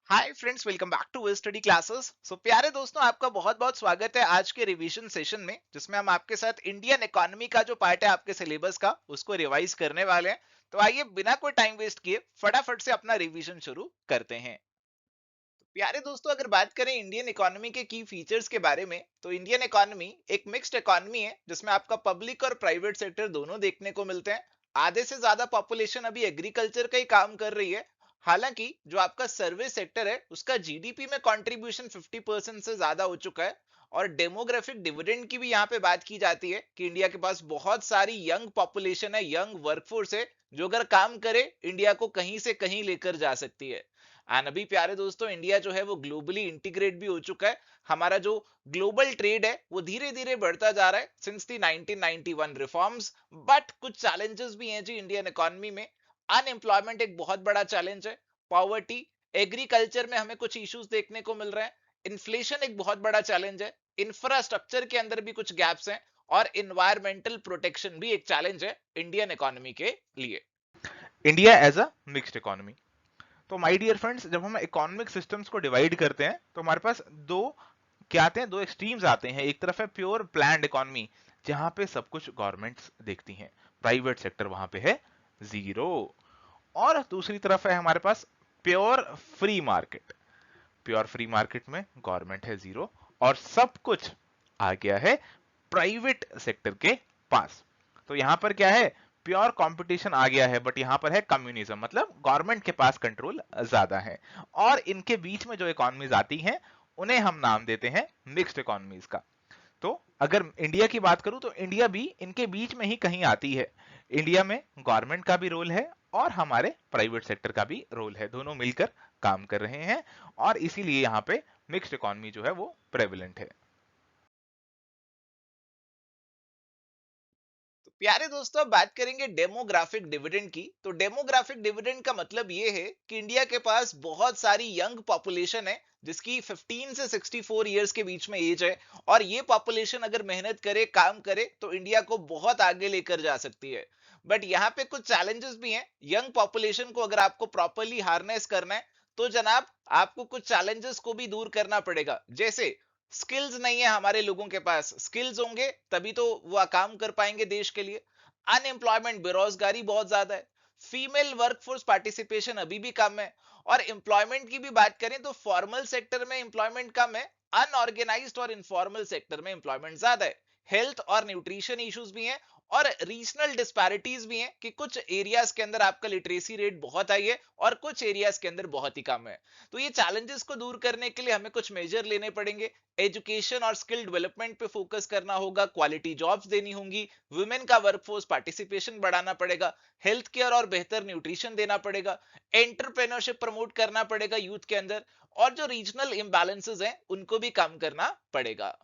Hi friends, welcome back to study classes. So प्यारे दोस्तों, आपका बहुत बहुत स्वागत है आज के रिवीजन सेशन में, जिसमें हम आपके साथ इंडियन इकोनॉमी का जो पार्ट है आपके सिलेबस का, उसको रिवाइज करने वाले हैं। तो आइए बिना कोई टाइम वेस्ट किए फटाफट से अपना रिवीजन शुरू करते हैं। प्यारे दोस्तों, अगर बात करें इंडियन इकोनॉमी के की फीचर्स के बारे में, तो इंडियन इकोनॉमी एक मिक्स्ड इकोनॉमी है, जिसमें आपका पब्लिक और प्राइवेट सेक्टर दोनों देखने को मिलते हैं। आधे से ज्यादा पॉपुलेशन अभी एग्रीकल्चर का ही काम कर रही है। हालांकि जो आपका सर्विस सेक्टर है, उसका जीडीपी में कंट्रीब्यूशन 50% से ज्यादा हो चुका है। और डेमोग्राफिक डिविडेंड की भी यहाँ पे बात की जाती है कि इंडिया के पास बहुत सारी यंग पॉपुलेशन है, यंग वर्कफोर्स है, जो अगर काम करे इंडिया को कहीं से कहीं लेकर जा सकती है। एंड अभी प्यारे दोस्तों, इंडिया जो है वो ग्लोबली इंटीग्रेट भी हो चुका है। हमारा जो ग्लोबल ट्रेड है वो धीरे धीरे बढ़ता जा रहा है सिंस दी 1991 रिफॉर्म्स। बट कुछ चैलेंजेस भी हैं जी इंडियन इकोनॉमी में। अनएम्प्लॉयमेंट एक बहुत बड़ा चैलेंज है। पॉवर्टी, एग्रीकल्चर में हमें कुछ इश्यूज देखने को मिल रहे हैं। इन्फ्लेशन एक बहुत बड़ा चैलेंज है। इंफ्रास्ट्रक्चर के अंदर भी कुछ गैप्स हैं। और इन्वायरमेंटल प्रोटेक्शन भी एक चैलेंज है इंडियन इकोनॉमी के लिए। India as a mixed economy. तो माय डियर फ्रेंड्स, जब हम इकोनॉमिक सिस्टम्स को डिवाइड करते हैं तो हमारे पास दो क्या आते हैं, दो एक्सट्रीम्स आते हैं। एक तरफ है प्योर प्लान्ड इकोनॉमी, जहां पे सब कुछ गवर्नमेंट्स देखती हैं, प्राइवेट सेक्टर वहां पे है जीरो। और दूसरी तरफ है हमारे पास pure free market. Pure free market में गवर्नमेंट है जीरो और सब कुछ आ गया है प्राइवेट सेक्टर के पास। तो यहां पर क्या है, प्योर कंपटीशन आ गया है, बट यहां पर है कम्युनिज्म, मतलब गवर्नमेंट के पास कंट्रोल ज्यादा है। और इनके बीच में जो इकोनॉमीज आती हैं, उन्हें हम नाम देते हैं मिक्स्ड इकोनॉमीज का। तो अगर इंडिया की बात करूं तो इंडिया भी इनके बीच में ही कहीं आती है। इंडिया में गवर्नमेंट का भी रोल है और हमारे प्राइवेट सेक्टर का भी रोल है, दोनों मिलकर काम कर रहे हैं। और इसीलिए यहाँ पे मिक्स्ड इकोनॉमी जो है वो प्रेवलेंट है। तो प्यारे दोस्तों, अब बात करेंगे डेमोग्राफिक डिविडेंड की। तो डेमोग्राफिक डिविडेंड का मतलब ये है कि इंडिया के पास बहुत सारी यंग पॉपुलेशन है, जिसकी 15 से 64 इयर्स के बीच में एज है। और ये पॉपुलेशन अगर मेहनत करे, काम करे, तो इंडिया को बहुत आगे लेकर जा सकती है। बट यहाँ पे कुछ चैलेंजेस भी हैं। यंग पॉपुलेशन को अगर आपको प्रॉपरली हार्नेस करना है, तो जनाब आपको कुछ चैलेंजेस को भी दूर करना पड़ेगा। जैसे स्किल्स नहीं है हमारे लोगों के पास, स्किल्स होंगे तभी तो वो काम कर पाएंगे देश के लिए। अनएम्प्लॉयमेंट, बेरोजगारी बहुत ज्यादा है। फीमेल वर्कफोर्स पार्टिसिपेशन अभी भी कम है। और एम्प्लॉयमेंट की भी बात करें तो फॉर्मल सेक्टर में एम्प्लॉयमेंट कम है। अनऑर्गेनाइज्ड और इनफॉर्मल सेक्टर में एम्प्लॉयमेंट ज्यादा है। हेल्थ और न्यूट्रिशन इश्यूज भी हैं। और रीजनल डिस्पैरिटीज भी हैं कि कुछ एरियाज के अंदर आपका लिटरेसी रेट बहुत हाई है और कुछ एरियाज के अंदर बहुत ही कम है। तो ये चैलेंजेस को दूर करने के लिए हमें कुछ मेजर लेने पड़ेंगे। एजुकेशन और स्किल डेवलपमेंट पे फोकस करना होगा, क्वालिटी जॉब्स देनी होंगी, वुमेन का वर्कफोर्स पार्टिसिपेशन बढ़ाना पड़ेगा, हेल्थ केयर और बेहतर न्यूट्रिशन देना पड़ेगा, एंटरप्रेन्योरशिप प्रमोट करना पड़ेगा यूथ के अंदर। और जो रीजनल इम्बैलेंसेस हैं उनको भी कम करना पड़ेगा।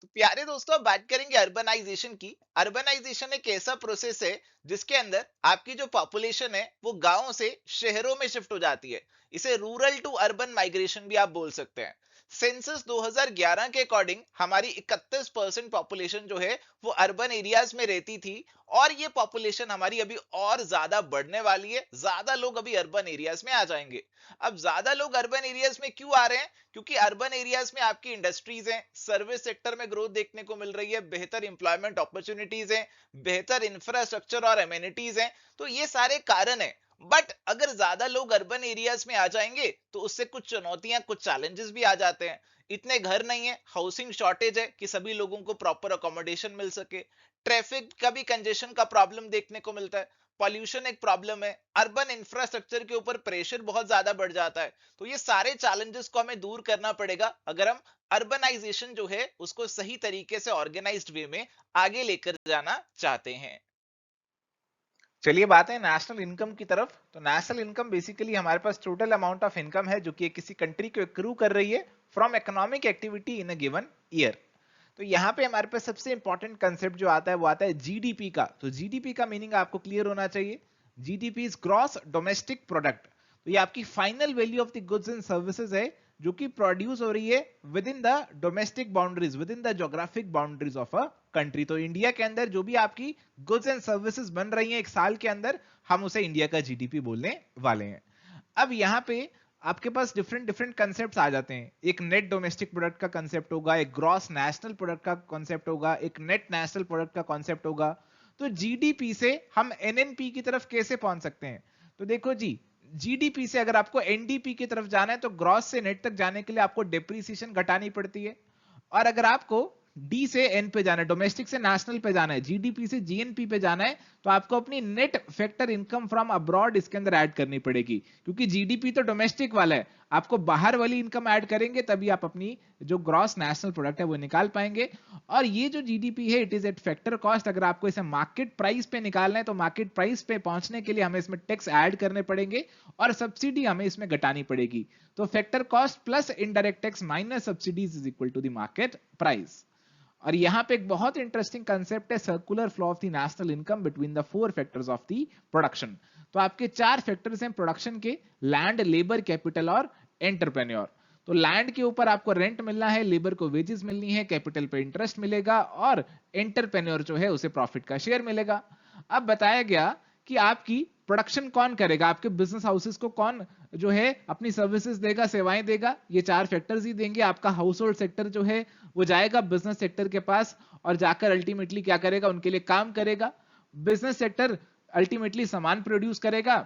तो प्यारे दोस्तों, अब बात करेंगे अर्बनाइजेशन की। अर्बनाइजेशन एक ऐसा प्रोसेस है जिसके अंदर आपकी जो पॉपुलेशन है वो गांव से शहरों में शिफ्ट हो जाती है। इसे रूरल टू अर्बन माइग्रेशन भी आप बोल सकते हैं। सेंसस 2011 के अकॉर्डिंग हमारी 31% पॉपुलेशन जो है वो अर्बन एरियाज में रहती थी। और ये पॉपुलेशन हमारी अभी और ज्यादा बढ़ने वाली है, ज्यादा लोग अभी अर्बन एरियाज में आ जाएंगे। अब ज्यादा लोग अर्बन एरियाज में क्यों आ रहे हैं? क्योंकि अर्बन एरियाज में आपकी इंडस्ट्रीज हैं, सर्विस सेक्टर में ग्रोथ देखने को मिल रही है, बेहतर इंप्लॉयमेंट अपॉर्चुनिटीज हैं, बेहतर इंफ्रास्ट्रक्चर और एमिनिटीज हैं। तो ये सारे कारण हैं। बट अगर ज्यादा लोग अर्बन एरियाज में आ जाएंगे तो उससे कुछ चुनौतियां, कुछ चैलेंजेस भी आ जाते हैं। इतने घर नहीं है, हाउसिंग शॉर्टेज है कि सभी लोगों को प्रॉपर अकोमोडेशन मिल सके। ट्रैफिक का भी कंजेशन का प्रॉब्लम देखने को मिलता है। पॉल्यूशन एक प्रॉब्लम है। अर्बन इंफ्रास्ट्रक्चर के ऊपर प्रेशर बहुत ज्यादा बढ़ जाता है। तो ये सारे चैलेंजेस को हमें दूर करना पड़ेगा अगर हम अर्बनाइजेशन जो है उसको सही तरीके से ऑर्गेनाइज्ड वे में आगे लेकर जाना चाहते हैं। चलिए बात है नेशनल इनकम की तरफ। तो नेशनल इनकम बेसिकली हमारे पास टोटल अमाउंट ऑफ इनकम है जो कि किसी कंट्री को एक्रू कर रही है from economic activity in a given year. तो यहाँ पे हमारे पास सबसे इंपॉर्टेंट कंसेप्ट जो आता है वो आता है जीडीपी का। तो जीडीपी का मीनिंग आपको क्लियर होना चाहिए। GDP is gross domestic product. तो ये आपकी final value of the goods and services है जो कि प्रोड्यूस हो रही है with in the domestic boundaries, with in the geographic boundaries of a country. तो इंडिया के अंदर जो भी आपकी गुड्स एंड सर्विसेज बन रही हैं एक साल के अंदर, हम उसे इंडिया का जीडीपी बोलने वाले हैं। अब यहाँ पे आपके पास डिफरेंट डिफरेंट कंसेप्ट आ जाते हैं। एक नेट डोमेस्टिक प्रोडक्ट का कंसेप्ट होगा, एक ग्रॉस नेशनल प्रोडक्ट का कंसेप्ट होगा, एक नेट नेशनल प्रोडक्ट का कंसेप्ट होगा। तो जीडीपी से हम एनएनपी की तरफ कैसे पहुंच सकते हैं? तो देखो जी, जीडीपी से अगर आपको एनडीपी की तरफ जाना है तो ग्रॉस से नेट तक जाने के लिए आपको डेप्रीसिएशन घटानी पड़ती है। और अगर आपको डी से एन पे जाना है, डोमेस्टिक से नेशनल पे जाना है, जीडीपी से जीएनपी पे जाना है, तो आपको अपनी net factor income from abroad इसके अंदर ऐड करनी पड़ेगी, क्योंकि जीडीपी तो डोमेस्टिक वाला है। आपको बाहर वाली इनकम ऐड करेंगे तभी आप अपनी जो ग्रॉस नेशनल प्रोडक्ट है वो निकाल पाएंगे। और ये जो जीडीपी है it is eight factor cost. अगर आपको इसे मार्केट प्राइस पे निकालना है तो मार्केट प्राइस पे पहुंचने के लिए हमें इसमें टैक्स ऐड करने पड़ेंगे और सब्सिडी हमें इसमें घटानी पड़ेगी। तो factor cost plus indirect tax minus subsidies is equal to the market price. और यहां पे एक बहुत इंटरेस्टिंग कंसेप्ट है circular flow of the national income between the four factors of the production. तो आपके चार फैक्टर्स हैं प्रोडक्शन के, लैंड, लेबर, कैपिटल और एंटरप्रेन्योर। तो लैंड के ऊपर आपको रेंट मिलना है, लेबर को वेजेस मिलनी है, कैपिटल पे इंटरेस्ट मिलेगा और एंटरप्रेन्योर जो है उसे प्रॉफिट का शेयर मिलेगा। अब बताया गया कि आपकी प्रोडक्शन कौन करेगा, आपके बिजनेस हाउसेस को कौन जो है अपनी सर्विसेज देगा, सेवाएं देगा, ये चार फैक्टर्स ही देंगे। आपका हाउस होल्ड सेक्टर जो है वो जाएगा बिजनेस सेक्टर के पास और जाकर अल्टीमेटली क्या करेगा, उनके लिए काम करेगा। बिजनेस सेक्टर अल्टीमेटली सामान प्रोड्यूस करेगा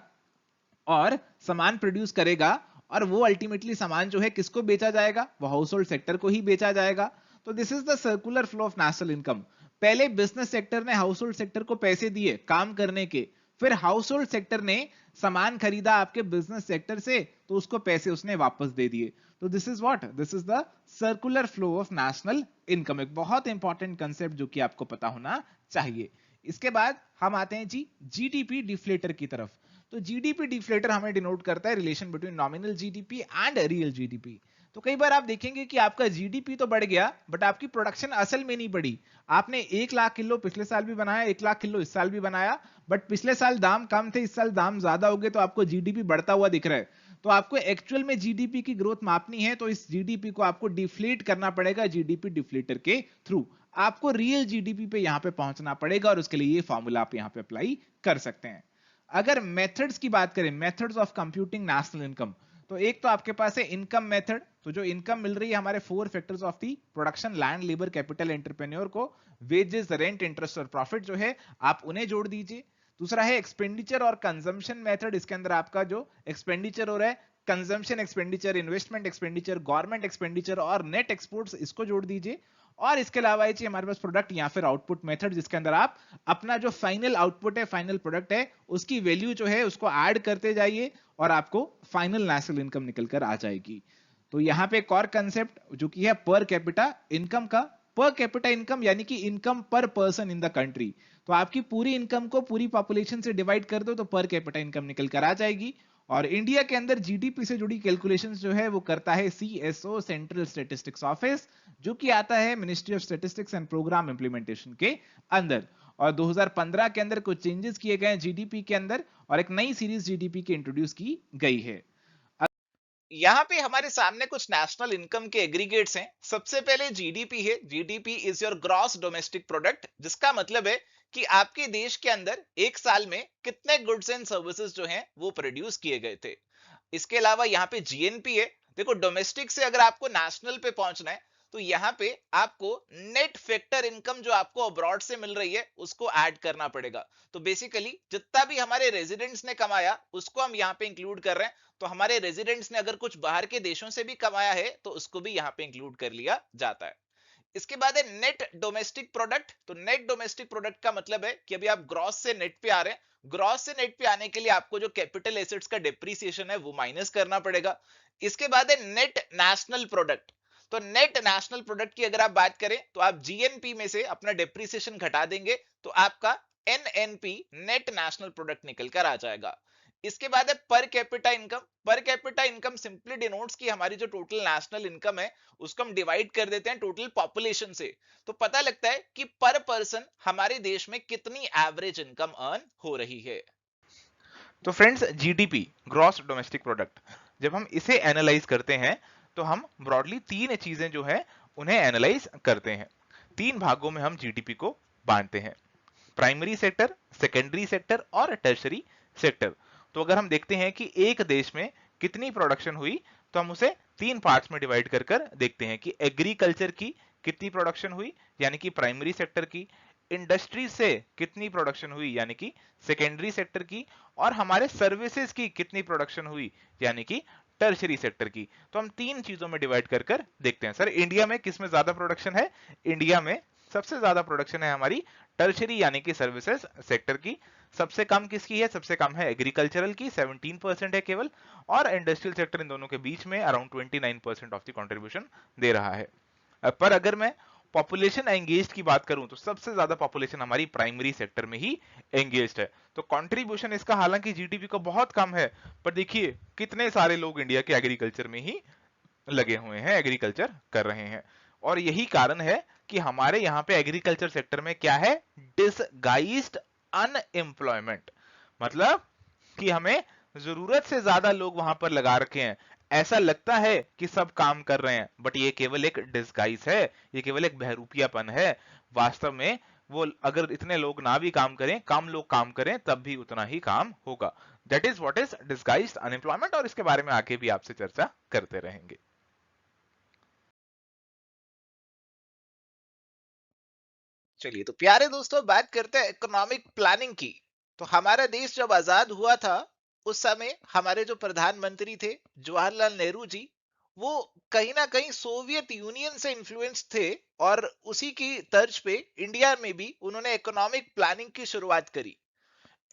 और सामान प्रोड्यूस करेगा और वो अल्टीमेटली सामान जो है किसको बेचा जाएगा, वो हाउस होल्ड सेक्टर को ही बेचा जाएगा। तो this is the circular flow of national income. पहले बिजनेस सेक्टर ने हाउस होल्ड सेक्टर को पैसे दिए काम करने के, फिर हाउस होल्ड सेक्टर ने सामान खरीदा आपके बिजनेस सेक्टर से तो उसको पैसे उसने वापस दे दिए। तो this is what, this is the circular flow of national income. एक बहुत इंपॉर्टेंट कंसेप्ट जो कि आपको पता होना चाहिए। इसके बाद हम आते हैं जी जीडीपी डिफ्लेटर की तरफ। तो जीडीपी डिफ्लेटर हमें डिनोट करता है relation between nominal GDP and real GDP. तो कई बार आप देखेंगे कि आपका जीडीपी तो बढ़ गया बट आपकी प्रोडक्शन असल में नहीं बढ़ी। आपने 1 लाख किलो पिछले साल भी बनाया, 1 लाख किलो इस साल भी बनाया, बट पिछले साल दाम कम थे, इस साल दाम ज्यादा हो गए, तो आपको जीडीपी बढ़ता हुआ दिख रहा है। तो आपको एक्चुअल में जीडीपी की ग्रोथ मापनी है तो इस जीडीपी को आपको डिफ्लेट करना पड़ेगा जीडीपी डिफ्लेटर के थ्रू। आपको रियल जीडीपी पे यहां पे पहुंचना पड़ेगा और उसके लिए ये फॉर्मूला आप यहां पे अप्लाई कर सकते हैं। अगर मेथड्स की बात करें, methods of computing national income, तो एक तो आपके पास है इनकम मेथड। तो जो इनकम मिल रही है हमारे four factors of the production, land, labour, capital, entrepreneur को, वेजेस, रेंट, इंटरेस्ट और प्रॉफिट जो है आप उन्हें जोड़ दीजिए। दूसरा है एक्सपेंडिचर और कंजम्पशन मेथड। इसके अंदर आपका जो एक्सपेंडिचर हो रहा है, consumption expenditure, investment expenditure, government expenditure और नेट एक्सपोर्ट्स, इसको जोड़ दीजिए। और इसके अलावा ये हमारे पास प्रोडक्ट या फिर आउटपुट मेथड, जिसके अंदर आप अपना जो फाइनल आउटपुट है, फाइनल प्रोडक्ट है, उसकी वैल्यू जो है उसको ऐड करते जाइए और आपको फाइनल नेशनल इनकम निकल कर आ जाएगी। तो यहां पे एक और कंसेप्ट जो कि है पर कैपिटा इनकम का। पर कैपिटा इनकम यानी कि इनकम पर पर्सन इन द कंट्री। तो आपकी पूरी इनकम को पूरी पॉपुलेशन से डिवाइड कर दो तो पर कैपिटा इनकम निकल कर आ जाएगी। और इंडिया के अंदर जीडीपी से जुड़ी कैलकुलेशंस जो है वो करता है सीएसओ, सेंट्रल स्टैटिस्टिक्स ऑफिस, जो कि आता है ministry of statistics and programme implementation के अंदर। और 2015 के अंदर कुछ चेंजेस किए गए जीडीपी के अंदर और एक नई सीरीज जीडीपी की इंट्रोड्यूस की गई है। यहाँ पे हमारे सामने कुछ नेशनल इनकम के एग्रीगेट्स हैं। सबसे पहले जीडीपी है। GDP is your gross domestic product, जिसका मतलब है कि आपके देश के अंदर एक साल में कितने गुड्स एंड सर्विसेज जो हैं वो प्रोड्यूस किए गए थे। इसके अलावा यहाँ पे जीएनपी है। देखो, डोमेस्टिक से अगर आपको नेशनल पे पहुंचना है तो यहाँ पे आपको नेट फैक्टर इनकम जो आपको अब्रॉड से मिल रही है उसको ऐड करना पड़ेगा। तो बेसिकली जितना भी हमारे रेजिडेंट्स ने कमाया उसको हम यहाँ पे इंक्लूड कर रहे हैं। तो हमारे रेजिडेंट्स ने अगर कुछ बाहर के देशों से भी कमाया है तो उसको भी यहाँ पे इंक्लूड कर लिया जाता है। इसके बाद है नेट डोमेस्टिक प्रोडक्ट। तो नेट डोमेस्टिक प्रोडक्ट का मतलब है कि अभी आप ग्रॉस से नेट पे आ रहे हैं। ग्रॉस से नेट पे आने के लिए आपको जो कैपिटल एसेट्स का डिप्रीसिएशन है वो माइनस करना पड़ेगा। इसके बाद है नेट नेशनल प्रोडक्ट। तो नेट नेशनल प्रोडक्ट की अगर आप बात करें तो आप जीएनपी में से अपना डिप्रीसिएशन घटा देंगे तो आपका एनएनपी नेट नेशनल प्रोडक्ट निकल कर आ जाएगा। इसके बाद है per capita income. Per capita income simply denotes की हमारी जो टोटल नेशनल इनकम है उसको हम डिवाइड कर देते हैं टोटल पॉपुलेशन से, तो पता लगता है कि पर पर्सन हमारे देश में कितनी एवरेज इनकम अर्न हो रही है। तो friends, GDP, gross domestic product, जब हम इसे एनालाइज करते हैं तो हम ब्रॉडली तीन चीजें जो है उन्हें एनालाइज करते हैं। तीन भागों में हम जीडीपी को बांटते हैं, प्राइमरी सेक्टर, सेकेंडरी सेक्टर और टर्शरी सेक्टर। तो अगर हम देखते हैं कि एक देश में कितनी प्रोडक्शन हुई, तो हम उसे 3 पार्ट्स में डिवाइड कर कर देखते हैं कि एग्रीकल्चर की कितनी प्रोडक्शन हुई यानी कि प्राइमरी सेक्टर की, इंडस्ट्री से कितनी प्रोडक्शन हुई यानी कि सेकेंडरी सेक्टर की, और हमारे सर्विसेज की कितनी प्रोडक्शन हुई यानी कि टर्शरी सेक्टर की। तो हम 3 चीजों में डिवाइड कर कर देखते हैं। सर इंडिया में किसमें ज्यादा प्रोडक्शन है? इंडिया में सबसे ज्यादा प्रोडक्शन है हमारी टर्शरी यानी कि सर्विसेज सेक्टर की। सबसे कम किसकी है? सबसे कम है एग्रीकल्चरल की, 17% है केवल, और इंडस्ट्रियल सेक्टर इन दोनों के बीच में अराउंड 29% ऑफ द कंट्रीब्यूशन दे रहा है। पर अगर मैं पॉपुलेशन एंगेज्ड की बात करूं तो सबसे ज्यादा पॉपुलेशन हमारी प्राइमरी सेक्टर में ही एंगेज्ड है। तो कंट्रीब्यूशन इसका हालांकि जीडीपी का बहुत कम है, पर देखिए कितने सारे लोग इंडिया के एग्रीकल्चर में ही लगे हुए हैं, एग्रीकल्चर कर रहे हैं। और यही कारण है कि हमारे यहाँ पे एग्रीकल्चर सेक्टर में क्या है? डिसगाइज्ड अनएम्प्लॉयमेंट, मतलब कि हमें जरूरत से ज्यादा लोग वहां पर लगा रखे हैं। ऐसा लगता है कि सब काम कर रहे हैं, बट ये केवल एक डिस्गाइज है, ये केवल एक बहरूपियापन है। वास्तव में वो अगर इतने लोग ना भी काम करें, कम लोग काम करें, तब भी उतना ही काम होगा। That is what is disguised unemployment, और इसके बारे में आगे भी आपसे चर्चा करते रहेंगे। चलिए तो प्यारे दोस्तों, बात करते हैं इकोनॉमिक प्लानिंग की। तो हमारा देश जब आजाद हुआ था, उस समय हमारे जो प्रधानमंत्री थे जवाहरलाल नेहरू जी, वो कहीं ना कहीं सोवियत यूनियन से इन्फ्लुएंस थे, और उसी की तर्ज पे इंडिया में भी उन्होंने इकोनॉमिक प्लानिंग की शुरुआत करी।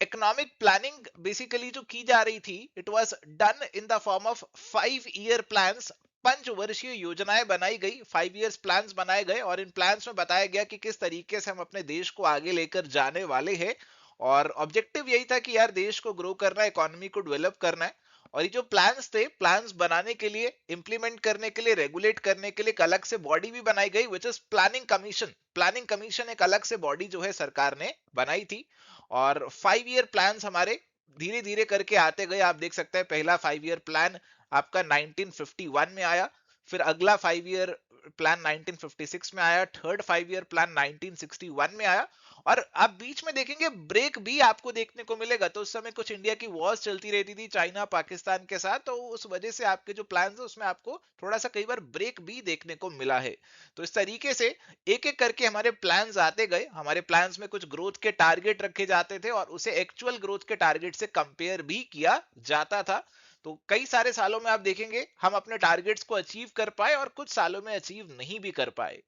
इकोनॉमिक प्लानिंग बेसिकली जो की जा रही थी, it was done in the form of 5 year plans. पंचवर्षीय योजनाएं बनाई गई, 5 ईयर्स प्लान्स बनाए गए, और इन प्लान्स में बताया गया कि किस तरीके से हम अपने देश को आगे लेकर जाने वाले हैं। और ऑब्जेक्टिव यही था कि यार देश को ग्रो करना है, इकोनॉमी को डेवलप करना है। और ये जो प्लान्स थे, प्लान्स बनाने के लिए, इंप्लीमेंट करने के लिए, रेगुलेट करने के लिए एक अलग से बॉडी भी बनाई गई, which is planning commission. Planning commission एक अलग से बॉडी जो है सरकार ने बनाई थी। और 5 ईयर प्लान हमारे धीरे धीरे करके आते गए। आप देख सकते हैं पहला 5 ईयर प्लान आपका 1951 में आया, फिर अगला 5 ईयर प्लान 1956 में आया, थर्ड 5 ईयर प्लान 1961 में आया। और आप बीच में देखेंगे ब्रेक भी आपको देखने को मिलेगा। तो उस समय कुछ इंडिया की वॉर्स चलती रहती थी चाइना पाकिस्तान के साथ, तो उस वजह से आपके जो प्लान है उसमें आपको थोड़ा सा कई बार ब्रेक भी देखने को मिला है। तो इस तरीके से एक एक करके हमारे प्लान्स आते गए। हमारे प्लान्स में कुछ ग्रोथ के टारगेट रखे जाते थे, और उसे एक्चुअल ग्रोथ के टारगेट से कंपेयर भी किया जाता था। तो कई सारे सालों में आप देखेंगे हम अपने टारगेट्स को अचीव कर पाए, और कुछ सालों में अचीव नहीं भी कर पाए।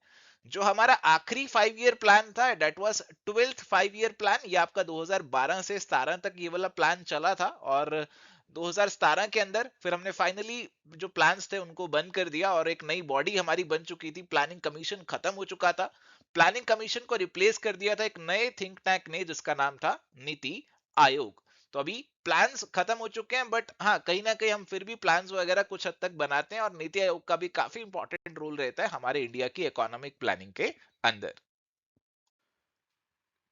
जो हमारा आखिरी 5 ईयर प्लान था, that was 12th 5 year plan. ये आपका 2012 से 17 तक ये वाला प्लान चला था, और 2017 के अंदर फिर हमने फाइनली जो प्लान्स थे उनको बंद कर दिया, और एक नई बॉडी हमारी बन चुकी थी। प्लानिंग कमीशन खत्म हो चुका था। प्लानिंग कमीशन को रिप्लेस कर दिया था एक नए थिंक टैंक ने, जिसका नाम था नीति आयोग। तो अभी प्लान्स खत्म हो चुके हैं, बट हाँ कहीं ना कहीं हम फिर भी प्लान्स वगैरह कुछ हद तक बनाते हैं, और नीति आयोग का भी काफी इंपॉर्टेंट रोल रहता है हमारे इंडिया की इकोनॉमिक प्लानिंग के अंदर।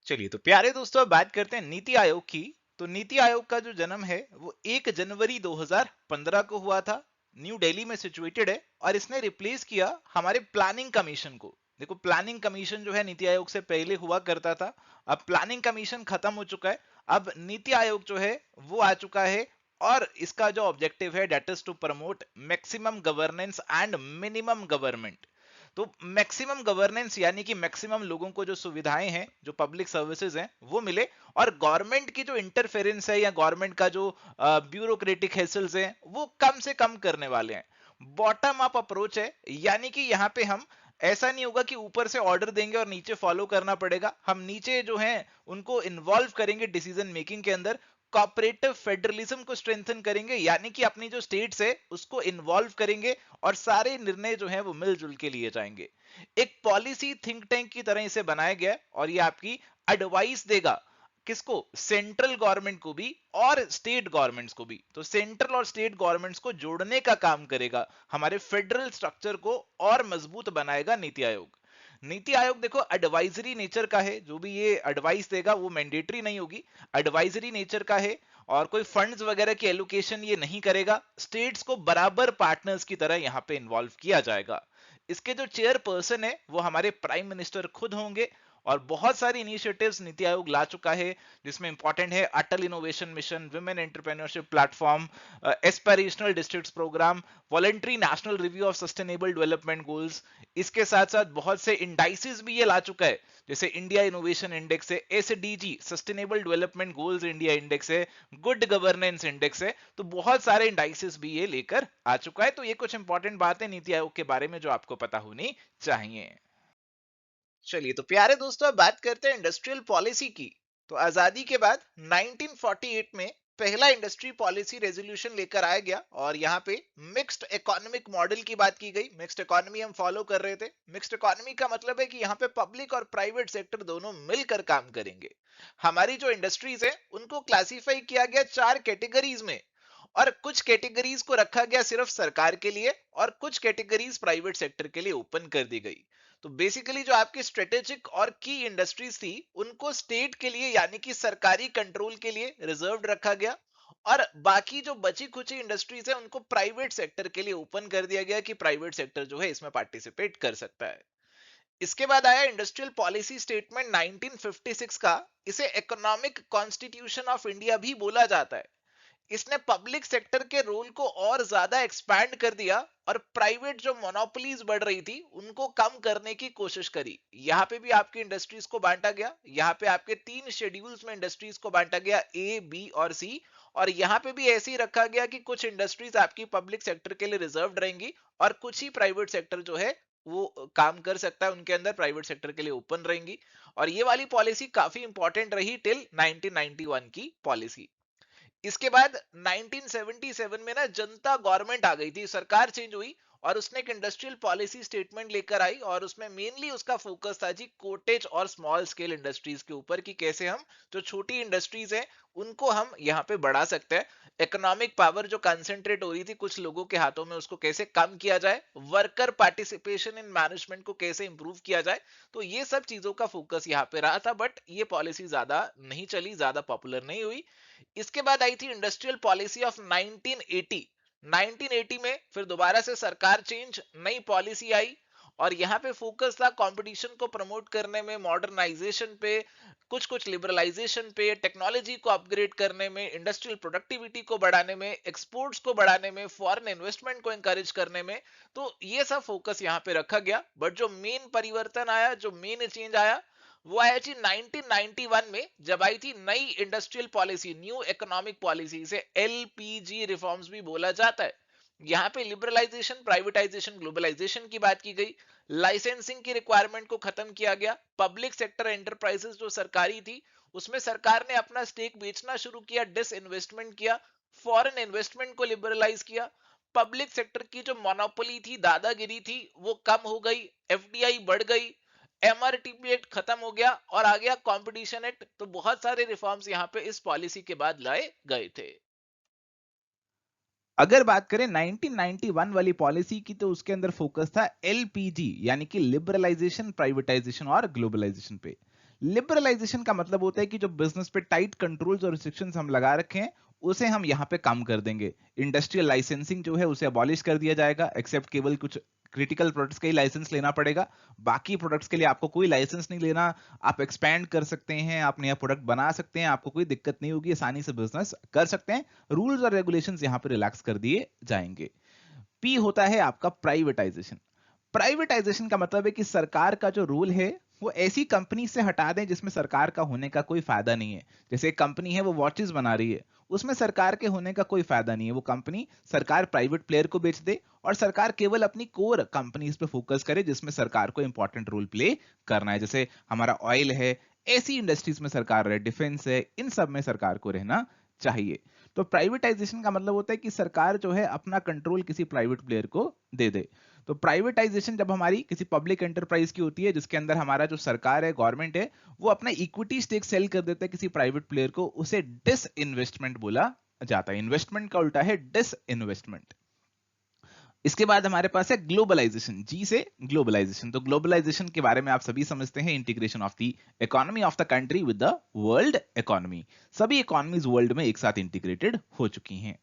चलिए तो प्यारे दोस्तों, अब बात करते हैं नीति आयोग की। तो नीति आयोग का जो जन्म है वो 1 जनवरी 2015 को हुआ था। न्यू दिल्ली में सिचुएटेड है, और इसने रिप्लेस किया हमारे प्लानिंग कमीशन को। देखो प्लानिंग कमीशन जो है नीति आयोग से पहले हुआ करता था, अब प्लानिंग कमीशन खत्म हो चुका है, अब नीति आयोग जो है वो आ चुका है। और इसका जो ऑब्जेक्टिव है, that is to promote maximum governance and minimum government. तो मैक्सिमम गवर्नेंस यानी कि मैक्सिमम लोगों को जो सुविधाएं हैं, जो पब्लिक सर्विसेज हैं, वो मिले, और गवर्नमेंट की जो इंटरफेरेंस है या गवर्नमेंट का जो ब्यूरोक्रेटिक हेसल्स हैं वो कम से कम करने वाले हैं। बॉटम अप अप्रोच है, यानी कि यहाँ पे हम ऐसा नहीं होगा कि ऊपर से ऑर्डर देंगे और नीचे फॉलो करना पड़ेगा। हम नीचे जो हैं उनको इन्वॉल्व करेंगे डिसीजन मेकिंग के अंदर। कॉपरेटिव फेडरलिज्म को स्ट्रेंथन करेंगे, यानी कि अपनी जो स्टेट्स है उसको इन्वॉल्व करेंगे, और सारे निर्णय जो है वो मिलजुल के लिए जाएंगे। एक पॉलिसी थिंक टैंक की तरह इसे बनाया गया है, और ये आपकी एडवाइस देगा किसको? सेंट्रल गवर्नमेंट को भी और स्टेट गवर्नमेंट्स को भी। तो सेंट्रल और स्टेट गवर्नमेंट्स को जोड़ने का काम करेगा, हमारे फेडरल स्ट्रक्चर को और मजबूत बनाएगा नीति आयोग। नीति आयोग देखो एडवाइजरी नेचर का है, जो भी ये एडवाइस देगा वो मैंडेटरी नहीं होगी, एडवाइजरी नेचर का है, और कोई फंड्स वगैरह की एलोकेशन ये नहीं करेगा। स्टेट्स को बराबर पार्टनर्स की तरह यहाँ पे इन्वॉल्व किया जाएगा। इसके जो चेयरपर्सन है वो हमारे प्राइम मिनिस्टर खुद होंगे, और बहुत सारी इनिशिएटिव्स नीति आयोग ला चुका है, जिसमें इंपॉर्टेंट है Atal innovation mission, women entrepreneurship platform, aspirational districts programme, voluntary national review of sustainable development goals. इसके साथ साथ बहुत से इंडाइसेस भी ये ला चुका है, जैसे इंडिया इनोवेशन इंडेक्स है, SDG sustainable development goals India index है, गुड गवर्नेंस इंडेक्स है। तो बहुत सारे इंडाइसेस भी ये लेकर आ चुका है। तो ये कुछ इंपॉर्टेंट बातें नीति आयोग के बारे में जो आपको पता होनी चाहिए। चलिए तो प्यारे दोस्तों, अब बात करते हैं इंडस्ट्रियल पॉलिसी की। तो आजादी के बाद 1948 में पहला इंडस्ट्री पॉलिसी रेजोल्यूशन लेकर आया गया और यहाँ पे मिक्स्ड इकोनॉमिक मॉडल की बात की गई। मिक्स्ड इकोनॉमी हम फॉलो कर रहे थे। मिक्स्ड इकोनॉमी का मतलब है कि यहाँ पे पब्लिक और प्राइवेट सेक्टर दोनों मिलकर काम करेंगे। हमारी जो इंडस्ट्रीज है उनको क्लासिफाई किया गया 4 कैटेगरीज में, और कुछ कैटेगरीज को रखा गया सिर्फ सरकार के लिए और कुछ कैटेगरीज प्राइवेट सेक्टर के लिए ओपन कर दी गई। तो बेसिकली जो आपकी स्ट्रेटेजिक और की इंडस्ट्रीज थी उनको स्टेट के लिए यानी कि सरकारी कंट्रोल के लिए रिजर्व्ड रखा गया, और बाकी जो बची खुची इंडस्ट्रीज है उनको प्राइवेट सेक्टर के लिए ओपन कर दिया गया कि प्राइवेट सेक्टर जो है इसमें पार्टिसिपेट कर सकता है। इसके बाद आया इंडस्ट्रियल पॉलिसी स्टेटमेंट 1956 का। इसे इकोनॉमिक कॉन्स्टिट्यूशन ऑफ इंडिया भी बोला जाता है। इसने पब्लिक सेक्टर के रोल को और ज्यादा एक्सपैंड कर दिया और प्राइवेट जो मोनोपोलीज बढ़ रही थी उनको कम करने की कोशिश करी। यहाँ पे भी आपकी इंडस्ट्रीज को बांटा गया। यहाँ पे आपके 3 शेड्यूल्स में इंडस्ट्रीज को बांटा गया, ए, बी और सी। और यहाँ पे भी ऐसे ही रखा गया कि कुछ इंडस्ट्रीज आपकी पब्लिक सेक्टर के लिए रिजर्व्ड रहेंगी और कुछ ही प्राइवेट सेक्टर जो है वो काम कर सकता है उनके अंदर, प्राइवेट सेक्टर के लिए ओपन रहेंगी। और ये वाली पॉलिसी काफी इंपॉर्टेंट रही टिल 1991 की पॉलिसी। इसके बाद 1977 में ना जनता गवर्नमेंट आ गई थी, सरकार चेंज हुई और उसने एक इंडस्ट्रियल पॉलिसी स्टेटमेंट लेकर आई और उसमें मेनली उसका फोकस था जी कोटेज और स्मॉल स्केल इंडस्ट्रीज के ऊपर कि कैसे हम जो छोटी इंडस्ट्रीज हैं उनको हम यहाँ पे बढ़ा सकते हैं। इकोनॉमिक पावर जो कंसेंट्रेट हो रही थी कुछ लोगों के हाथों में उसको कैसे कम किया जाए, वर्कर पार्टिसिपेशन इन मैनेजमेंट को कैसे इंप्रूव किया जाए। तो ये सब चीजों का फोकस यहाँ पे रहा था, बट ये पॉलिसी ज्यादा नहीं चली, ज्यादा पॉपुलर नहीं हुई। इसके बाद आई थी इंडस्ट्रियल पॉलिसी ऑफ 1980। 1980 में फिर दोबारा से सरकार चेंज, नई पॉलिसी आई और यहाँ पे फोकस था कंपटीशन को प्रमोट करने में, मॉडर्नाइजेशन पे, कुछ कुछ लिबरलाइजेशन पे, टेक्नोलॉजी को अपग्रेड करने में, इंडस्ट्रियल प्रोडक्टिविटी को बढ़ाने में, एक्सपोर्ट्स को बढ़ाने में, फॉरेन इन्वेस्टमेंट को एनकरेज करने में। तो ये सब फोकस यहाँ पे रखा गया। बट जो मेन परिवर्तन आया, जो मेन चेंज आया वो आया जी 1991 में, जब आई थी नई industrial policy, new economic policy. इसे एलपीजी रिफॉर्म्स भी बोला जाता है। यहाँ पे लिबरलाइजेशन, प्राइवेटाइजेशन, ग्लोबलाइजेशन की बात की गई। लाइसेंसिंग की रिक्वायरमेंट को खत्म किया गया। पब्लिक सेक्टर एंटरप्राइजेस जो सरकारी थी उसमें सरकार ने अपना स्टेक बेचना शुरू किया, डिस इन्वेस्टमेंट किया, फॉरेन इन्वेस्टमेंट को लिबरलाइज किया। पब्लिक सेक्टर की जो मोनोपोली थी, दादागिरी थी, वो कम हो गई, एफडीआई बढ़ गई, एमआरटीपी एक्ट खत्म हो गया और आ गया कंपटीशन एक्ट। तो बहुत सारे रिफॉर्म्स यहाँ पे इस पॉलिसी के बाद लाए गए थे। अगर बात करें 1991 वाली पॉलिसी की तो उसके अंदर फोकस था एलपीजी यानी कि लिबरलाइजेशन, प्राइवेटाइजेशन और ग्लोबलाइजेशन पे। लिबरलाइजेशन का मतलब होता है कि जो बिजनेस पे टाइट कंट्रोल्स और रिस्ट्रिक्शंस हम लगा रखे हैं उसे हम यहाँ पे कम कर देंगे। इंडस्ट्रियल लाइसेंसिंग जो है उसे अबॉलिश कर दिया जाएगा, एक्सेप्ट केवल कुछ क्रिटिकल प्रोडक्ट्स का ही लाइसेंस लेना पड़ेगा। बाकी प्रोडक्ट्स के लिए आपको कोई लाइसेंस नहीं लेना, आप एक्सपैंड कर सकते हैं, आप नया प्रोडक्ट बना सकते हैं, आपको कोई दिक्कत नहीं होगी, आसानी से बिजनेस कर सकते हैं। रूल्स और रेगुलेशंस यहाँ पे रिलैक्स कर दिए जाएंगे। पी होता है आपका प्राइवेटाइजेशन। प्राइवेटाइजेशन का मतलब है कि सरकार का जो रूल है वो ऐसी कंपनी से हटा दें जिसमें सरकार का होने का कोई फायदा नहीं है। जैसे एक कंपनी है वो वॉचेस बना रही है, उसमें सरकार के होने का कोई फायदा नहीं है। वो कंपनी सरकार प्राइवेट प्लेयर को बेच दे और सरकार केवल अपनी कोर कंपनीज पे फोकस करे जिसमें सरकार को इंपॉर्टेंट रोल प्ले करना है। जैसे हमारा ऑयल है, ऐसी इंडस्ट्रीज में सरकार रहे, डिफेंस है, इन सब में सरकार को रहना चाहिए। तो प्राइवेटाइजेशन का मतलब होता है कि सरकार जो है अपना कंट्रोल किसी प्राइवेट प्लेयर को दे दे। तो प्राइवेटाइजेशन जब हमारी किसी पब्लिक एंटरप्राइज की होती है जिसके अंदर हमारा जो सरकार है, गवर्नमेंट है, वो अपना इक्विटी स्टेक सेल कर देता है किसी प्राइवेट प्लेयर को, उसे डिस इन्वेस्टमेंट बोला जाता है। इन्वेस्टमेंट का उल्टा है डिस इन्वेस्टमेंट। इसके बाद हमारे पास है ग्लोबलाइजेशन, जी से ग्लोबलाइजेशन। तो ग्लोबलाइजेशन के बारे में आप सभी समझते हैं, integration of the economy of the country with the world economy. सभी इकोनॉमीज वर्ल्ड में एक साथ इंटीग्रेटेड हो चुकी हैं।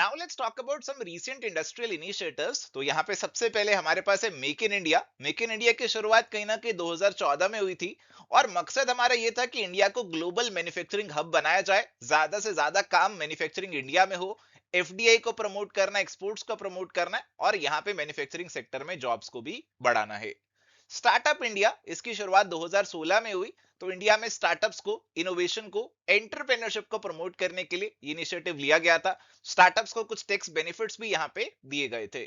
Now let's talk about some recent industrial initiatives. तो यहाँ पे सबसे पहले हमारे पास है make in India. Make in India की शुरुआत कहीं ना कहीं 2014 में हुई थी और मकसद हमारा ये था कि इंडिया को ग्लोबल मैन्युफैक्चरिंग हब बनाया जाए, ज्यादा से ज्यादा काम मैन्युफैक्चरिंग इंडिया में हो, एफडीआई को प्रमोट करना, एक्सपोर्ट्स को प्रमोट करना है और यहाँ पे मैन्युफैक्चरिंग सेक्टर में जॉब्स को भी बढ़ाना है। स्टार्टअप इंडिया, इसकी शुरुआत 2016 में हुई। तो इंडिया में स्टार्टअप्स को, इनोवेशन को, एंटरप्रेन्योरशिप को प्रमोट करने के लिए इनिशिएटिव लिया गया था। स्टार्टअप्स को कुछ टैक्स बेनिफिट्स भी यहाँ पे दिए गए थे।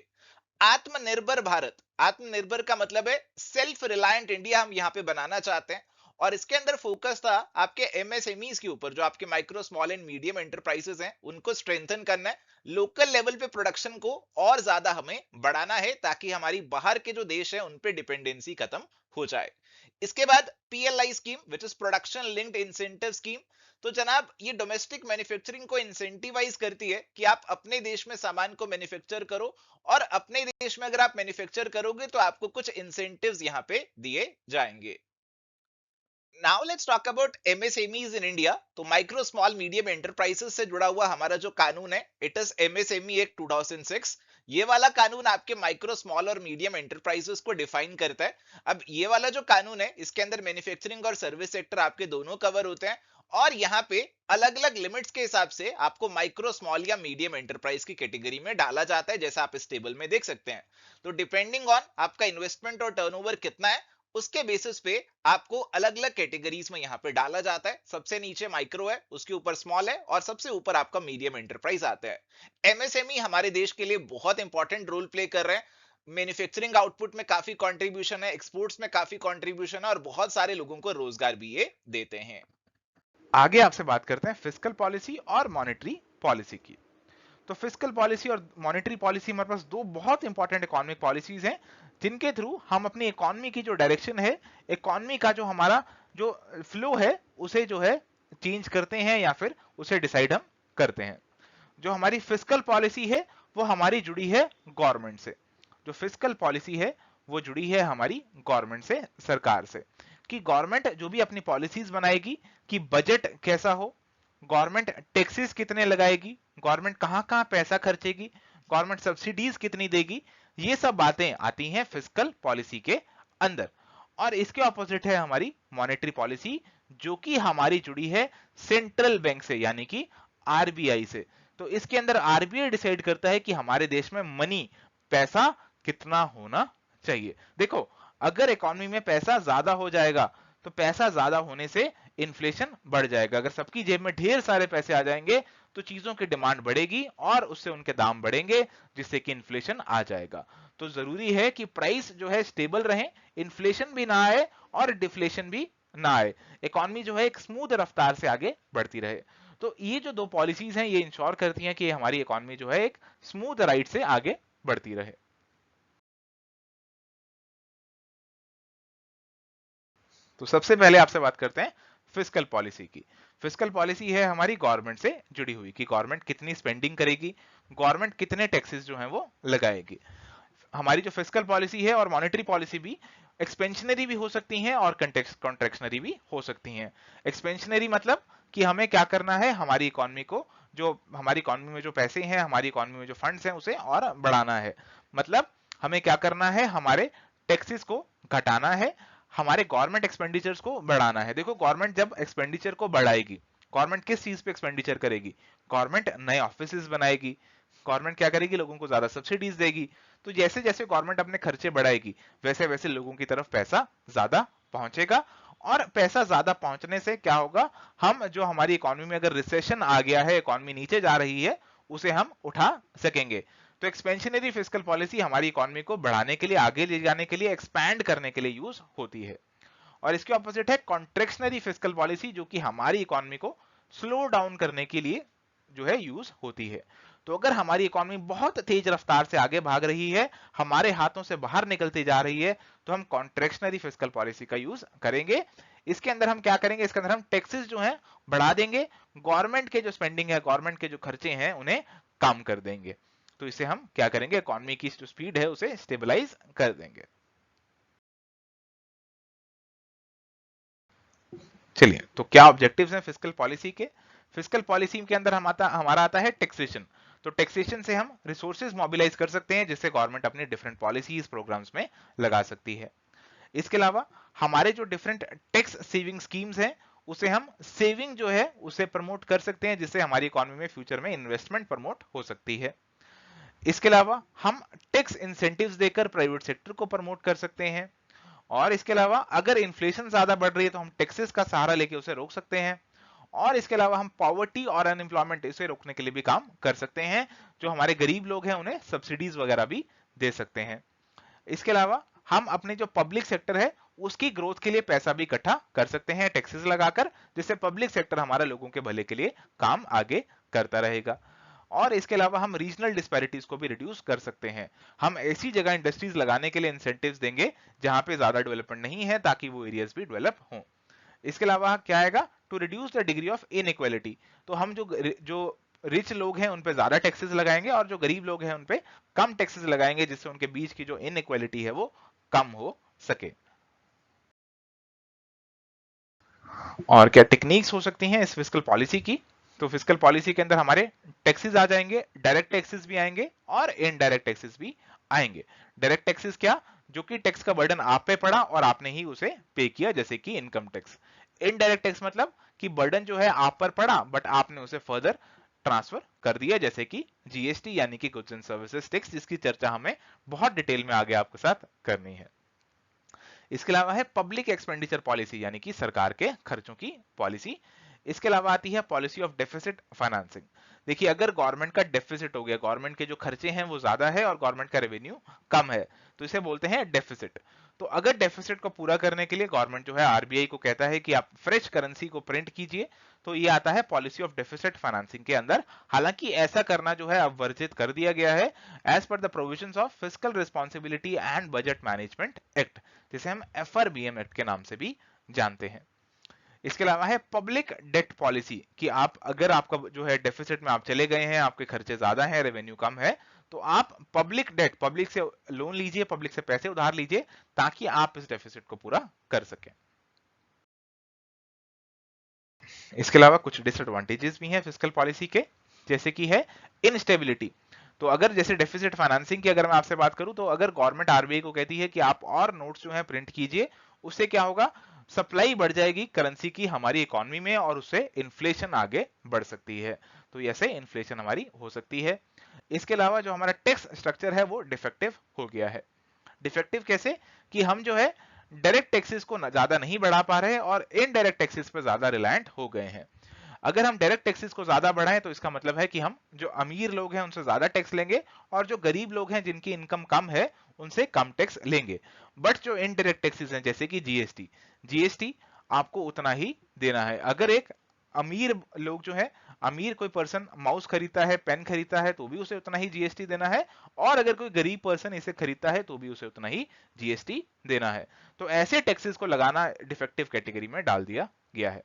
आत्मनिर्भर भारत, आत्मनिर्भर का मतलब है सेल्फ रिलायंट इंडिया हम यहाँ पे बनाना चाहते हैं और इसके अंदर फोकस था आपके एमएसएमईज के ऊपर, जो आपके micro small and medium enterprises हैं उनको स्ट्रेंथन करना है। लोकल लेवल पे प्रोडक्शन को और ज्यादा हमें बढ़ाना है ताकि हमारी बाहर के जो देश है उन पे डिपेंडेंसी खत्म हो जाए। इसके बाद PLI scheme which is production linked incentive scheme. तो जनाब ये डोमेस्टिक मैन्युफैक्चरिंग को इंसेंटिवाइज करती है कि आप अपने देश में सामान को मैन्युफैक्चर करो और अपने देश में अगर आप मैन्युफैक्चर करोगे तो आपको कुछ इंसेंटिव्स यहाँ पे दिए जाएंगे। Now let's talk about MSMEs in India. तो माइक्रो स्मॉल मीडियम एंटरप्राइजेस से जुड़ा हुआ हमारा जो कानून है, इट इज एमएसएमई एक्ट 2006। ये वाला कानून आपके माइक्रो स्मॉल और मीडियम एंटरप्राइजेस को डिफाइन करता है। अब ये वाला जो कानून है इसके अंदर मैन्युफैक्चरिंग और सर्विस सेक्टर आपके दोनों कवर होते हैं और यहाँ पे अलग अलग लिमिट्स के हिसाब से आपको माइक्रो स्मॉल या मीडियम एंटरप्राइज की कैटेगरी में डाला जाता है, जैसा आप इस टेबल में देख सकते हैं। तो डिपेंडिंग ऑन आपका इन्वेस्टमेंट और टर्नओवर कितना है उसके बेसिस पे आपको अलग अलग कैटेगरीज में यहाँ पे डाला जाता है। सबसे नीचे माइक्रो है, उसके ऊपर स्मॉल है और सबसे ऊपर आपका मीडियम एंटरप्राइज आता है। एमएसएमई हमारे देश के लिए बहुत इंपॉर्टेंट रोल प्ले कर रहे हैं। मैन्युफैक्चरिंग आउटपुट में काफी कंट्रीब्यूशन है, एक्सपोर्ट्स में काफी कंट्रीब्यूशन है और बहुत सारे लोगों को रोजगार भी ये देते हैं। आगे आपसे बात करते हैं फिस्कल पॉलिसी और मॉनेटरी पॉलिसी की। तो फिस्कल पॉलिसी और मॉनेटरी पॉलिसी हमारे पास दो बहुत इंपॉर्टेंट इकोनॉमिक पॉलिसीज हैं जिनके थ्रू हम अपनी इकोनॉमी की जो डायरेक्शन है, इकोनॉमी का जो हमारा जो फ्लो है उसे जो है चेंज करते हैं या फिर उसे डिसाइड हम करते हैं। जो हमारी फिस्कल पॉलिसी है वो हमारी जुड़ी है गवर्नमेंट से। जो फिस्कल पॉलिसी है वो जुड़ी है हमारी गवर्नमेंट से, सरकार से, कि गवर्नमेंट जो भी अपनी पॉलिसीज बनाएगी कि बजट कैसा हो, गवर्नमेंट टैक्सेस कितने लगाएगी, गवर्नमेंट कहां कहां पैसा खर्चेगी, गवर्नमेंट सब्सिडीज कितनी देगी, ये सब बातें आती हैं फिस्कल पॉलिसी के अंदर। और इसके ऑपोजिट है हमारी मॉनेटरी पॉलिसी जो कि हमारी जुड़ी है सेंट्रल बैंक से यानी कि आरबीआई से। तो इसके अंदर आरबीआई डिसाइड करता है कि हमारे देश में मनी, पैसा कितना होना चाहिए। देखो, अगर इकोनॉमी में पैसा ज्यादा हो जाएगा तो पैसा ज्यादा होने से इन्फ्लेशन बढ़ जाएगा। अगर सबकी जेब में ढेर सारे पैसे आ जाएंगे तो चीजों की डिमांड बढ़ेगी और उससे उनके दाम बढ़ेंगे जिससे कि इन्फ्लेशन आ जाएगा। तो जरूरी है कि प्राइस जो है स्टेबल रहे, इन्फ्लेशन भी ना आए और डिफ्लेशन भी ना आए, इकोनॉमी जो है एक स्मूथ रफ्तार से आगे बढ़ती रहे। तो ये जो दो पॉलिसीज हैं ये इंश्योर करती हैं कि हमारी इकोनॉमी जो है एक स्मूथ राइट से आगे बढ़ती रहे। तो सबसे पहले आपसे बात करते हैं फिस्कल पॉलिसी की। फिस्कल पॉलिसी है हमारी गवर्नमेंट से जुड़ी हुई कि गवर्नमेंट कितनी स्पेंडिंग करेगी, गवर्नमेंट कितने टैक्सेस जो हैं वो लगाएगी। हमारी जो फिस्कल पॉलिसी है और मॉनेटरी पॉलिसी भी एक्सपेंशनरी भी हो सकती हैं और कॉन्ट्रैक्शनरी भी हो सकती हैं। एक्सपेंशनरी मतलब कि हमें क्या करना है, हमारी इकोनॉमी को, जो हमारी इकोनॉमी में जो पैसे हैं, हमारी इकोनॉमी में जो फंड्स हैं उसे और बढ़ाना है। मतलब हमें क्या करना है, हमारे टैक्सेस को घटाना है, हमारे गवर्नमेंट एक्सपेंडिचर्स को बढ़ाना है। देखो, गवर्नमेंट जब एक्सपेंडिचर को बढ़ाएगी, गवर्नमेंट किस चीज पे एक्सपेंडिचर करेगी, गवर्नमेंट नए ऑफिसेज बनाएगी, गवर्नमेंट क्या करेगी, लोगों को ज्यादा सब्सिडीज देगी। तो जैसे जैसे गवर्नमेंट अपने खर्चे बढ़ाएगी वैसे वैसे लोगों की तरफ पैसा ज्यादा पहुंचेगा और पैसा ज्यादा पहुंचने से क्या होगा, हम जो हमारी इकोनॉमी में अगर रिसेशन आ गया है, इकोनॉमी नीचे जा रही है, उसे हम उठा सकेंगे। तो एक्सपेंशनरी फिस्कल पॉलिसी हमारी इकोनॉमी को बढ़ाने के लिए, आगे ले जाने के लिए, एक्सपैंड करने के लिए यूज होती है। और इसके ऑपोजिट है कॉन्ट्रैक्शनरी फिस्कल पॉलिसी जो कि हमारी इकोनॉमी को स्लो डाउन करने के लिए जो है यूज होती है। तो अगर हमारी इकोनॉमी बहुत तेज रफ्तार से आगे भाग रही है, हमारे हाथों से बाहर निकलती जा रही है, तो हम कॉन्ट्रैक्शनरी फिस्कल पॉलिसी का यूज करेंगे। इसके अंदर हम क्या करेंगे, इसके अंदर हम टैक्सेस जो हैं बढ़ा देंगे, गवर्नमेंट के जो स्पेंडिंग है, गवर्नमेंट के जो खर्चे हैं उन्हें कम कर देंगे। तो इसे हम क्या करेंगे, इकोनॉमी की जो स्पीड है उसे स्टेबलाइज कर देंगे। चलिए, तो क्या ऑब्जेक्टिव्स हैं फिस्कल पॉलिसी के। फिस्कल पॉलिसी के अंदर हमारा आता है टैक्सेशन। तो टैक्सेशन से हम रिसोर्सेज मोबिलाइज कर सकते हैं जिससे गवर्नमेंट अपनी डिफरेंट पॉलिसीज प्रोग्राम्स में लगा सकती है। इसके अलावा हमारे जो डिफरेंट टैक्स सेविंग स्कीम्स हैं उसे हम सेविंग जो है उसे प्रमोट कर सकते हैं जिससे हमारी इकोनॉमी में फ्यूचर में इन्वेस्टमेंट प्रमोट हो सकती है। इसके अलावा हम टैक्स इंसेंटिव्स देकर प्राइवेट सेक्टर को प्रमोट कर सकते हैं। और इसके अलावा अगर इन्फ्लेशन ज्यादा बढ़ रही है तो हम टैक्सेस का सहारा लेके उसे रोक सकते हैं। और इसके अलावा हम पॉवर्टी और अनएम्प्लॉयमेंट इसे रोकने के लिए भी काम कर सकते हैं। जो हमारे गरीब लोग हैं उन्हें सब्सिडीज वगैरह भी दे सकते हैं। इसके अलावा हम अपने जो पब्लिक सेक्टर है उसकी ग्रोथ के लिए पैसा भी इकट्ठा कर सकते हैं टैक्सेस लगाकर, जिससे पब्लिक सेक्टर हमारे लोगों के भले के लिए काम आगे करता रहेगा। और इसके अलावा हम रीजनल डिस्पैरिटीज को भी रिड्यूस कर सकते हैं। हम ऐसी जगह इंडस्ट्रीज लगाने के लिए इंसेंटिव्स देंगे जहां पे ज्यादा डेवलपमेंट नहीं है ताकि वो एरियाज भी डेवलप हों। इसके अलावा क्या आएगा, to reduce the degree of inequality, तो हम जो रिच लोग हैं उन पे ज्यादा टैक्सेस लगाएंगे और जो गरीब लोग हैं उन पे कम टैक्सेस लगाएंगे जिससे उनके बीच की जो इनइक्वालिटी है वो कम हो सके। और क्या टेक्निक्स हो सकती हैं इस फिस्कल पॉलिसी की, तो फिस्कल पॉलिसी के अंदर हमारे टैक्सेस आ जाएंगे, डायरेक्ट टैक्सेस भी आएंगे और इनडायरेक्ट टैक्सेस भी आएंगे। डायरेक्ट टैक्सेस क्या, जो कि टैक्स का बर्डन आप पे पड़ा और आपने ही उसे पे किया, जैसे कि इनकम टैक्स। इनडायरेक्ट टैक्स मतलब कि बर्डन जो है आप पर पड़ा बट आपने उसे फर्दर ट्रांसफर कर दिया, जैसे कि जीएसटी यानी कि गुड्स एंड सर्विसेज टैक्स, जिसकी चर्चा हमें बहुत डिटेल में आगे आपके साथ करनी है। इसके अलावा है पब्लिक एक्सपेंडिचर पॉलिसी यानी कि सरकार के खर्चों की पॉलिसी। इसके अलावा आती है पॉलिसी ऑफ डेफिसिट फाइनेंसिंग। देखिए अगर गवर्नमेंट का डेफिसिट हो गया, गवर्नमेंट के जो खर्चे हैं वो ज्यादा है और गवर्नमेंट का रेवेन्यू कम है, तो इसे बोलते हैं डेफिसिट। तो अगर डेफिसिट को पूरा करने के लिए गवर्नमेंट जो है आरबीआई को कहता है कि आप फ्रेश करेंसी को प्रिंट कीजिए, तो ये आता है पॉलिसी ऑफ डेफिसिट फाइनेंसिंग के अंदर। हालांकि ऐसा करना जो है अब वर्जित कर दिया गया है as per the provisions of fiscal responsibility and budget management act, जिसे हम एफआरबीएम एक्ट के नाम से भी जानते हैं। इसके अलावा है पब्लिक डेट पॉलिसी कि आप अगर आपका जो है डेफिसिट में आप चले गए हैं, आपके खर्चे ज्यादा हैं, रेवेन्यू कम है, तो आप पब्लिक डेट, पब्लिक से लोन लीजिए, पब्लिक से पैसे उधार लीजिए ताकि आप इस डेफिसिट को पूरा कर सकें। इसके अलावा कुछ डिसएडवांटेजेस भी हैं फिस्कल पॉलिसी के, जैसे कि है इनस्टेबिलिटी। तो अगर जैसे डेफिसिट फाइनेंसिंग की अगर मैं आपसे बात करूं, तो अगर गवर्नमेंट आरबीआई को कहती है कि आप और नोट्स जो है प्रिंट कीजिए, उससे क्या होगा, सप्लाई बढ़ जाएगी करेंसी की हमारी इकोनॉमी में और उससे इन्फ्लेशन आगे बढ़ सकती है। तो ऐसे इन्फ्लेशन हमारी हो सकती है। इसके अलावा जो हमारा टैक्स स्ट्रक्चर है वो डिफेक्टिव हो गया है। डिफेक्टिव कैसे, कि हम जो है डायरेक्ट टैक्सेस को ज्यादा नहीं बढ़ा पा रहे और इनडायरेक्ट टैक्सेस पे ज्यादा रिलायंट हो गए हैं। अगर हम डायरेक्ट टैक्सेस को ज्यादा बढ़ाएं तो इसका मतलब है कि हम जो अमीर लोग हैं उनसे ज्यादा टैक्स लेंगे और जो गरीब लोग हैं जिनकी इनकम कम है उनसे कम टैक्स लेंगे। बट जो इनडायरेक्ट टैक्सेस हैं जैसे कि जीएसटी, जीएसटी आपको उतना ही देना है। अगर एक अमीर लोग जो है, अमीर कोई पर्सन माउस खरीदता है, पेन खरीदता है, तो भी उसे उतना ही जीएसटी देना है, और अगर कोई गरीब पर्सन इसे खरीदता है तो भी उसे उतना ही जीएसटी देना है। तो ऐसे टैक्सेस को लगाना डिफेक्टिव कैटेगरी में डाल दिया गया है।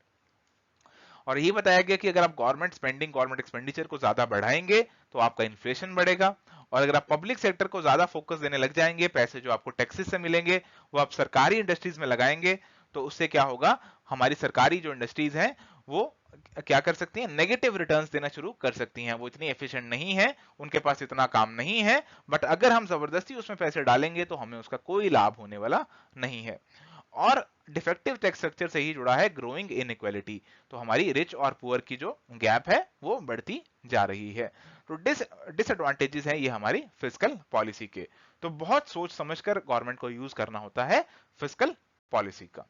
और ये बताया गया कि अगर आप गवर्नमेंट स्पेंडिंग, गवर्नमेंट एक्सपेंडिचर को ज्यादा बढ़ाएंगे तो आपका इन्फ्लेशन बढ़ेगा, और अगर आप पब्लिक सेक्टर को ज्यादा फोकस देने लग जाएंगे, पैसे जो आपको टैक्सेस से मिलेंगे वो आप सरकारी इंडस्ट्रीज में लगाएंगे, तो उससे क्या होगा, हमारी सरकारी जो इंडस्ट्रीज हैं वो क्या कर सकती हैं, नेगेटिव रिटर्न्स देना शुरू कर सकती हैं। वो इतनी एफिशिएंट नहीं है, उनके पास इतना काम नहीं है, बट अगर हम जबरदस्ती उसमें पैसे डालेंगे तो हमें उसका कोई लाभ होने वाला नहीं है। और डिफेक्टिव टैक्स स्ट्रक्चर से ही जुड़ा है ग्रोइंग इनइक्वालिटी, तो हमारी रिच और पुअर की जो गैप है वो बढ़ती जा रही है। तो डिसएडवांटेजेस हैं ये हमारी फिस्कल पॉलिसी के। तो बहुत सोच समझकर गवर्नमेंट को यूज करना होता है फिस्कल पॉलिसी का।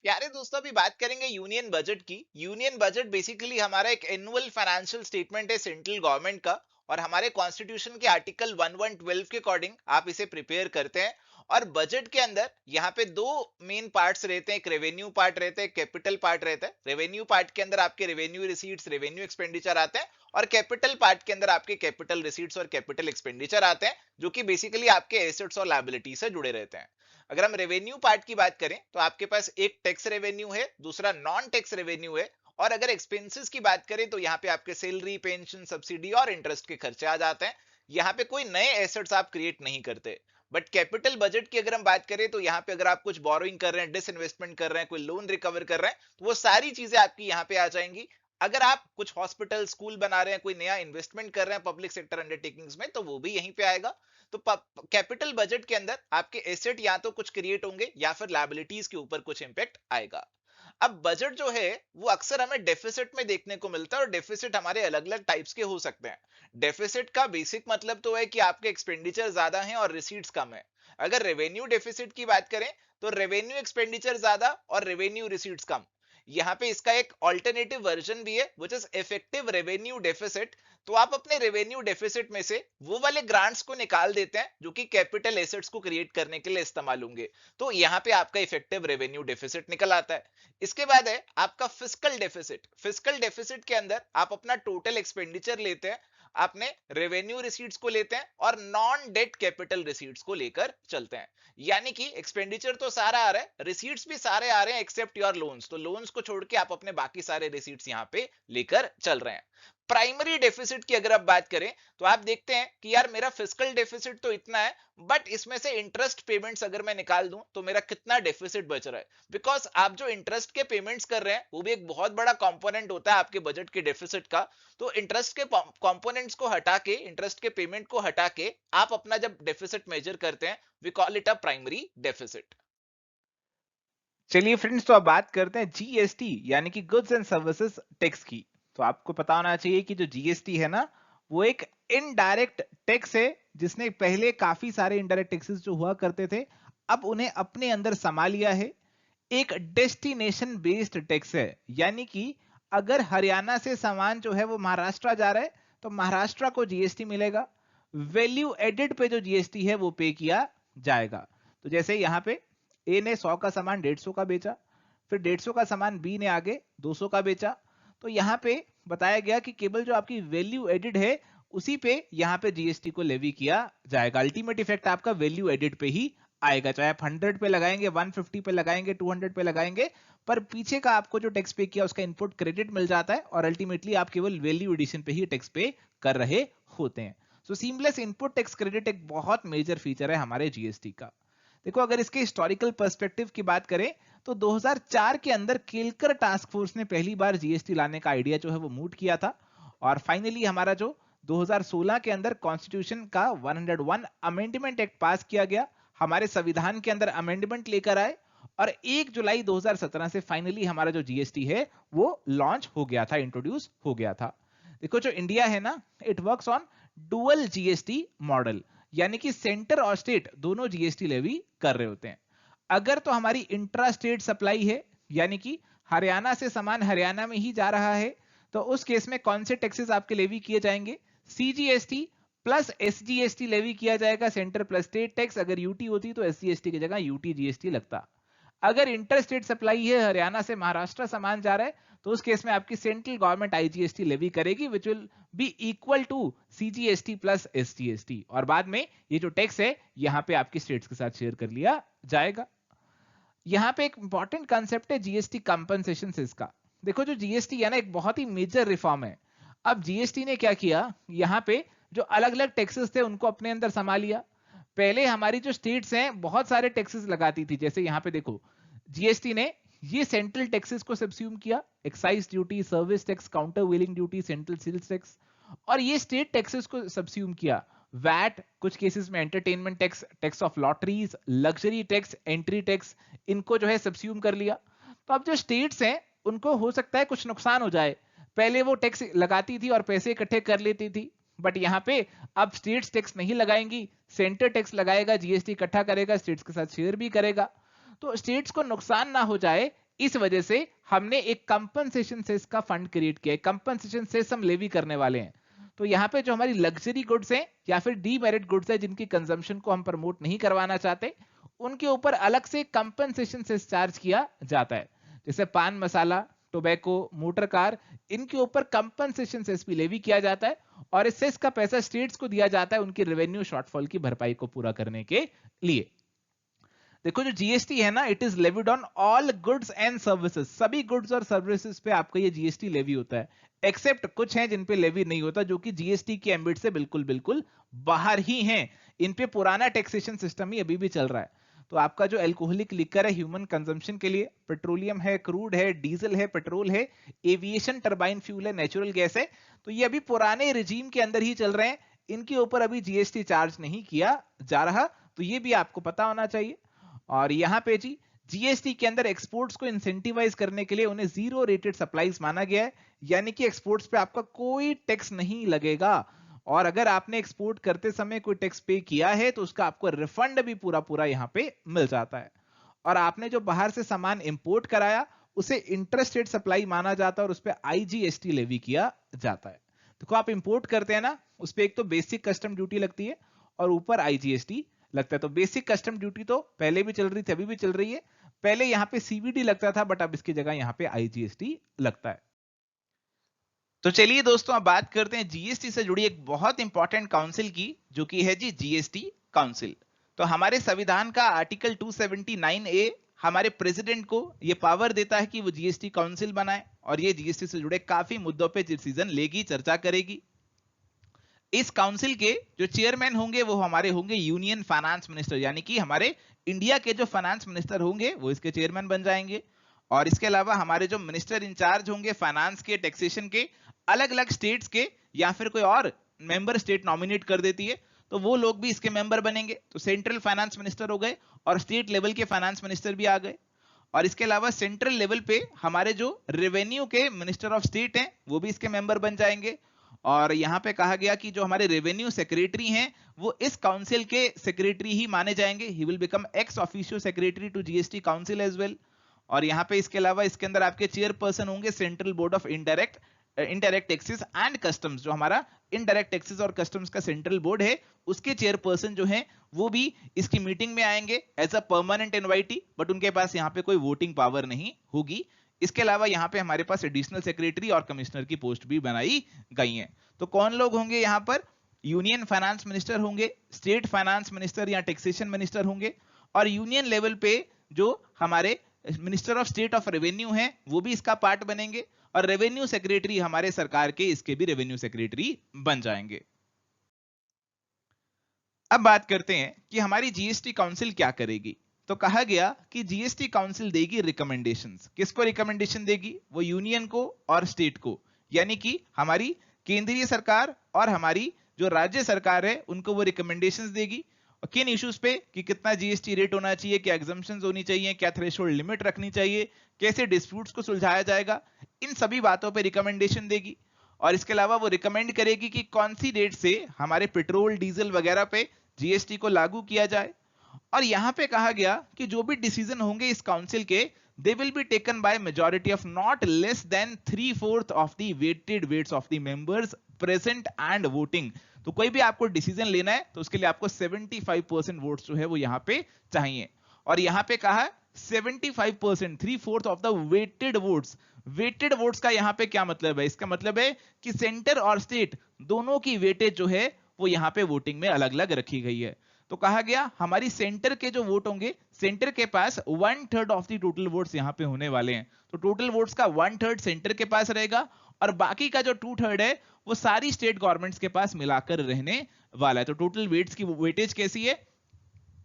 प्यारे दोस्तों, अभी बात करेंगे यूनियन बजट की। यूनियन बजट बेसिकली हमारा एक एनुअल फाइनेंशियल स्टेटमेंट है सेंट्रल गवर्नमेंट का, और हमारे कॉन्स्टिट्यूशन के आर्टिकल 1112 के अकॉर्डिंग आप इसे प्रिपेयर करते हैं। और बजट के अंदर यहाँ पे दो मेन पार्ट्स रहते हैं, एक रेवेन्यू पार्ट रहता है, कैपिटल पार्ट रहता है। रेवेन्यू पार्ट के अंदर आपके रेवेन्यू रिसीट्स, रेवेन्यू एक्सपेंडिचर आते हैं, और कैपिटल पार्ट के अंदर आपके कैपिटल रिसीट्स और कैपिटल एक्सपेंडिचर आते हैं, जो कि बेसिकली आपके एसेट्स और लायबिलिटी से जुड़े रहते हैं। अगर हम रेवेन्यू पार्ट की बात करें तो आपके पास एक टैक्स रेवेन्यू है, दूसरा नॉन टैक्स रेवेन्यू है। और अगर एक्सपेंसेस की बात करें तो यहाँ पे आपके सैलरी, पेंशन, सब्सिडी और इंटरेस्ट के खर्चे आ जाते हैं। यहाँ पे कोई नए एसेट्स आप क्रिएट नहीं करते। बट कैपिटल बजट की अगर हम बात करें तो यहाँ पे अगर आप कुछ बोरोइंग कर रहे हैं, डिसइन्वेस्टमेंट कर रहे हैं, कोई लोन रिकवर कर रहे हैं, तो वो सारी चीजें आपकी यहाँ पे आ जाएंगी। अगर आप कुछ हॉस्पिटल स्कूल बना रहे हैं, कोई नया इन्वेस्टमेंट कर रहे हैं पब्लिक सेक्टर अंडरटेकिंग्स में, तो वो भी यहीं पे आएगा। तो कैपिटल बजट के अंदर आपके एसेट या तो कुछ क्रिएट होंगे या फिर लायबिलिटीज के ऊपर कुछ इंपैक्ट आएगा। अब बजट जो है वो अक्सर हमें डेफिसिट में देखने को मिलता है, और डेफिसिट हमारे अलग अलग टाइप्स के हो सकते हैं। डेफिसिट का बेसिक मतलब तो है कि आपके एक्सपेंडिचर ज्यादा हैं और रिसीट्स कम है। अगर रेवेन्यू डेफिसिट की बात करें तो रेवेन्यू एक्सपेंडिचर ज्यादा और रेवेन्यू रिसीट्स कम। यहाँ पे इसका एक ऑल्टरनेटिव वर्जन भी है which is effective revenue deficit. तो आप अपने रेवेन्यू डेफिसिट में से वो वाले ग्रांट्स को निकाल देते हैं जो कि कैपिटल एसेट्स को क्रिएट करने के लिए इस्तेमाल होंगे। तो यहाँ पे आपका इफेक्टिव रेवेन्यू डेफिसिट निकल आता है। इसके बाद है आपका फिस्कल डेफिसिट। फिस्कल डेफिसिट के अंदर आप अपना टोटल एक्सपेंडिचर लेते हैं, आपने रेवेन्यू रिसीट्स को लेते हैं और नॉन डेट कैपिटल रिसीट्स को लेकर चलते हैं। यानी कि एक्सपेंडिचर तो सारा आ रहा है, रिसीट्स भी सारे आ रहे हैं एक्सेप्ट योर लोन्स, तो लोन्स को छोड़ के आप अपने बाकी सारे रिसीट्स यहाँ पे लेकर चल रहे हैं। प्राइमरी डेफिसिट की अगर आप बात करें तो आप देखते हैं कि यार मेरा फिस्कल डेफिसिट तो इतना है, बट इसमें से इंटरेस्ट पेमेंट्स अगर मैं निकाल दूं तो मेरा कितना डेफिसिट बच रहा है। बिकॉज आप जो इंटरेस्ट के पेमेंट्स कर रहे हैं वो भी एक बहुत बड़ा कंपोनेंट होता है आपके बजट के डेफिसिट का। तो इंटरेस्ट के कंपोनेंट्स को हटा के, इंटरेस्ट के पेमेंट को हटा के आप अपना जब डेफिसिट मेजर करते हैं, we call it a primary deficit. चलिए फ्रेंड्स, तो अब बात करते हैं जीएसटी यानी कि गुड्स एंड सर्विसेज टैक्स की। तो आपको पता होना चाहिए कि जो जीएसटी है ना, वो एक इनडायरेक्ट टैक्स है जिसने पहले काफी सारे इनडायरेक्ट टैक्सेस जो हुआ करते थे अब उन्हें अपने अंदर समा लिया है। एक डेस्टिनेशन बेस्ड टैक्स है, यानी कि अगर हरियाणा से सामान जो है वो महाराष्ट्र जा रहा है तो महाराष्ट्र को जीएसटी मिलेगा। वैल्यू एडेड पे जो जीएसटी है वो पे किया जाएगा। तो जैसे यहाँ पे ए ने 100 का सामान 150 का बेचा, फिर 150 का सामान बी ने आगे 200 का बेचा, तो यहाँ पे बताया गया कि केवल जो आपकी वैल्यू एडेड है उसी पे यहाँ पे जीएसटी को लेवी किया जाएगा। अल्टीमेट इफेक्ट आपका वैल्यू एडेड पे ही आएगा, चाहे आप 100 पे लगाएंगे, 150 पे लगाएंगे, 200 पे लगाएंगे, पर पीछे का आपको जो टैक्स पे किया उसका इनपुट क्रेडिट मिल जाता है और अल्टीमेटली आप केवल वैल्यू एडिशन पे ही टैक्स पे कर रहे होते हैं। सो सीमलेस इनपुट टैक्स क्रेडिट एक बहुत मेजर फीचर है हमारे जीएसटी का। देखो, अगर इसके हिस्टोरिकल पर्सपेक्टिव की बात करें तो 2004 के अंदर केलकर टास्क फोर्स ने पहली बार जीएसटी लाने का आइडिया जो है वो मूट किया था, और फाइनली हमारा जो 2016 के अंदर कॉन्स्टिट्यूशन का 101 अमेंडमेंट एक्ट पास किया गया, हमारे संविधान के अंदर अमेंडमेंट लेकर आए, और 1 जुलाई 2017 से फाइनली हमारा जो जीएसटी है वो लॉन्च हो गया था, इंट्रोड्यूस हो गया था। देखो, जो इंडिया है ना, it works on dual GST model, यानी कि सेंटर और स्टेट दोनों जीएसटी लेवी कर रहे होते हैं। अगर तो हमारी इंट्रा स्टेट सप्लाई है, यानी कि हरियाणा से सामान हरियाणा में ही जा रहा है, तो उस केस में कौन से टैक्सेस आपके लेवी किए जाएंगे? सीजीएसटी प्लस एसजीएसटी लेवी किया जाएगा, सेंटर प्लस स्टेट टैक्स। अगर यूटी होती तो एसजीएसटी की जगह यूटी जीएसटी लगता। अगर इंटर स्टेट सप्लाई है, हरियाणा से महाराष्ट्र सामान जा रहा है, तो उस केस में आपकी सेंट्रल गवर्नमेंट आईजीएसटी लेवी करेगी, which will be equal to CGST plus SGST, और बाद में ये जो टैक्स है यहां पे आपकी स्टेट्स के साथ शेयर कर लिया जाएगा। यहां पे एक इंपॉर्टेंट कंसेप्ट है जीएसटी कंपनसेशन सेस का। देखो, जो जीएसटी है ना, एक बहुत ही मेजर रिफॉर्म है। अब जीएसटी ने क्या किया, यहां पे जो अलग अलग टैक्सेस थे उनको अपने अंदर समा लिया। पहले हमारी जो स्टेट्स हैं बहुत सारे टैक्सेस लगाती थी, जैसे यहाँ पे देखो, जीएसटी ने ये सेंट्रल टैक्सेस को सब्स्यूम किया, excise duty, service tax, countervailing duty, central sales tax, और ये स्टेट टैक्सेस को सब्स्यूम किया, वैट, कुछ केसेस में entertainment tax, tax of lotteries, luxury tax, entry tax, इनको जो है सब्स्यूम कर लिया। तो अब जो स्टेट्स हैं उनको हो सकता है कुछ नुकसान हो जाए, पहले वो टैक्स लगाती थी और पैसे इकट्ठे कर लेती थी, बट यहाँ पे अब स्टेट्स टैक्स नहीं लगाएंगी, सेंटर टैक्स लगाएगा, जीएसटी इकट्ठा करेगा, स्टेट्स के साथ शेयर भी करेगा। तो स्टेट्स को नुकसान ना हो जाए, इस वजह से हमने एक कंपनसेशन सेस का फंड क्रिएट किया है। कंपनसेशन सेस हम लेवी करने वाले हैं। तो यहाँ पे जो हमारी लग्जरी गुड्स हैं या फिर डीमेरिट गुड्स है, जिनकी कंजम्पशन को हम प्रमोट नहीं करवाना चाहते, उनके ऊपर अलग से कंपनसेशन सेस चार्ज किया जाता है। जैसे पान मसाला, टोबैको, मोटर कार, इनके ऊपर कंपनसेशन सेस भी लेवी किया जाता है, और इस सेस का पैसा स्टेट्स को दिया जाता है उनकी रेवेन्यू शॉर्टफॉल की भरपाई को पूरा करने के लिए। देखो जो जीएसटी है ना, it is levied on all goods and services, सभी गुड्स और सर्विसेज पे आपका ये जीएसटी लेवी होता है, एक्सेप्ट कुछ हैं जिन पे लेवी नहीं होता, जो कि जीएसटी के एम्बिट से बिल्कुल बिल्कुल बाहर ही हैं। इन पे पुराना टैक्सेशन सिस्टम ही अभी भी चल रहा है। तो आपका जो एल्कोहलिक लिकर है ह्यूमन कंजम्पशन के लिए, पेट्रोलियम है, क्रूड है, डीजल है, पेट्रोल है, एविएशन टरबाइन फ्यूल है, नेचुरल गैस है, तो ये अभी पुराने रिजीम के अंदर ही चल रहे हैं, इनके ऊपर अभी जीएसटी चार्ज नहीं किया जा रहा। तो ये भी आपको पता होना चाहिए। और यहां पे जी जीएसटी के अंदर एक्सपोर्ट्स को इंसेंटिवाइज करने के लिए उन्हें जीरो रेटेड सप्लाईज माना गया है, यानी कि एक्सपोर्ट्स पे आपका कोई टैक्स नहीं लगेगा, और अगर आपने एक्सपोर्ट करते समय कोई टैक्स पे किया है तो उसका आपको रिफंड भी पूरा पूरा यहां पे मिल जाता है। और आपने जो बाहर से सामान इंपोर्ट कराया उसे इंटरस्टेट सप्लाई माना जाता है और उस पर आईजीएसटी लेवी किया जाता है। देखो आप इंपोर्ट करते हैं ना, उस पर एक तो बेसिक कस्टम ड्यूटी लगती है और ऊपर आईजीएसटी लगता है। तो बेसिक कस्टम ड्यूटी तो पहले भी चल रही थी, अभी भी चल रही है। पहले यहां पे सीवीडी लगता था, बट अब इसकी जगह यहां पे आईजीएसटी लगता है। तो चलिए दोस्तों अब बात करते हैं जीएसटी से जुड़ी एक बहुत इंपॉर्टेंट काउंसिल की, जो कि है जी जीएसटी काउंसिल। तो हमारे संविधान का आर्टिकल 279A हमारे प्रेसिडेंट को यह पावर देता है कि वो जीएसटी काउंसिल बनाए, और ये जीएसटी से जुड़े काफी मुद्दों पे डिसीजन लेगी, चर्चा करेगी। इस काउंसिल के जो चेयरमैन होंगे वो हमारे होंगे यूनियन फाइनेंस मिनिस्टर, यानी कि हमारे इंडिया के जो फाइनेंस मिनिस्टर होंगे वो इसके चेयरमैन बन जाएंगे। और इसके अलावा हमारे जो मिनिस्टर इंचार्ज होंगे फाइनेंस के, टैक्सेशन के, अलग अलग स्टेट्स के, या फिर कोई और मेंबर स्टेट नॉमिनेट कर देती है तो वो लोग भी इसके मेंबर बनेंगे। तो सेंट्रल फाइनेंस मिनिस्टर हो गए और स्टेट लेवल के फाइनेंस मिनिस्टर भी आ गए। और इसके अलावा सेंट्रल लेवल पे हमारे जो रेवेन्यू के मिनिस्टर ऑफ स्टेट हैं वो भी इसके मेंबर बन जाएंगे। और यहां पे कहा गया कि जो हमारे रेवेन्यू सेक्रेटरी हैं वो इस काउंसिल के सेक्रेटरी ही माने जाएंगे, he will become ex officio secretary to GST council as well. और यहाँ पे इसके अलावा इसके अंदर आपके चेयरपर्सन होंगे central board of indirect taxes and customs, जो हमारा इनडायरेक्ट टैक्सेस और कस्टम्स का सेंट्रल बोर्ड है, उसके चेयरपर्सन जो हैं वो भी इसकी मीटिंग में आएंगे as a permanent invitee, but उनके पास यहाँ पे कोई वोटिंग पावर नहीं होगी। इसके अलावा यहाँ पे हमारे पास एडिशनल सेक्रेटरी और कमिश्नर की पोस्ट भी बनाई गई है। तो कौन लोग होंगे यहाँ पर? यूनियन फाइनेंस मिनिस्टर होंगे, स्टेट फाइनेंस मिनिस्टर या टैक्सेशन मिनिस्टर होंगे, और यूनियन लेवल पे जो हमारे minister of state of revenue हैं वो भी इसका पार्ट बनेंगे, और रेवेन्यू सेक्रेटरी हमारे सरकार के इसके भी रेवेन्यू सेक्रेटरी बन जाएंगे। अब बात करते हैं कि हमारी जीएसटी काउंसिल क्या करेगी। तो कहा गया कि जीएसटी काउंसिल देगी रिकमेंडेशंस। किसको रिकमेंडेशन देगी? वो यूनियन को और स्टेट को, यानी कि हमारी केंद्रीय सरकार और हमारी जो राज्य सरकार है उनको वो रिकमेंडेशंस देगी। और किन इश्यूज पे कि कितना जीएसटी रेट होना चाहिए, क्या एग्जम्पशंस होनी चाहिए, क्या थ्रेशोल्ड लिमिट रखनी चाहिए, कैसे डिस्प्यूट्स को सुलझाया जाएगा, इन सभी बातों पे रिकमेंडेशन देगी। और इसके अलावा वो रिकमेंड करेगी कि कौन सी डेट से हमारे पेट्रोल, डीजल वगैरह पे जीएसटी को लागू किया जाए। और यहां पे कहा गया कि जो भी डिसीजन होंगे इस काउंसिल के, they will be taken by majority of not less than 3/4 of the weighted weights of the members present and voting. तो कोई भी आपको डिसीजन लेना है तो उसके लिए आपको 75% वोट्स जो है वो यहां पे चाहिए। और यहां पे कहा 75%, 3/4 of the weighted votes. Weighted votes का यहां पे क्या मतलब है? इसका मतलब है कि सेंटर और स्टेट दोनों की वेटेज जो है वो यहां पे वोटिंग में अलग अलग रखी गई है। तो कहा गया हमारी सेंटर के जो वोट होंगे, सेंटर के पास 1/3 ऑफ द टोटल वोट्स यहां पे होने वाले हैं। तो टोटल वोट्स का 1/3 सेंटर के पास रहेगा, और बाकी का जो 2/3 है वो सारी स्टेट गवर्नमेंट्स के पास मिलाकर रहने वाला है। तो टोटल वेट्स की वेटेज कैसी है?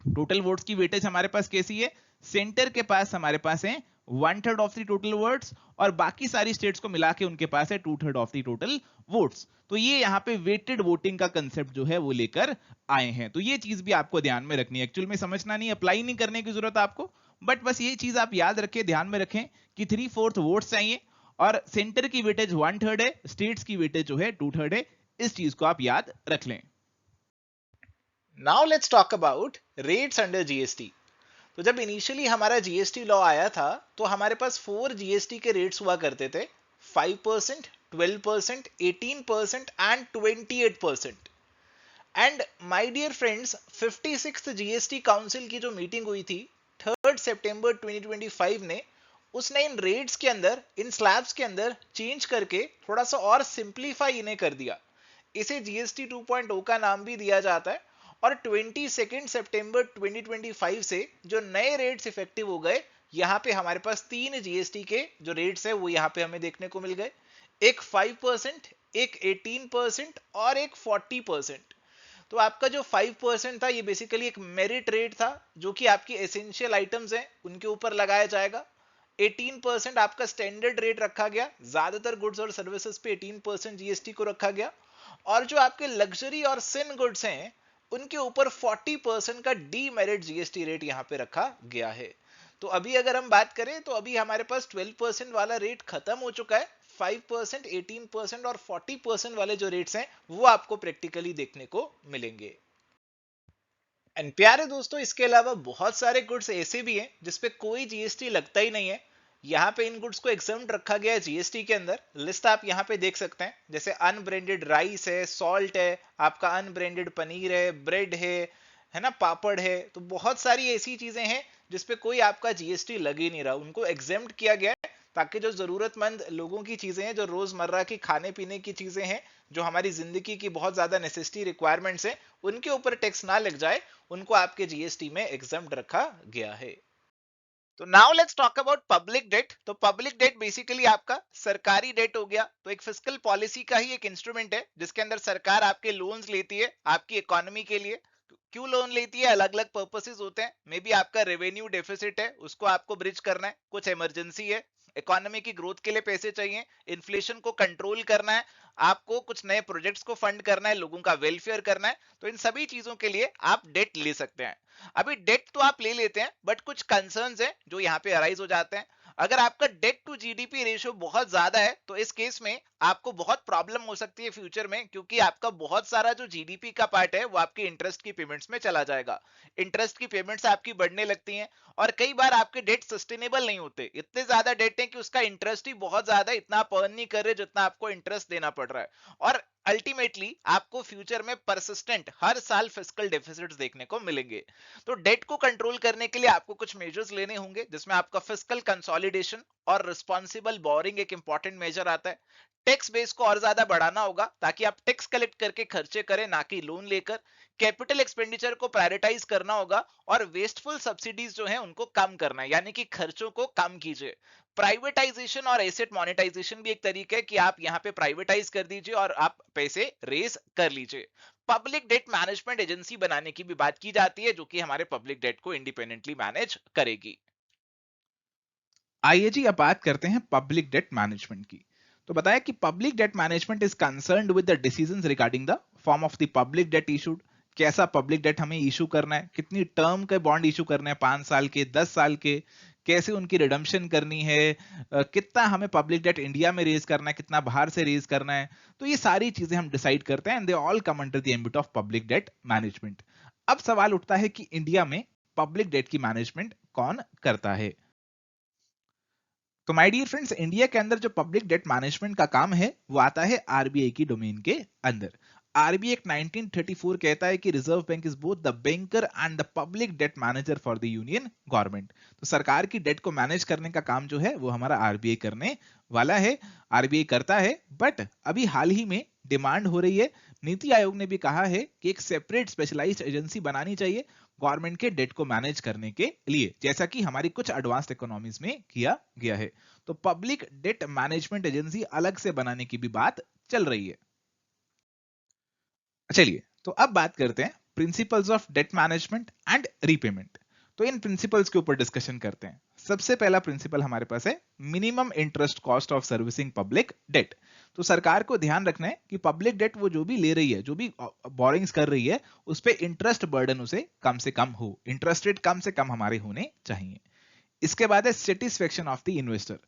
टोटल वोट्स की वेटेज हमारे पास कैसी है? सेंटर के पास हमारे पास है 1/3 ऑफ द टोटल वोट्स, और बाकी सारी स्टेट्स को मिला के उनके पास है 2/3 ऑफ द टोटल वोट्स। तो ये यहाँ पे वेटेड वोटिंग का कंसेप्ट जो है वो लेकर आए हैं। तो ये चीज भी आपको ध्यान में रखनी है। एक्चुअल में समझना नहीं, अप्लाई नहीं करने की जरूरत आपको, बट बस ये चीज आप याद रखें, ध्यान में रखें कि 3/4 वोट्स चाहिए, और सेंटर की वेटेज 1/3 है, स्टेट्स की वेटेज जो है 2/3 है। इस चीज को आप याद रख लें। Now let's talk about rates under GST. तो जब इनिशियली हमारा जीएसटी लॉ आया था तो हमारे पास 4 जीएसटी के रेट्स हुआ करते थे, 5%, 12%, 18% and 28%। And my dear friends, 56th GST council की जो मीटिंग हुई थी 3 सितंबर 2025 ने, उसने इन रेट्स के अंदर, इन स्लैब्स के अंदर चेंज करके थोड़ा सा और सिंप्लीफाई इन्हें कर दिया। इसे जीएसटी 2.0 का नाम भी दिया जाता है। और 22 सितंबर 2025 से जो नए रेट्स इफेक्टिव हो गए, यहाँ पे हमारे पास 3 जीएसटी के जो रेट्स है वो यहाँ पे हमें देखने को मिल गए। एक 5%, एक 18% और एक 40%। तो आपका जो 5% था ये बेसिकली एक मेरिट रेट था जो कि आपकी एसेंशियल आइटम्स हैं उनके ऊपर लगाया जाएगा। 18% आपका स्टैंडर्ड रेट रखा गया, ज्यादातर गुड्स और सर्विसेज पे 18% जीएसटी को रखा गया। और जो आपके लग्जरी और सिन गुड्स हैं उनके ऊपर 40% का डीमेरिट जीएसटी रेट यहाँ पे रखा गया है। तो अभी अगर हम बात करें तो अभी हमारे पास 12% वाला रेट खत्म हो चुका है। 5%, 18% और 40% वाले जो रेट्स हैं वो आपको प्रैक्टिकली देखने को मिलेंगे। एंड प्यारे दोस्तों, इसके अलावा बहुत सारे गुड्स ऐसे भी हैं जिसपे कोई जीएसटी लगता ही नहीं है। यहाँ पे इन गुड्स को एग्जम्प्ट रखा गया है जीएसटी के अंदर। लिस्ट आप यहाँ पे देख सकते हैं, जैसे अनब्रांडेड राइस है, सॉल्ट है, आपका अनब्रांडेड पनीर है, ब्रेड है ना, पापड़ है। तो बहुत सारी ऐसी चीजें हैं जिसपे कोई आपका जीएसटी लग ही नहीं रहा, उनको एग्जेम्प्ट किया गया है ताकि जो जरूरतमंद लोगों की चीजें हैं, जो रोजमर्रा की खाने पीने की चीजें हैं, जो हमारी जिंदगी की बहुत ज्यादा नेसेसिटी रिक्वायरमेंट्स हैं, उनके ऊपर टैक्स ना लग जाए, उनको आपके जीएसटी में एग्जेम्प्ट रखा गया है। तो now let's talk about public debt. तो पब्लिक डेट बेसिकली आपका सरकारी डेट हो गया। तो एक फिस्कल पॉलिसी का ही एक इंस्ट्रूमेंट है जिसके अंदर सरकार आपके लोन्स लेती है आपकी इकोनॉमी के लिए। क्यों लोन लेती है? अलग अलग पर्पसेस होते हैं। मे बी आपका रेवेन्यू डेफिसिट है, उसको आपको ब्रिज करना है, कुछ इमरजेंसी है, इकोनॉमी की ग्रोथ के लिए पैसे चाहिए, इन्फ्लेशन को कंट्रोल करना है, आपको कुछ नए प्रोजेक्ट्स को फंड करना है, लोगों का वेलफेयर करना है। तो इन सभी चीजों के लिए आप डेट ले सकते हैं। अभी डेट तो आप ले लेते हैं बट कुछ कंसर्न्स हैं जो यहाँ पे अराइज हो जाते हैं। अगर आपका डेट टू जीडीपी रेशियो बहुत ज्यादा है तो इस केस में आपको बहुत प्रॉब्लम हो सकती है फ्यूचर में, क्योंकि आपका बहुत सारा जो जीडीपी का पार्ट है वो आपके इंटरेस्ट की पेमेंट्स में चला जाएगा। इंटरेस्ट की पेमेंट्स आपकी बढ़ने लगती हैं और कई बार आपके डेट सस्टेनेबल नहीं होते। इतने ज्यादा डेट है कि उसका इंटरेस्ट ही बहुत ज्यादा है, इतना आप अर्न नहीं कर रहे जितना आपको इंटरेस्ट देना पड़ रहा है। और अल्टीमेटली आपको फ्यूचर में परसिस्टेंट हर साल फिस्कल डेफिसिट्स देखने को मिलेंगे। तो डेट को कंट्रोल करने के लिए आपको कुछ मेजर्स लेने होंगे, जिसमें आपका फिस्कल कंसोलिडेशन और रिस्पॉन्सिबल बोरिंग एक इंपॉर्टेंट मेजर आता है। टैक्स बेस को और ज्यादा बढ़ाना होगा ताकि आप टैक्स कलेक्ट करके खर्चे करें, ना कि लोन लेकर। कैपिटल एक्सपेंडिचर को प्रायोरिटाइज करना होगा और वेस्टफुल सब्सिडीज जो है उनको कम करना है, यानी कि खर्चों को कम कीजिए। प्राइवेटाइजेशन और एसेट मोनेटाइजेशन भी एक तरीका है कि आप यहाँ पे प्राइवेटाइज कर दीजिए और आप पैसे रेज कर लीजिए। पब्लिक डेट मैनेजमेंट एजेंसी बनाने की भी बात की जाती है जो कि हमारे पब्लिक डेट को इंडिपेंडेंटली मैनेज करेगी। आइए जी अब बात करते हैं पब्लिक डेट मैनेजमेंट की। तो बताया कि public debt management is concerned with the decisions regarding the form of the public debt issued. कैसा पब्लिक डेट हमें इशू करना है, कितनी टर्म के बॉन्ड इशू करने हैं, 5 साल के, 10 साल के, कैसे उनकी रिडम्पशन करनी है, कितना हमें पब्लिक डेट इंडिया में रेज करना है, कितना बाहर से रेज करना है। तो ये सारी चीजें हम डिसाइड करते हैं and they all come under the ambit of public debt management. अब सवाल उठता है कि इंडिया में पब्लिक डेट की मैनेजमेंट कौन करता है। तो माय डियर फ्रेंड्स, इंडिया के अंदर जो पब्लिक डेट मैनेजमेंट का काम है वो आता है आरबीआई की डोमेन के अंदर। आरबीआई एक्ट 1934 कहता है कि reserve bank is both the banker and the public debt manager for the union government. तो सरकार की डेट को मैनेज करने का काम जो है वो हमारा आरबीआई करने वाला है, आरबीआई करता है। बट अभी हाल ही में डिमांड हो रही है, नीति आयोग ने भी कहा है कि एक सेपरेट स्पेशलाइज्ड एजेंसी बनानी चाहिए गवर्नमेंट के डेट को मैनेज करने के लिए, जैसा कि हमारी कुछ एडवांस्ड इकोनॉमीज में किया गया है। तो पब्लिक डेट मैनेजमेंट एजेंसी अलग से बनाने की भी बात चल रही है। चलिए तो अब बात करते हैं principles of debt management and repayment. तो इन प्रिंसिपल्स के ऊपर डिस्कशन करते हैं। सबसे पहला प्रिंसिपल हमारे पास है minimum interest cost of servicing public debt. तो सरकार को ध्यान रखना है कि पब्लिक डेट वो जो भी ले रही है, जो भी बोरिंग्स कर रही है, उस पे इंटरेस्ट बर्डन उसे कम से कम हो, इंटरेस्ट रेट कम से कम हमारे होने चाहिए। इसके बाद है सेटिस्फेक्शन ऑफ द इन्वेस्टर।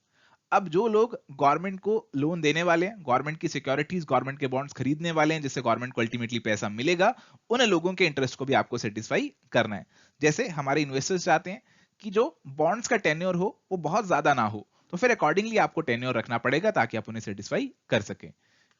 अब जो लोग गवर्नमेंट को लोन देने वाले हैं, गवर्नमेंट की सिक्योरिटीज, गवर्नमेंट के बॉन्ड्स खरीदने वाले हैं जिससे गवर्नमेंट को अल्टीमेटली पैसा मिलेगा, उन लोगों के इंटरेस्ट को भी आपको सेटिस्फाई करना है। जैसे हमारे इन्वेस्टर्स चाहते हैं कि जो बॉन्ड्स का टेन्योर हो वो बहुत ज्यादा ना हो, तो फिर अकॉर्डिंगली आपको टेन्योर रखना पड़ेगा ताकि आप उन्हें सेटिस्फाई कर सकें।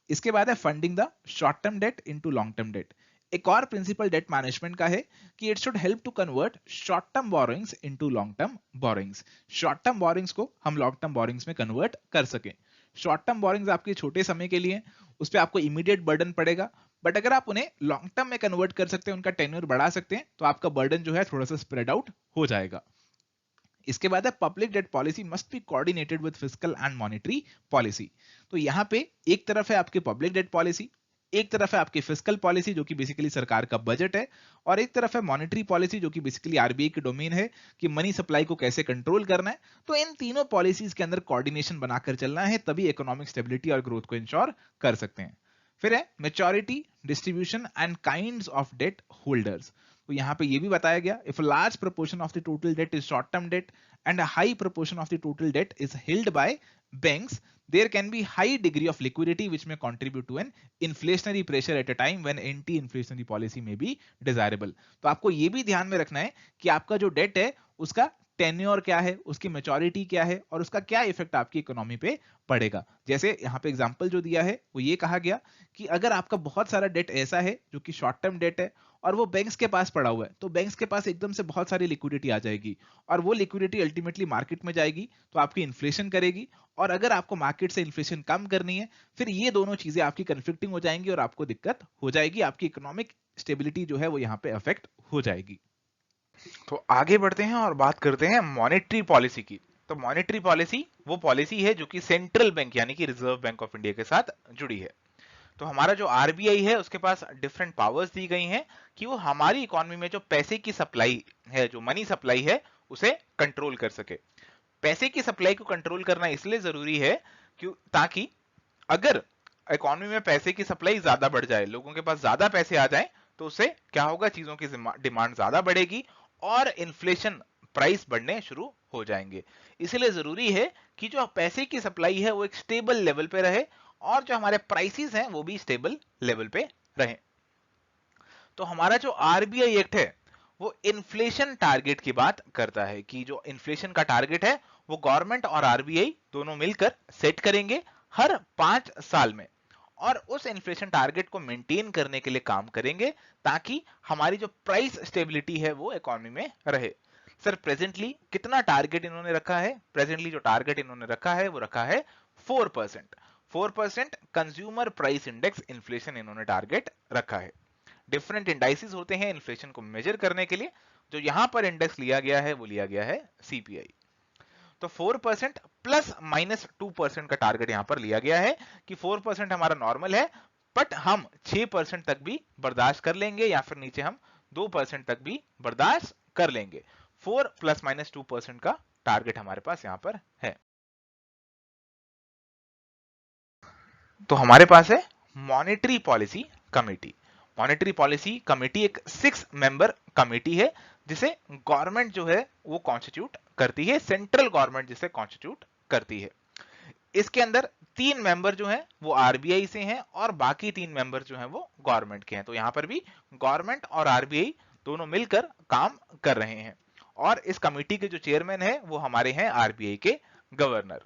इसके बाद है funding the short term debt into long term debt. एक और प्रिंसिपल डेट मैनेजमेंट का है कि it should help to convert short term borrowings into long term borrowings. Short term borrowings को हम लॉन्ग टर्म बोरोइंग्स में कन्वर्ट कर सकें। शॉर्ट टर्म बोरोइंग्स आपके छोटे समय के लिए, उस पर आपको इमीडिएट बर्डन पड़ेगा, बट अगर आप उन्हें लॉन्ग टर्म में कन्वर्ट कर सकते हैं, उनका टेन्योर बढ़ा सकते हैं, तो आपका बर्डन जो है थोड़ा सा स्प्रेड आउट हो जाएगा। इसके बाद है public debt policy must be coordinated with fiscal and monetary policy. तो यहाँ पे एक तरफ है आपकी पब्लिक डेट पॉलिसी, एक तरफ है आपकी फिस्कल पॉलिसी जो कि बेसिकली सरकार का बजट है, और एक तरफ है मॉनेटरी पॉलिसी जो कि बेसिकली आरबीआई की डोमेन है कि मनी सप्लाई को कैसे कंट्रोल करना है। तो इन तीनों पॉलिसीज के अंदर कोऑर्डिनेशन बनाकर चलना है, तभी इकोनॉमिक स्टेबिलिटी और ग्रोथ को इंश्योर कर सकते हैं। फिर है maturity, distribution and kinds of debt holders. तो यहाँ पे ये भी बताया गया, if a large proportion of the total debt is short term debt and a high proportion of the total debt is held by banks, there can be high degree of liquidity which may contribute to an inflationary pressure at a time when anti-inflationary policy may be desirable। तो आपको ये भी ध्यान में रखना है कि आपका जो डेट है उसका टेन्योर क्या है, उसकी मैच्योरिटी क्या है, और उसका क्या इफेक्ट आपकी इकोनॉमी पे पड़ेगा। जैसे यहाँ पे एग्जांपल जो दिया है वो ये कहा गया कि अगर आपका बहुत सारा डेट ऐसा है जो कि शॉर्ट टर्म डेट है और वो बैंक्स के पास पड़ा हुआ है, तो बैंक्स के पास एकदम से बहुत सारी लिक्विडिटी आ जाएगी और वो लिक्विडिटी अल्टीमेटली मार्केट में जाएगी, तो आपकी इन्फ्लेशन करेगी। और अगर आपको मार्केट से इन्फ्लेशन कम करनी है, फिर ये दोनों चीजें आपकी कन्फ्लिक्टिंग हो जाएंगी और आपको दिक्कत हो जाएगी, आपकी इकोनॉमिक स्टेबिलिटी जो है वो यहाँ पे अफेक्ट हो जाएगी। तो आगे बढ़ते हैं और बात करते हैं मॉनेटरी पॉलिसी की। तो मॉनेटरी पॉलिसी वो पॉलिसी है जो कि सेंट्रल बैंक यानी कि रिजर्व बैंक ऑफ इंडिया के साथ जुड़ी है। तो हमारा जो आरबीआई है उसके पास डिफरेंट पावर्स दी गई हैं कि वो हमारी इकोनॉमी में जो पैसे की सप्लाई है, जो मनी सप्लाई है, उसे कंट्रोल कर सके। पैसे की सप्लाई को कंट्रोल करना इसलिए जरूरी है क्यों, ताकि अगर इकोनॉमी में पैसे की सप्लाई ज्यादा बढ़ जाए, लोगों के पास ज्यादा पैसे आ जाए, तो उससे क्या होगा, चीजों की डिमांड ज्यादा बढ़ेगी और इन्फ्लेशन प्राइस बढ़ने शुरू हो जाएंगे। इसलिए जरूरी है कि जो पैसे की सप्लाई है वो एक स्टेबल लेवल पे रहे और जो हमारे प्राइसेस हैं वो भी स्टेबल लेवल पे रहे। तो हमारा जो आरबीआई एक्ट है वो इन्फ्लेशन टारगेट की बात करता है कि जो इन्फ्लेशन का टारगेट है वो गवर्नमेंट और आरबीआई दोनों मिलकर सेट करेंगे हर 5 साल में, और उस इन्फ्लेशन टारगेट को मेंटेन करने के लिए काम करेंगे ताकि हमारी जो प्राइस स्टेबिलिटी है वो इकोनॉमी में रहे। सर प्रेजेंटली कितना टारगेट इन्होंने रखा है? प्रेजेंटली जो टारगेट इन्होंने रखा है वो रखा है 4%। 4% कंज्यूमर प्राइस इंडेक्स इन्फ्लेशन इन्होंने टारगेट रखा है। डिफरेंट इंडाइसेस होते हैं इन्फ्लेशन को मेजर करने के लिए, जो यहां पर इंडेक्स लिया गया है वो लिया गया है सीपीआई। तो 4% प्लस माइनस 2% का टारगेट यहां पर लिया गया है कि 4% हमारा नॉर्मल है, बट हम 6% तक भी बर्दाश्त कर लेंगे या फिर नीचे हम 2% तक भी बर्दाश्त कर लेंगे। 4 प्लस माइनस 2% का टारगेट हमारे पास यहां पर है। तो हमारे पास है monetary policy committee. Monetary policy committee एक 6 मेंबर कमेटी है जिसे गवर्नमेंट जो है वो कॉन्स्टिट्यूट करती है, सेंट्रल गवर्नमेंट जिसे कॉन्स्टिट्यूट करती है। इसके अंदर 3 मेंबर जो हैं वो आरबीआई से हैं और बाकी 3 मेंबर जो हैं वो गवर्नमेंट के हैं। तो यहां पर भी गवर्नमेंट और आरबीआई दोनों मिलकर काम कर रहे हैं, और इस कमेटी के जो चेयरमैन है वो हमारे हैं आरबीआई के गवर्नर।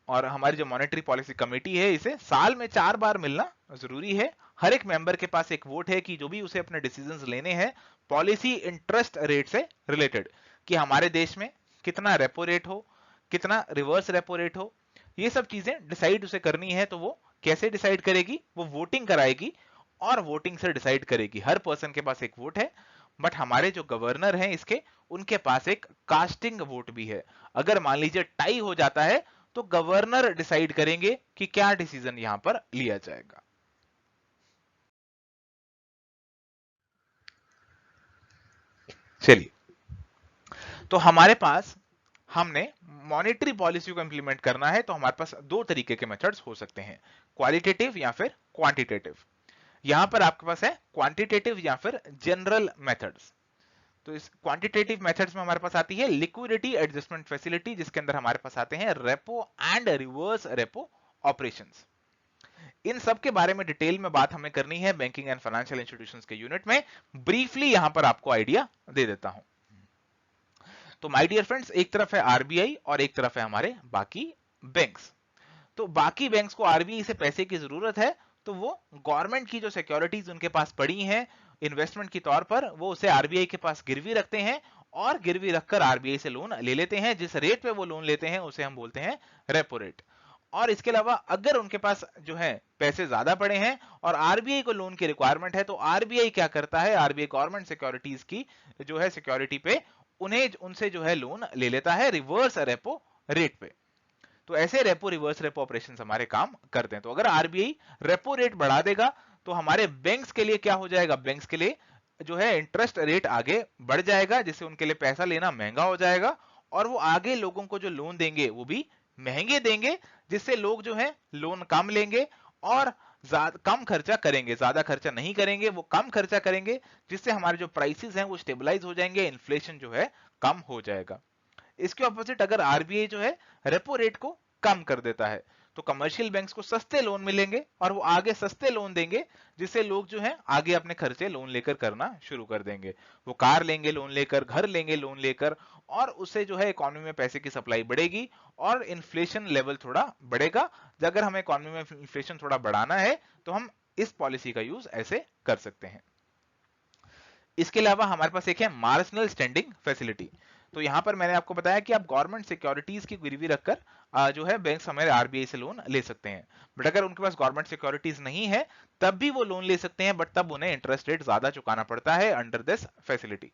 और हमारी जो मॉनेटरी पॉलिसी कमेटी है इसे साल में 4 बार मिलना जरूरी है। हर एक मेंबर के पास एक वोट है कि जो भी उसे अपने डिसीजंस लेने हैं पॉलिसी इंटरेस्ट रेट से रिलेटेड, कि हमारे देश में कितना रेपो रेट हो, कितना रिवर्स रेपो रेट हो, ये सब चीजें डिसाइड उसे करनी है। तो वो कैसे डिसाइड करेगी? वो वोटिंग कराएगी और वोटिंग से डिसाइड करेगी। हर पर्सन के पास एक वोट है, बट हमारे जो गवर्नर हैं इसके, उनके पास एक कास्टिंग वोट भी है। अगर मान लीजिए टाई हो जाता है तो गवर्नर डिसाइड करेंगे कि क्या डिसीजन यहां पर लिया जाएगा। चलिए, तो हमारे पास हमने मॉनेटरी पॉलिसी को इंप्लीमेंट करना है तो हमारे पास 2 तरीके के मेथड्स हो सकते हैं, क्वालिटेटिव या फिर क्वांटिटेटिव। यहां पर आपके पास है क्वांटिटेटिव या फिर जनरल मेथड्स। तो इस क्वांटिटेटिव मेथड्स में हमारे पास आती है लिक्विडिटी एडजस्टमेंट फैसिलिटी, जिसके अंदर हमारे पास आते हैं repo and reverse repo operations. इन सब के बारे में डिटेल में बात हमें करनी है बैंकिंग एंड फाइनेंशियल इंस्टीट्यूशंस के यूनिट में। ब्रीफली यहां पर आपको आइडिया दे देता हूं। तो माय डियर फ्रेंड्स, एक तरफ है आरबीआई और एक तरफ है हमारे बाकी बैंक्स। तो बाकी बैंक्स को आरबीआई से पैसे की जरूरत है, तो वो गवर्नमेंट की जो सिक्योरिटीज उनके पास पड़ी हैं इन्वेस्टमेंट के तौर पर, वो उसे आरबीआई के पास गिरवी रखते हैं और गिरवी रखकर आरबीआई से लोन ले लेते हैं। जिस रेट पे वो लोन लेते हैं उसे हम बोलते हैं रेपो रेट। और इसके अलावा अगर उनके पास जो है पैसे ज्यादा पड़े हैं और आरबीआई को लोन की रिक्वायरमेंट है, तो आरबीआई क्या करता है, आरबीआई गवर्नमेंट सिक्योरिटीज की जो है सिक्योरिटी पे उन्हें उनसे जो है लोन ले लेता है रिवर्स रेपो रेट पे। तो ऐसे रेपो रिवर्स रेपो ऑपरेशन हमारे काम करते हैं। तो अगर आरबीआई रेपो रेट बढ़ा देगा तो हमारे बैंक्स के लिए क्या हो जाएगा, बैंक्स के लिए जो है इंटरेस्ट रेट आगे बढ़ जाएगा, जिससे उनके लिए पैसा लेना महंगा हो जाएगा और वो आगे लोगों को जो लोन देंगे वो भी महंगे देंगे, जिससे लोग जो है लोन कम लेंगे और कम खर्चा करेंगे, ज्यादा खर्चा नहीं करेंगे, वो कम खर्चा करेंगे, जिससे हमारे जो प्राइसेस हैं वो स्टेबलाइज हो जाएंगे, इन्फ्लेशन जो है कम हो जाएगा। इसके ऑपोजिट अगर आरबीआई जो है रेपो रेट को कम कर देता है तो कमर्शियल बैंक्स को सस्ते लोन मिलेंगे और वो आगे सस्ते लोन देंगे, जिससे लोग जो है आगे अपने खर्चे लोन लेकर करना शुरू कर देंगे। वो कार लेंगे लोन लेकर, घर लेंगे लोन लेकर, और उससे जो है इकोनॉमी में पैसे की सप्लाई बढ़ेगी और इन्फ्लेशन लेवल थोड़ा बढ़ेगा। अगर हमें इकोनॉमी में इन्फ्लेशन थोड़ा बढ़ाना है तो हम इस पॉलिसी का यूज ऐसे कर सकते हैं। इसके अलावा हमारे पास एक है मार्जिनल स्टैंडिंग फैसिलिटी। तो यहां पर मैंने आपको बताया कि आप गवर्नमेंट सिक्योरिटीज की गिरवी रखकर जो है बैंक हमारे आरबीआई से लोन ले सकते हैं, बट अगर उनके पास गवर्नमेंट सिक्योरिटीज नहीं है तब भी वो लोन ले सकते हैं, बट तब उन्हें इंटरेस्ट रेट ज्यादा चुकाना पड़ता है अंडर दिस फैसिलिटी।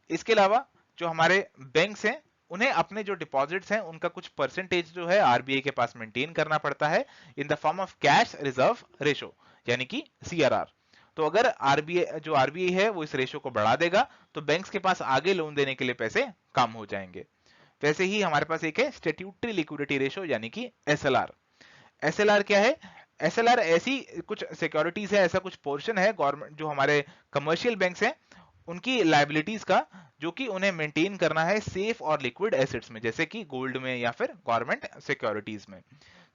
इसके अलावा जो हमारे बैंक्स हैं उन्हें अपने जो डिपॉजिट्स हैं उनका कुछ परसेंटेज जो है आरबीआई के पास मेंटेन करना पड़ता है in the form of cash reserve ratio, यानी कि सीआरआर। तो अगर आरबीआई है वो इस रेशो को बढ़ा देगा तो बैंक्स के पास आगे लोन देने के लिए पैसे कम हो जाएंगे। वैसे ही हमारे पास एक है स्टैट्यूटरी लिक्विडिटी रेशो, यानी कि एसएलआर। एसएलआर क्या है, एसएलआर ऐसी कुछ सिक्योरिटीज है, ऐसा कुछ पोर्शन है गवर्नमेंट जो हमारे कमर्शियल बैंक्स हैं उनकी लायबिलिटीज का, जो कि उन्हें मेंटेन करना है सेफ और लिक्विड एसेट्स में, जैसे कि गोल्ड में या फिर गवर्नमेंट सिक्योरिटीज में।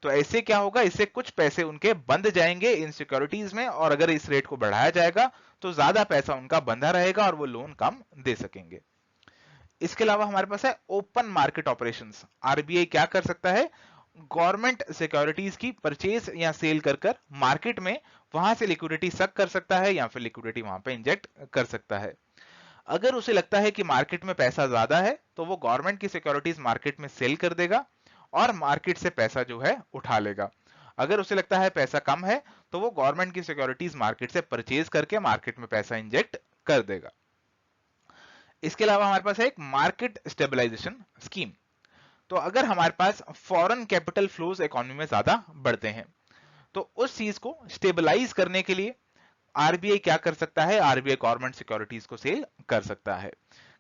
तो ऐसे क्या होगा, इससे कुछ पैसे उनके बंद जाएंगे इन सिक्योरिटीज में, और अगर इस रेट को बढ़ाया जाएगा तो ज्यादा पैसा उनका बंधा रहेगा और वो लोन कम दे सकेंगे। इसके अलावा हमारे पास है ओपन मार्केट ऑपरेशंस। आरबीआई क्या कर सकता है, गवर्नमेंट सिक्योरिटीज की परचेज या सेल कर मार्केट में वहां से लिक्विडिटी सक कर सकता है या फिर लिक्विडिटी वहां पे इंजेक्ट कर सकता है। अगर उसे लगता है कि मार्केट में पैसा ज्यादा है तो वो गवर्नमेंट की सिक्योरिटीज मार्केट में सेल कर देगा और मार्केट से पैसा जो है उठा लेगा। अगर उसे लगता है पैसा कम है तो वो गवर्नमेंट की सिक्योरिटीज मार्केट से परचेज करके मार्केट में पैसा इंजेक्ट कर देगा। इसके अलावा हमारे पास है एक मार्केट स्टेबलाइजेशन स्कीम। तो अगर हमारे पास फॉरेन कैपिटल फ्लोज इकोनॉमी में ज्यादा बढ़ते हैं तो उस चीज को स्टेबलाइज करने के लिए आरबीआई क्या कर सकता है, आरबीआई गवर्नमेंट सिक्योरिटीज को सेल कर सकता है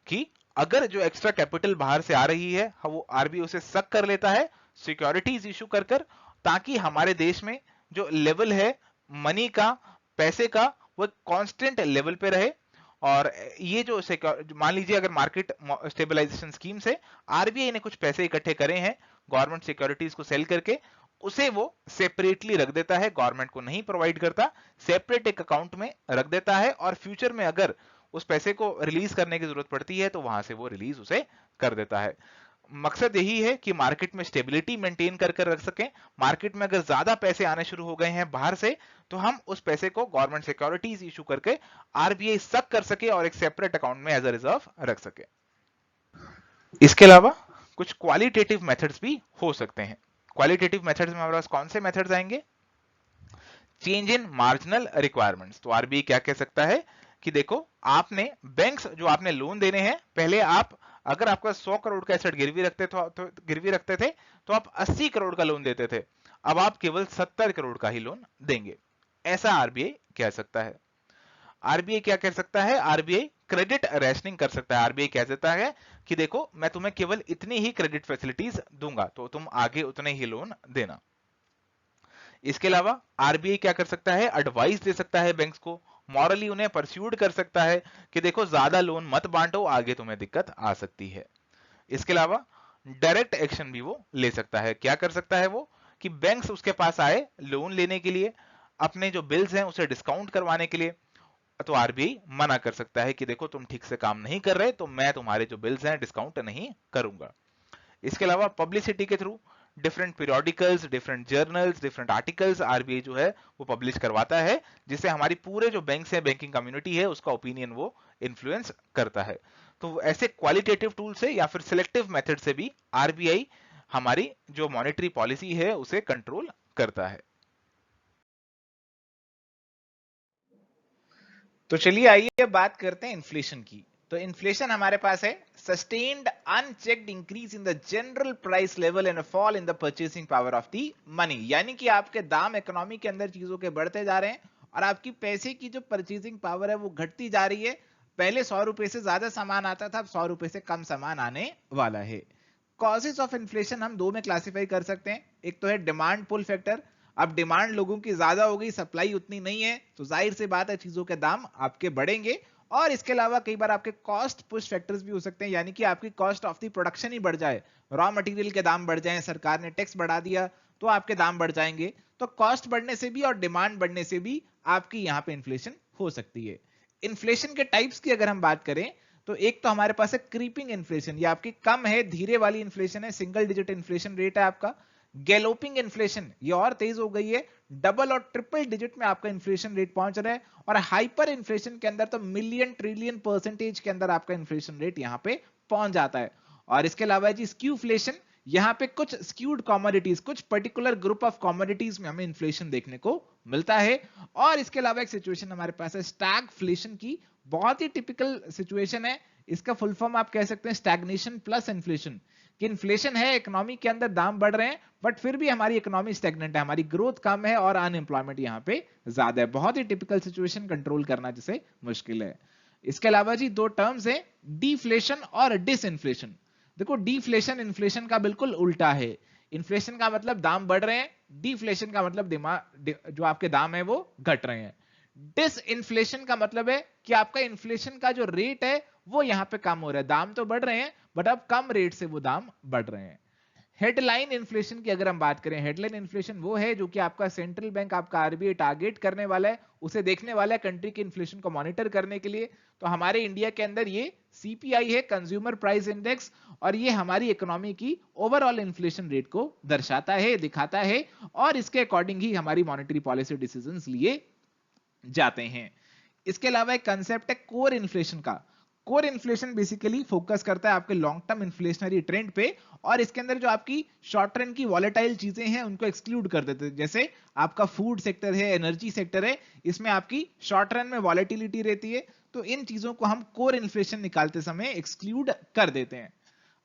कि अगर जो एक्स्ट्रा कैपिटल बाहर से आ रही है वो आरबीआई उसे सक कर लेता है सिक्योरिटीज इशू कर, ताकि हमारे देश में जो लेवल है मनी का, पैसे का, वो कांस्टेंट लेवल पे रहे। और ये जो मान लीजिए अगर मार्केट स्टेबलाइजेशन स्कीम से आरबीआई ने कुछ पैसे इकट्ठे करे हैं गवर्नमेंट सिक्योरिटीज को सेल करके, उसे वो सेपरेटली रख देता है, गवर्नमेंट को नहीं प्रोवाइड करता, सेपरेट एक अकाउंट में रख देता है, और फ्यूचर में अगर उस पैसे को रिलीज करने की जरूरत पड़ती है तो वहां से वो रिलीज उसे कर देता है। मकसद यही है कि मार्केट में स्टेबिलिटी मेंटेन कर रख सकें। मार्केट में अगर ज्यादा पैसे आने शुरू हो गए हैं बाहर से तो हम उस पैसे को गवर्नमेंट सिक्योरिटीज इशू करके आरबीआई सक कर सके और एक सेपरेट अकाउंट में एज अ रिजर्व रख सके। इसके अलावा कुछ क्वालिटेटिव मेथड्स भी हो सकते हैं। क्वालिटेटिव मेथड्स में हमारे पास कौन से मेथड्स आएंगे, चेंज इन मार्जिनल रिक्वायरमेंट्स। तो आरबीआई क्या कह सकता है कि देखो आपने बैंक्स जो आपने लोन देने हैं, पहले आप अगर आपका 100 करोड़ का एसेट गिरवी रखते थे तो आप 80 करोड़ का लोन देते थे, अब आप केवल 70 करोड़ का ही लोन देंगे, ऐसा आरबीआई कह सकता है। आरबीआई क्या कह सकता है, आरबीआई क्रेडिट रैशनिंग कर सकता है। आरबीआई कह देता है कि देखो मैं तुम्हें केवल इतनी ही क्रेडिट फैसिलिटीज दूंगा तो तुम आगे उतने ही लोन देना। इसके अलावा आरबीआई क्या कर सकता है, एडवाइस दे सकता है बैंक्स को, मॉरली उन्हें परस्यूड कर सकता है कि देखो ज्यादा लोन मत बांटो, आगे तुम्हें दिक्कत आ सकती है। इसके अलावा डायरेक्ट एक्शन भी वो ले सकता है। क्या कर सकता है वो, कि बैंक्स उसके पास आए लोन लेने के लिए, अपने जो बिल्स हैं उसे डिस्काउंट करवाने के लिए, तो आरबीआई मना कर सकता है कि देखो तुम ठीक से काम नहीं कर रहे तो मैं तुम्हारे जो बिल्स हैं डिस्काउंट नहीं करूंगा। इसके अलावा पब्लिसिटी के through different periodicals, different journals, different articles RBI जो है वो पब्लिश करवाता है, जिससे हमारी पूरे जो बैंक्स है, बैंकिंग कम्युनिटी है, उसका ओपिनियन वो इन्फ्लुएंस करता है। तो ऐसे क्वालिटेटिव टूल से या फिर सिलेक्टिव मेथड से भी आरबीआई हमारी जो मॉनेटरी पॉलिसी है उसे कंट्रोल करता है। तो चलिए आइए बात करते हैं इन्फ्लेशन की। तो इन्फ्लेशन हमारे पास है sustained unchecked increase in the general price level and fall in the purchasing power of the money, यानी कि आपके दाम इकोनॉमी के अंदर चीजों के बढ़ते जा रहे हैं और आपकी पैसे की जो परचेसिंग पावर है वो घटती जा रही है। पहले 100 रुपए से ज्यादा सामान आता था, अब 100 रुपए से कम सामान आने वाला है। कॉजेस ऑफ इन्फ्लेशन हम दो में क्लासिफाई कर सकते हैं। एक तो है डिमांड पुल फैक्टर। अब डिमांड लोगों की ज्यादा हो गई, सप्लाई उतनी नहीं है, तो जाहिर सी बात है चीजों के दाम आपके बढ़ेंगे। और इसके अलावा कई बार आपके कॉस्ट पुश फैक्टर्स भी हो सकते हैं, यानी कि आपकी कॉस्ट ऑफ द प्रोडक्शन ही बढ़ जाए, रॉ मटेरियल के दाम बढ़ जाएं, सरकार ने टैक्स बढ़ा दिया तो आपके दाम बढ़ जाएंगे। तो कॉस्ट बढ़ने से भी और डिमांड बढ़ने से भी आपकी यहां पे इन्फ्लेशन हो सकती है। इन्फ्लेशन के टाइप्स की अगर हम बात करें तो एक तो हमारे पास है क्रीपिंग इन्फ्लेशन, ये आपकी कम है, धीरे वाली इन्फ्लेशन है, सिंगल डिजिट इन्फ्लेशन रेट है आपका। गैलोपिंग इन्फ्लेशन, ये और तेज हो गई है, डबल और ट्रिपल डिजिट में आपका इन्फ्लेशन रेट पहुंच रहा है। और हाइपर इन्फ्लेशन के अंदर तो मिलियन ट्रिलियन परसेंटेज के अंदर आपका इन्फ्लेशन रेट यहां पे पहुंच जाता है। और इसके अलावा जी स्क्यूफ्लेशन, यहां पे कुछ स्क्यूड कॉमोडिटीज, कुछ पर्टिकुलर ग्रुप ऑफ कॉमोडिटीज में हमें इन्फ्लेशन देखने को मिलता है। और इसके अलावा एक सिचुएशन हमारे पास है स्टैगफ्लेशन की, बहुत ही टिपिकल सिचुएशन है। इसका फुल फॉर्म आप कह सकते हैं स्टैग्नेशन प्लस इन्फ्लेशन, कि इन्फ्लेशन है, इकोनॉमी के अंदर दाम बढ़ रहे हैं बट फिर भी हमारी इकोनॉमी स्टैग्नेंट है, हमारी ग्रोथ कम है और अनएम्प्लॉयमेंट यहां पे ज्यादा है। बहुत ही टिपिकल सिचुएशन, कंट्रोल करना जिसे मुश्किल है। इसके अलावा जी दो टर्म्स है, डिफ्लेशन और डिसइंफ्लेशन। देखो डिफ्लेशन इन्फ्लेशन का बिल्कुल उल्टा है। इन्फ्लेशन का मतलब दाम बढ़ रहे हैं, डिफ्लेशन का मतलब जो आपके दाम है वो घट रहे हैं। डिसइंफ्लेशन का मतलब है कि आपका इन्फ्लेशन का जो रेट है वो यहां पे कम हो रहा है, दाम तो बढ़ रहे हैं बट अब कम रेट से वो दाम बढ़ रहे हैं। हेडलाइन इन्फ्लेशन की अगर हम बात करें, हेडलाइन इन्फ्लेशन वो है जो कि आपका सेंट्रल बैंक, आपका आरबीआई टारगेट करने वाला है, उसे देखने वाला है कंट्री के इन्फ्लेशन को मॉनिटर करने के लिए। तो हमारे इंडिया के अंदर ये सीपीआई है, कंज्यूमर प्राइस इंडेक्स, और ये हमारी इकोनॉमी की ओवरऑल इन्फ्लेशन रेट को दर्शाता है, दिखाता है, और इसके अकॉर्डिंग ही हमारी मॉनेटरी पॉलिसी डिसीजंस लिए जाते हैं। इसके अलावा एक कंसेप्ट है कोर इन्फ्लेशन का। कोर इन्फ्लेशन बेसिकली फोकस करता है आपके लॉन्ग टर्म इन्फ्लेशनरी ट्रेंड पे, और इसके अंदर जो आपकी शॉर्ट रन की वॉलेटाइल चीजें हैं उनको एक्सक्लूड कर देते हैं। जैसे आपका फूड सेक्टर है, एनर्जी सेक्टर है, इसमें आपकी शॉर्ट रन में वॉलेटिलिटी रहती है, तो इन चीजों को हम कोर इन्फ्लेशन निकालते समय एक्सक्लूड कर देते हैं।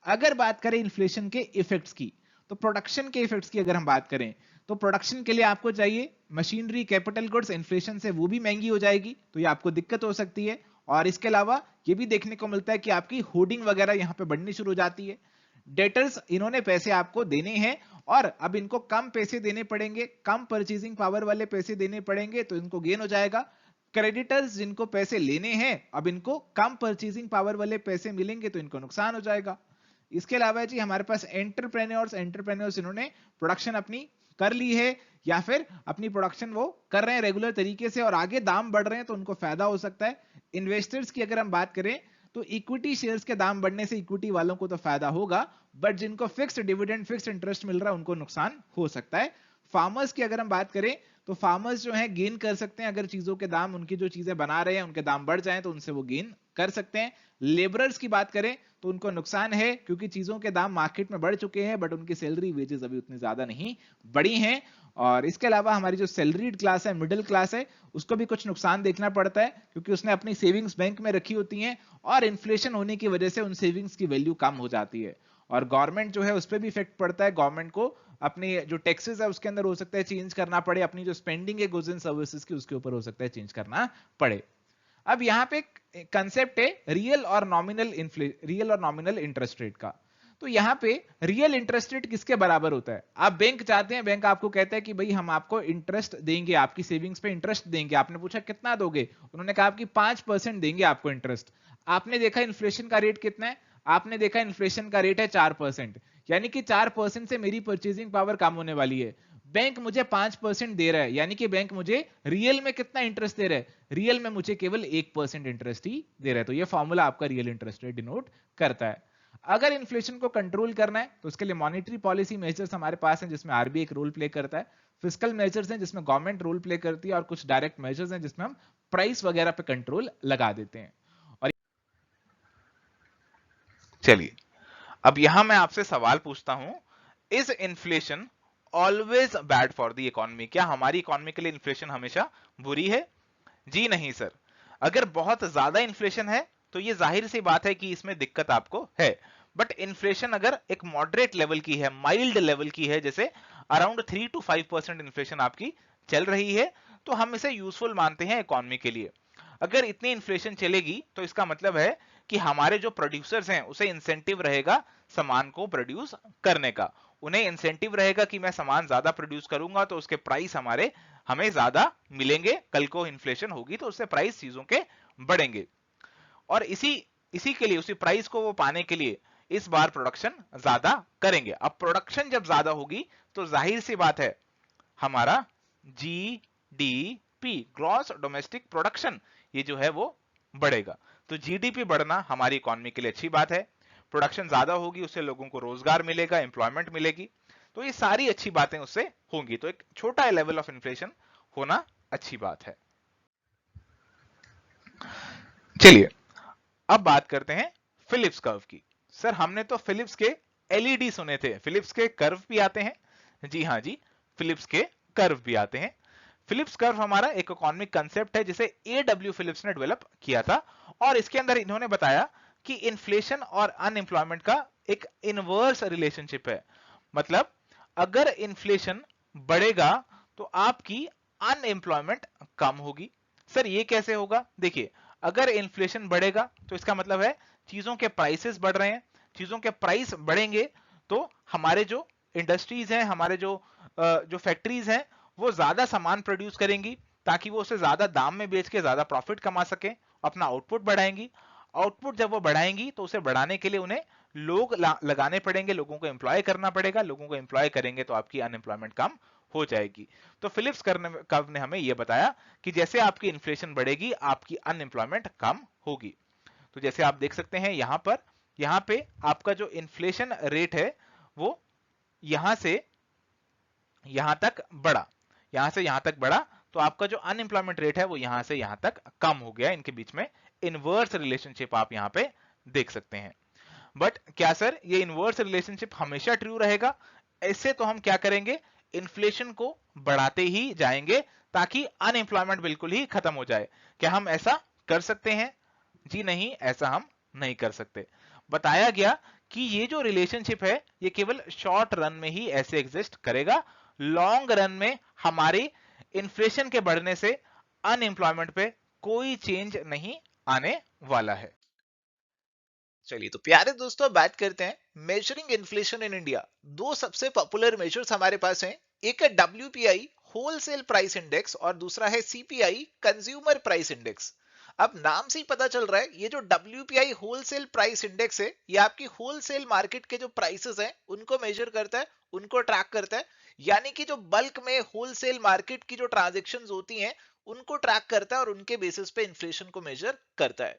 अगर बात करें इन्फ्लेशन के इफेक्ट्स की, तो प्रोडक्शन के इफेक्ट्स की अगर हम बात करें तो प्रोडक्शन के लिए आपको चाहिए मशीनरी, कैपिटल गुड्स, इन्फ्लेशन से वो भी महंगी हो जाएगी, तो ये आपको दिक्कत हो सकती है। और इसके अलावा ये भी देखने को मिलता है कि आपकी होर्डिंग वगैरह यहां पे बढ़नी शुरू हो जाती है। डेटर्स, इन्होंने पैसे आपको देने हैं और अब इनको कम पैसे देने पड़ेंगे, कम परचेजिंग पावर वाले पैसे देने पड़ेंगे, तो इनको गेन हो जाएगा। क्रेडिटर्स, जिनको पैसे लेने हैं, अब इनको कम परचेजिंग पावर वाले पैसे मिलेंगे तो इनको नुकसान हो जाएगा। इसके अलावा जी हमारे पास एंटरप्रेन्योर्स इन्होंने प्रोडक्शन अपनी कर ली है या फिर अपनी प्रोडक्शन वो कर रहे हैं रेगुलर तरीके से और आगे दाम बढ़ रहे हैं तो उनको फायदा हो सकता है। इन्वेस्टर्स की अगर हम बात करें तो इक्विटी शेयर्स के दाम बढ़ने से इक्विटी वालों को तो फायदा होगा, बट जिनको फिक्स्ड डिविडेंड, फिक्स्ड इंटरेस्ट मिल रहा है उनको नुकसान हो सकता है। फार्मर्स की अगर हम बात करें तो फार्मर्स जो है गेन कर सकते हैं, अगर चीजों के दाम, उनकी जो चीजें बना रहे हैं उनके दाम बढ़ जाएं तो उनसे वो गेन कर सकते हैं। लेबरर्स की बात करें तो उनको नुकसान है क्योंकि चीजों के दाम मार्केट में बढ़ चुके हैं बट उनकी सैलरी, वेजेस अभी उतनी ज्यादा नहीं बढ़ी हैं। और इसके अलावा हमारी जो सैलरीड क्लास है, मिडिल क्लास है, उसको भी कुछ नुकसान देखना पड़ता है क्योंकि उसने अपनी सेविंग्स बैंक में रखी होती हैं और इन्फ्लेशन होने की वजह से उन सेविंग्स की वैल्यू कम हो जाती है। और गवर्नमेंट जो है उस पर भी इफेक्ट पड़ता है, गवर्नमेंट को अपनी जो टैक्सेस है उसके अंदर हो सकता है चेंज करना पड़े, अपनी जो स्पेंडिंग है गुड्स एंड सर्विसेज की उसके ऊपर हो सकता है चेंज करना पड़े। अब यहां पे एक कंसेप्ट है रियल और नॉमिनल इंटरेस्ट रेट का। तो यहां पे रियल इंटरेस्ट रेट किसके बराबर होता है? आप बैंक चाहते हैं, बैंक आपको कहता है कि भाई हम आपको इंटरेस्ट देंगे, आपकी सेविंग्स पे इंटरेस्ट देंगे। आपने पूछा कितना दोगे, उन्होंने कहा आपकी 5% देंगे आपको इंटरेस्ट। आपने देखा इन्फ्लेशन का रेट कितना है, आपने देखा इन्फ्लेशन का रेट है 4%, यानी कि 4% से मेरी परचेजिंग पावर कम होने वाली है। बैंक मुझे 5% दे रहा है, यानी कि बैंक मुझे रियल में कितना इंटरेस्ट दे रहा है, रियल में मुझे केवल 1% इंटरेस्ट ही दे रहा है। तो ये फॉर्मूला आपका रियल इंटरेस्ट रेट डिनोट करता है। अगर इन्फ्लेशन को कंट्रोल करना है तो उसके लिए मॉनेटरी पॉलिसी मेजर्स हमारे पास हैं जिसमें आरबीआई एक रोल प्ले करता है, फिस्कल मेजर्स हैं जिसमें गवर्नमेंट रोल प्ले करती है, और कुछ डायरेक्ट मेजर्स हैं जिसमें हम प्राइस वगैरह पे कंट्रोल लगा देते हैं। और चलिए अब यहां मैं आपसे सवाल पूछता हूं, is inflation always bad for the economy? क्या हमारी इकोनॉमी के लिए इन्फ्लेशन हमेशा बुरी है? जी नहीं सर। अगर बहुत ज्यादा इन्फ्लेशन है तो ये जाहिर सी बात है कि इसमें दिक्कत आपको है, बट इन्फ्लेशन अगर एक मॉडरेट लेवल की है, माइल्ड लेवल की है, जैसे अराउंड 3 to 5% इन्फ्लेशन आपकी चल रही है, तो हम इसे यूजफुल मानते हैं इकोनॉमी के लिए। अगर इतनी इन्फ्लेशन चलेगी तो इसका मतलब है कि हमारे जो प्रोड्यूसर्स हैं उसे इंसेंटिव रहेगा सामान को प्रोड्यूस करने का। उन्हें इंसेंटिव रहेगा कि मैं सामान ज्यादा प्रोड्यूस करूंगा तो उसके प्राइस हमें ज्यादा मिलेंगे, कल को इन्फ्लेशन होगी तो उससे प्राइस चीजों के बढ़ेंगे, और इसी के लिए, उसी प्राइस को वो पाने के लिए इस बार प्रोडक्शन ज्यादा करेंगे। अब प्रोडक्शन जब ज्यादा होगी तो जाहिर सी बात है हमारा जीडीपी, ग्रॉस डोमेस्टिक प्रोडक्शन, ये जो है वो बढ़ेगा। तो जीडीपी बढ़ना हमारी इकोनॉमी के लिए अच्छी बात है। प्रोडक्शन ज्यादा होगी, उससे लोगों को रोजगार मिलेगा, एम्प्लॉयमेंट मिलेगी, तो ये सारी अच्छी बातें उससे होंगी। तो एक छोटा लेवल ऑफ इन्फ्लेशन होना अच्छी बात है। चलिए अब बात करते हैं फिलिप्स कर्व की। सर हमने तो फिलिप्स के एलईडी सुने थे, फिलिप्स के कर्व भी आते हैं? जी हाँ जी, फिलिप्स के कर्व भी आते हैं। फिलिप्स कर्व हमारा एक इकोनॉमिक कंसेप्ट है जिसे एडब्ल्यू फिलिप्स ने डेवलप किया था, और इसके अंदर इन्होंने बताया कि इन्फ्लेशन और अनएम्प्लॉयमेंट का एक इनवर्स रिलेशनशिप है। मतलब अगर इन्फ्लेशन बढ़ेगा तो आपकी अनएम्प्लॉयमेंट कम होगी। सर ये कैसे होगा? देखिए, अगर इन्फ्लेशन बढ़ेगा तो इसका मतलब है चीजों के प्राइसेस बढ़ रहे हैं, चीजों के प्राइस बढ़ेंगे तो हमारे जो इंडस्ट्रीज हैं, हमारे जो फैक्ट्रीज हैं, वो ज्यादा सामान प्रोड्यूस करेंगी ताकि वो उसे ज्यादा दाम में बेच के ज्यादा प्रॉफिट कमा सके, अपना आउटपुट बढ़ाएंगी। आउटपुट जब वो बढ़ाएंगी तो उसे बढ़ाने के लिए उन्हें लोग लगाने पड़ेंगे, लोगों को एम्प्लॉय करना पड़ेगा, लोगों को एम्प्लॉय करेंगे तो आपकी अनएम्प्लॉयमेंट कम हो जाएगी। तो फिलिप्स कर्व ने हमें यह बताया कि जैसे आपकी इन्फ्लेशन बढ़ेगी आपकी अनएम्प्लॉयमेंट कम होगी। तो जैसे आप देख सकते हैं यहां पे आपका जो इन्फ्लेशन रेट है वो यहां से यहां तक बढ़ा, यहां से यहां तक बढ़ा, तो आपका जो अनएम्प्लॉयमेंट रेट है वो यहां से यहां तक कम हो गया। इनके बीच में इनवर्स रिलेशनशिप आप यहां पे देख सकते हैं। बट क्या सर ये इनवर्स रिलेशनशिप हमेशा ट्रू रहेगा? ऐसे तो हम क्या करेंगे, इन्फ्लेशन को बढ़ाते ही जाएंगे ताकि अनएम्प्लॉयमेंट बिल्कुल ही खत्म हो जाए। क्या हम ऐसा कर सकते हैं? जी नहीं, ऐसा हम नहीं कर सकते। बताया गया कि ये जो रिलेशनशिप है ये केवल शॉर्ट रन में ही ऐसे एग्जिस्ट करेगा, लॉन्ग रन में हमारे इन्फ्लेशन के बढ़ने से अनएम्प्लॉयमेंट पे कोई चेंज नहीं आने वाला है। चलिए तो प्यारे दोस्तों बात करते हैं मेजरिंग इन्फ्लेशन इन इंडिया। दो सबसे पॉपुलर मेजर्स हमारे पास हैं, एक है WPI होलसेल प्राइस इंडेक्स और दूसरा है CPI कंज्यूमर प्राइस इंडेक्स। अब नाम से ही पता चल रहा है ये जो WPI होलसेल प्राइस इंडेक्स है ये आपकी होलसेल मार्केट के जो प्राइसेस हैं उनको मेजर करता है, उनको ट्रैक करता है। यानी कि जो बल्क में होलसेल मार्केट की जो ट्रांजेक्शन्स होती हैं उनको ट्रैक करता है और उनके बेसिस पे इन्फ्लेशन को मेजर करता है।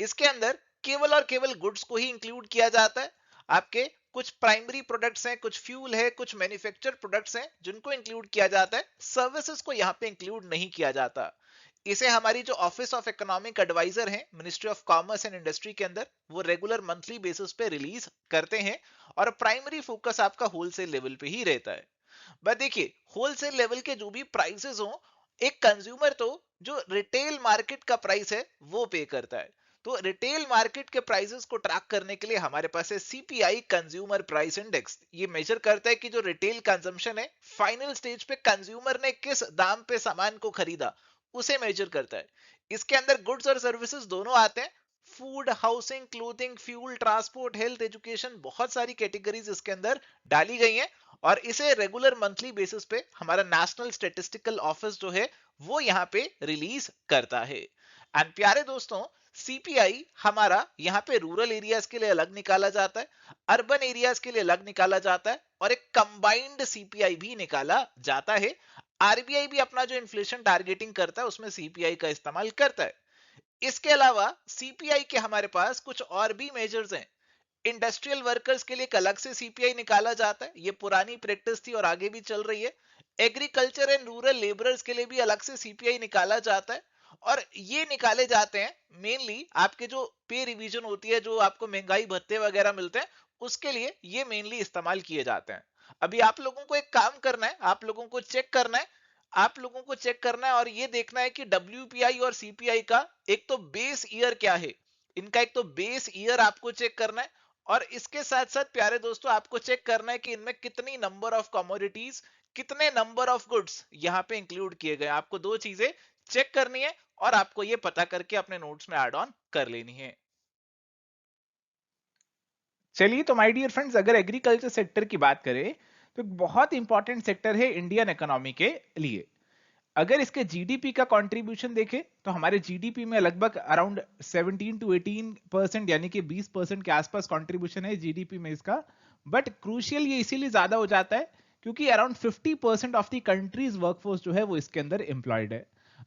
इसके अंदर केवल और केवल गुड्स को ही इंक्लूड किया जाता है। आपके कुछ प्राइमरी प्रोडक्ट्स हैं, कुछ फ्यूल है, कुछ मैन्युफैक्चर प्रोडक्ट्स हैं जिनको इंक्लूड किया जाता है, सर्विसेज को यहाँ पे इंक्लूड नहीं किया जाता। इसे हमारी जो ऑफिस ऑफ इकोनॉमिक एडवाइजर हैं ministry of commerce and industry के अंदर, वो रेगुलर मंथली बेसिस पे रिलीज करते हैं और प्राइमरी फोकस आपका होलसेल लेवल पे ही रहता है। बट देखिए, होलसेल लेवल के जो भी प्राइसेस हो, एक कंज्यूमर तो जो रिटेल मार्केट का प्राइस है वो पे करता है। तो रिटेल मार्केट के प्राइसेस को ट्रैक करने के लिए हमारे पास है CPI कंज्यूमर प्राइस इंडेक्स। ये मेजर करता है कि जो रिटेल कंजम्पशन है, फाइनल स्टेज पे कंज्यूमर ने किस दाम पे सामान को खरीदा, उसे मेजर करता है। इसके अंदर गुड्स और सर्विसेज दोनों आते हैं, food, housing, clothing, fuel, transport, health, education, बहुत सारी कैटेगरीज इसके अंदर डाली गई हैं। और इसे रेगुलर मंथली बेसिस पे हमारा नेशनल स्टैटिस्टिकल ऑफिस जो है वो यहाँ पे रिलीज करता है। एंड प्यारे दोस्तों, CPI हमारा यहाँ पे रूरल एरियाज के लिए अलग निकाला जाता है, अर्बन एरियाज के लिए अलग निकाला जाता है, और एक कंबाइंड CPI भी निकाला जाता है। RBI भी अपना जो इन्फ्लेशन टारगेटिंग करता है उसमें CPI का इस्तेमाल करता है। इसके अलावा CPI के हमारे पास कुछ और भी मेजर्स हैं। इंडस्ट्रियल वर्कर्स के लिए एक अलग से CPI निकाला जाता है, ये पुरानी प्रैक्टिस थी और आगे भी चल रही है। एग्रीकल्चर एंड रूरल लेबरर्स के लिए भी अलग से CPI निकाला जाता है, और ये निकाले जाते हैं मेनली आपके जो पे रिवीजन होती है, जो आपको महंगाई भत्ते वगैरह मिलते हैं, उसके लिए ये मेनली इस्तेमाल किए जाते हैं। अभी आप लोगों को एक काम करना है, आप लोगों को चेक करना है, आप लोगों को चेक करना है और ये देखना है कि WPI और CPI का एक तो बेस ईयर क्या है, इनका एक तो बेस ईयर आपको चेक करना है, और इसके साथ साथ प्यारे दोस्तों आपको चेक करना है कि इनमें कितनी नंबर ऑफ कमोडिटीज, कितने नंबर ऑफ गुड्स यहाँ पे इंक्लूड किए गए। आपको दो चीजें चेक करनी है और आपको ये पता करके अपने नोट्स में ऐड ऑन कर लेनी है। चलिए, तो माय डियर फ्रेंड्स, अगर एग्रीकल्चर सेक्टर की बात करें तो एक बहुत इंपॉर्टेंट सेक्टर है इंडियन इकोनॉमी के लिए। अगर इसके जीडीपी का कंट्रीब्यूशन देखें तो हमारे जीडीपी में लगभग अराउंड 17 to 18% यानी कि 20% के आसपास कंट्रीब्यूशन है जीडीपी में इसका। बट क्रूशियल ये इसीलिए ज्यादा हो जाता है क्योंकि around 50% of the countries workforce जो है वो इसके अंदर एम्प्लॉयड है।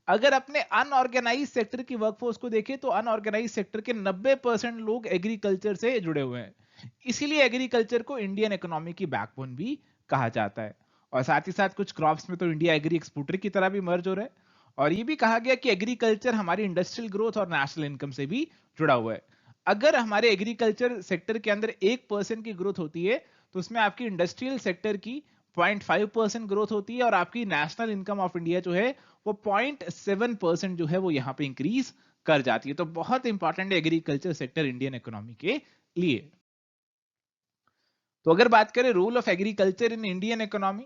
अगर अपने अनऑर्गेनाइज सेक्टर की वर्कफोर्स को देखें तो अनऑर्गेनाइज सेक्टर के 90% लोग एग्रीकल्चर से जुड़े हुए हैं। इसीलिए एग्रीकल्चर को इंडियन इकोनॉमी की बैकबोन भी कहा जाता है। और साथ ही साथ कुछ क्रॉप्स में तो इंडिया एग्री एक्सपोर्टर की तरह भी मर्ज हो रहा है। और ये भी कहा गया कि एग्रीकल्चर हमारी इंडस्ट्रियल ग्रोथ और नेशनल इनकम से भी जुड़ा हुआ है। अगर हमारे एग्रीकल्चर सेक्टर के अंदर 1% की ग्रोथ होती है तो उसमें आपकी इंडस्ट्रियल सेक्टर की 0.5% ग्रोथ होती है और आपकी नेशनल इनकम ऑफ इंडिया जो है वो 0.7% जो है वो यहाँ पे इंक्रीज कर जाती है। तो बहुत इंपॉर्टेंट है एग्रीकल्चर सेक्टर इंडियन इकोनॉमी के लिए। तो अगर बात करें role of agriculture in Indian economy,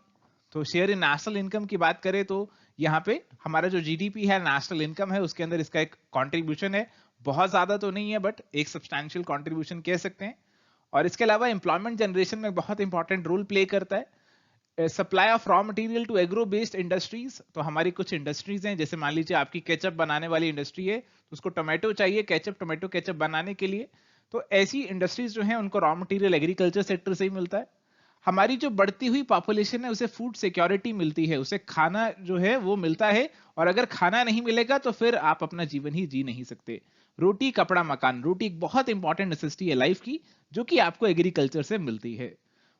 तो शेयर इन नेशनल इनकम की बात करें तो यहाँ पे हमारा जो जीडीपी है, नेशनल इनकम है, उसके अंदर इसका एक कंट्रीब्यूशन है। बहुत ज्यादा तो नहीं है बट एक सब्सटैंशियल कंट्रीब्यूशन कह सकते हैं। और इसके अलावा एम्प्लॉयमेंट जनरेशन में बहुत इंपॉर्टेंट रोल प्ले करता है। Supply of raw material to agro based industries, तो हमारी कुछ इंडस्ट्रीज हैं, जैसे मान लीजिए आपकी केचप बनाने वाली इंडस्ट्री है तो उसको टोमेटो चाहिए, टोमेटो केचप बनाने के लिए। तो ऐसी इंडस्ट्रीज जो हैं उनको रॉ मटेरियल एग्रीकल्चर सेक्टर से ही मिलता है। हमारी जो बढ़ती हुई पॉपुलेशन है उसे फूड सिक्योरिटी मिलती है, उसे खाना जो है वो मिलता है। और अगर खाना नहीं मिलेगा तो फिर आप अपना जीवन ही जी नहीं सकते। रोटी कपड़ा मकान, रोटी एक बहुत इंपॉर्टेंट नेसेसिटी है लाइफ की, जो कि आपको एग्रीकल्चर से मिलती है।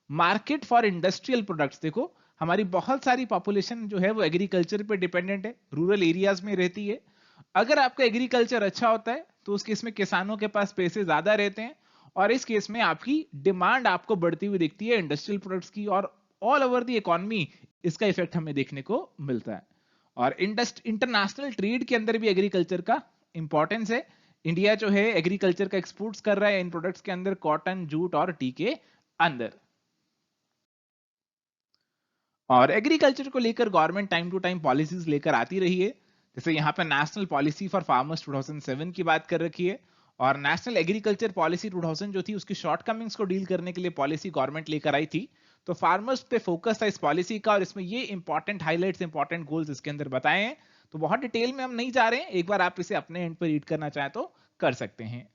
मार्केट फॉर इंडस्ट्रियल प्रोडक्ट्स, देखो हमारी बहुत सारी पॉपुलेशन जो है वो एग्रीकल्चर पे डिपेंडेंट है, रूरल एरियाज में रहती है। अगर आपका एग्रीकल्चर अच्छा होता है तो उस केस में किसानों के पास पैसे ज्यादा रहते हैं और इस केस में आपकी डिमांड आपको बढ़ती हुई दिखती है इंडस्ट्रियल प्रोडक्ट्स की, और ऑल ओवर द इकोनॉमी इसका इफेक्ट हमें देखने को मिलता है। और इंटरनेशनल ट्रेड के अंदर भी एग्रीकल्चर का इंपॉर्टेंस है। इंडिया जो है एग्रीकल्चर का एक्सपोर्ट्स कर रहा है इन प्रोडक्ट्स के अंदर, कॉटन, जूट और टी के अंदर। और एग्रीकल्चर को लेकर government time to time policies लेकर आती रही है। जैसे यहाँ पे नेशनल पॉलिसी फॉर फार्मर्स 2007 की बात कर रखी है, और नेशनल एग्रीकल्चर पॉलिसी 2000 जो थी उसकी शॉर्टकमिंग्स को डील करने के लिए पॉलिसी गवर्नमेंट लेकर आई थी। तो फार्मर्स पे फोकस था इस पॉलिसी का, और इसमें ये इंपॉर्टेंट हाइलाइट्स, इंपॉर्टेंट गोल्स इसके अंदर बताए हैं। तो बहुत डिटेल में हम नहीं जा रहे हैं, एक बार आप इसे अपने एंड पर रीड करना चाहें तो कर सकते हैं।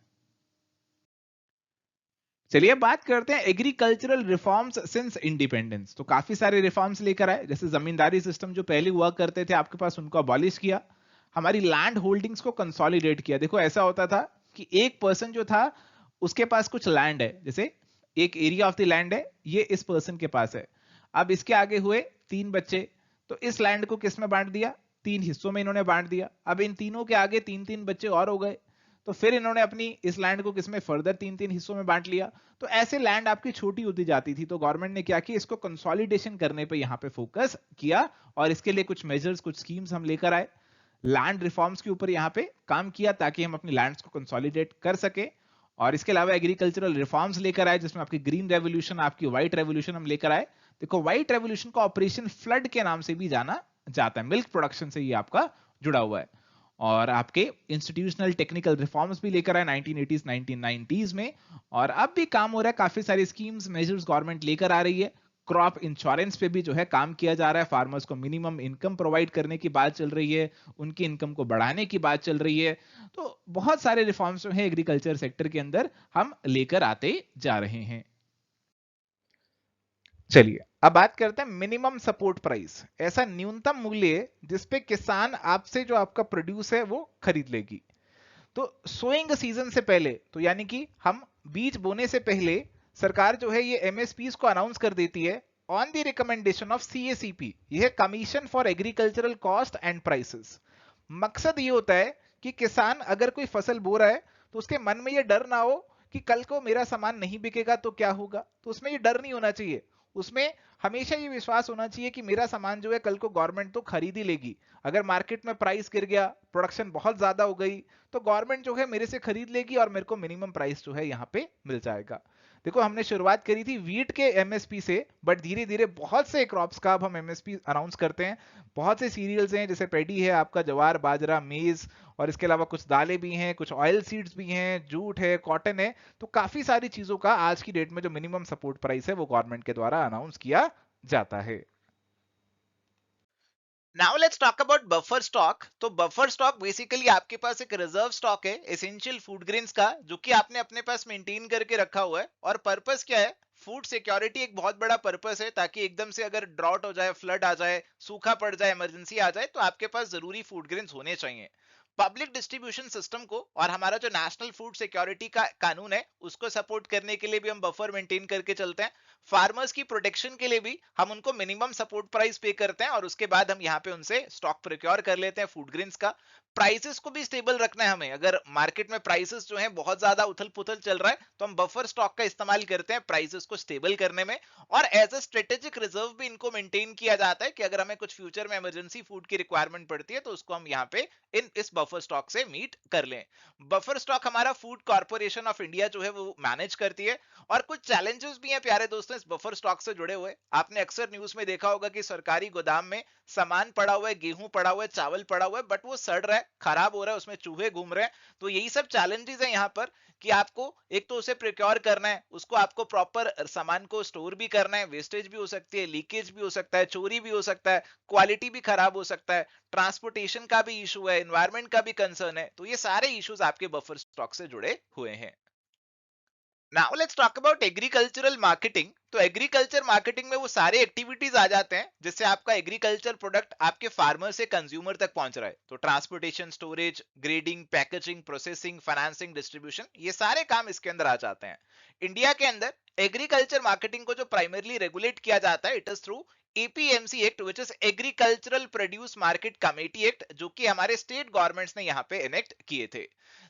चलिए अब बात करते हैं एग्रीकल्चरल रिफॉर्म्स सिंस इंडिपेंडेंस। तो काफी सारे रिफॉर्म्स लेकर आए, जैसे जमींदारी सिस्टम जो पहले हुआ करते थे आपके पास उनको अबॉलिश किया, हमारी लैंड होल्डिंग्स को कंसोलिडेट किया। देखो ऐसा होता था कि एक पर्सन जो था उसके पास कुछ लैंड है, जैसे एक एरिया ऑफ द लैंड है, ये इस पर्सन के पास है। अब इसके आगे हुए 3 बच्चे, तो इस लैंड को किस में बांट दिया, 3 हिस्सों में इन्होंने बांट दिया। अब इन तीनों के आगे 3-3 बच्चे और हो गए, तो फिर इन्होंने अपनी इस लैंड को किसमें फर्दर 3-3 हिस्सों में बांट लिया। तो ऐसे लैंड आपकी छोटी होती जाती थी। तो गवर्नमेंट ने क्या किया, इसको कंसोलिडेशन करने पे यहाँ पे फोकस किया, और इसके लिए कुछ मेजर्स, कुछ स्कीम्स हम लेकर आए। लैंड रिफॉर्म्स के ऊपर यहाँ पे काम किया ताकि हम अपनी लैंड्स को कंसोलिडेट कर सके। और इसके अलावा एग्रीकल्चरल रिफॉर्म्स लेकर आए, जिसमें आपकी ग्रीन रेवोल्यूशन, आपकी व्हाइट रेवोल्यूशन हम लेकर आए। देखो व्हाइट रेवोल्यूशन को ऑपरेशन फ्लड के नाम से भी जाना जाता है, मिल्क प्रोडक्शन से ये आपका जुड़ा हुआ है। और आपके इंस्टीट्यूशनल टेक्निकल रिफॉर्म्स भी लेकर आए 1980s 1990s में, और अब भी काम हो रहा है, काफी सारी स्कीम्स, मेजर्स गवर्नमेंट लेकर आ रही है। क्रॉप इंश्योरेंस पे भी जो है काम किया जा रहा है, फार्मर्स को मिनिमम इनकम प्रोवाइड करने की बात चल रही है, उनकी इनकम को बढ़ाने की बात चल रही है। तो बहुत सारे रिफॉर्म्स जो है एग्रीकल्चर सेक्टर के अंदर हम लेकर आते जा रहे हैं। चलिए अब बात करते हैं मिनिमम सपोर्ट प्राइस, ऐसा न्यूनतम मूल्य जिसपे किसान आपसे जो आपका प्रोड्यूस है वो खरीद लेगी। तो सोइंग सीजन से पहले, तो यानी कि हम बीज बोने से पहले सरकार जो है ये एमएसपीज को अनाउंस कर देती है on the recommendation of CACP, यह है commission for agricultural cost and prices. मकसद ये होता है कि किसान अगर कोई फसल बो रहा है तो उसके मन में ये डर ना हो कि कल को मेरा सामान नहीं बिकेगा तो क्या होगा, तो उसमें ये डर नहीं होना चाहिए। उसमें हमेशा ये विश्वास होना चाहिए कि मेरा सामान जो है कल को गवर्नमेंट तो खरीद ही लेगी। अगर मार्केट में प्राइस गिर गया, प्रोडक्शन बहुत ज्यादा हो गई, तो गवर्नमेंट जो है मेरे से खरीद लेगी और मेरे को मिनिमम प्राइस जो है यहाँ पे मिल जाएगा। देखो हमने शुरुआत करी थी वीट के एमएसपी से, बट धीरे धीरे बहुत से क्रॉप्स का अब हम एमएसपी अनाउंस करते हैं। बहुत से सीरियल्स हैं, जैसे पेडी है आपका, जवार, बाजरा, मेज, और इसके अलावा कुछ दालें भी हैं, कुछ ऑयल सीड्स भी हैं, जूट है, कॉटन है। तो काफी सारी चीजों का आज की डेट में जो मिनिमम सपोर्ट प्राइस है वो गवर्नमेंट के द्वारा अनाउंस किया जाता है। Now let's talk about buffer stock. तो बफर स्टॉक बेसिकली आपके पास एक रिजर्व स्टॉक है एसेंशियल फूड ग्रेन्स का, जो कि आपने अपने पास मेंटेन करके रखा हुआ है। और पर्पस क्या है? फूड सिक्योरिटी एक बहुत बड़ा पर्पस है, ताकि एकदम से अगर ड्रॉट हो जाए, फ्लड आ जाए, सूखा पड़ जाए, इमरजेंसी आ जाए, तो आपके पास जरूरी फूड ग्रेन्स होने चाहिए। पब्लिक डिस्ट्रीब्यूशन सिस्टम को और हमारा जो नेशनल फूड सिक्योरिटी का कानून है उसको सपोर्ट करने के लिए भी हम बफर मेंटेन करके चलते हैं। फार्मर्स की प्रोटेक्शन के लिए भी हम उनको मिनिमम सपोर्ट प्राइस पे करते हैं, और उसके बाद हम यहाँ पे उनसे स्टॉक प्रोक्योर कर लेते हैं फूड ग्रेन्स का। प्राइसेस को भी स्टेबल रखना है हमें। अगर मार्केट में प्राइसेस जो है बहुत ज्यादा उथल पुथल चल रहा है, तो हम बफर स्टॉक का इस्तेमाल करते हैं प्राइसेस को स्टेबल करने में। और एज अ स्ट्रेटेजिक रिजर्व भी इनको मेंटेन किया जाता है कि अगर हमें कुछ फ्यूचर में इमरजेंसी फूड की रिक्वायरमेंट पड़ती है, तो उसको हम यहाँ पे इस बफर स्टॉक से मीट कर लें। बफर स्टॉक हमारा फूड कॉर्पोरेशन ऑफ इंडिया जो है वो मैनेज करती है। और कुछ चैलेंजेस भी हैं प्यारे दोस्तों इस बफर स्टॉक से जुड़े हुए। आपने अक्सर न्यूज में देखा होगा कि सरकारी गोदाम में सामान पड़ा हुआ है, गेहूं पड़ा हुआ है, चावल पड़ा हुआ है, बट वो सड़ रहा है, खराब हो रहा है, उसमें चूहे घूम रहे हैं। तो यही सब चैलेंजेस है यहाँ पर, कि आपको एक तो उसे प्रिक्योर करना है, उसको आपको प्रॉपर सामान को स्टोर भी करना है, वेस्टेज भी हो सकती है, लीकेज भी हो सकता है, चोरी भी हो सकता है, क्वालिटी भी खराब हो सकता है, ट्रांसपोर्टेशन का भी इशू है, एनवायरमेंट का भी कंसर्न है। तो ये सारे इश्यूज आपके बफर स्टॉक से जुड़े हुए हैं। Now let's talk about agricultural marketing. तो एग्रीकल्चर मार्केटिंग में वो सारे एक्टिविटीज आ जाते हैं जिससे आपका एग्रीकल्चर प्रोडक्ट आपके फार्मर से कंज्यूमर तक पहुंच रहा है। तो transportation, storage, grading, packaging, processing, financing, distribution, ये सारे काम इसके अंदर आ जाते हैं। इंडिया के अंदर एग्रीकल्चर मार्केटिंग को जो प्राइमरली रेगुलेट किया जाता है, it is through APMC act, which is agricultural produce market committee act, जो कि हमारे स्टेट गवर्नमेंट्स ने यहाँ पे इनेक्ट किए थे।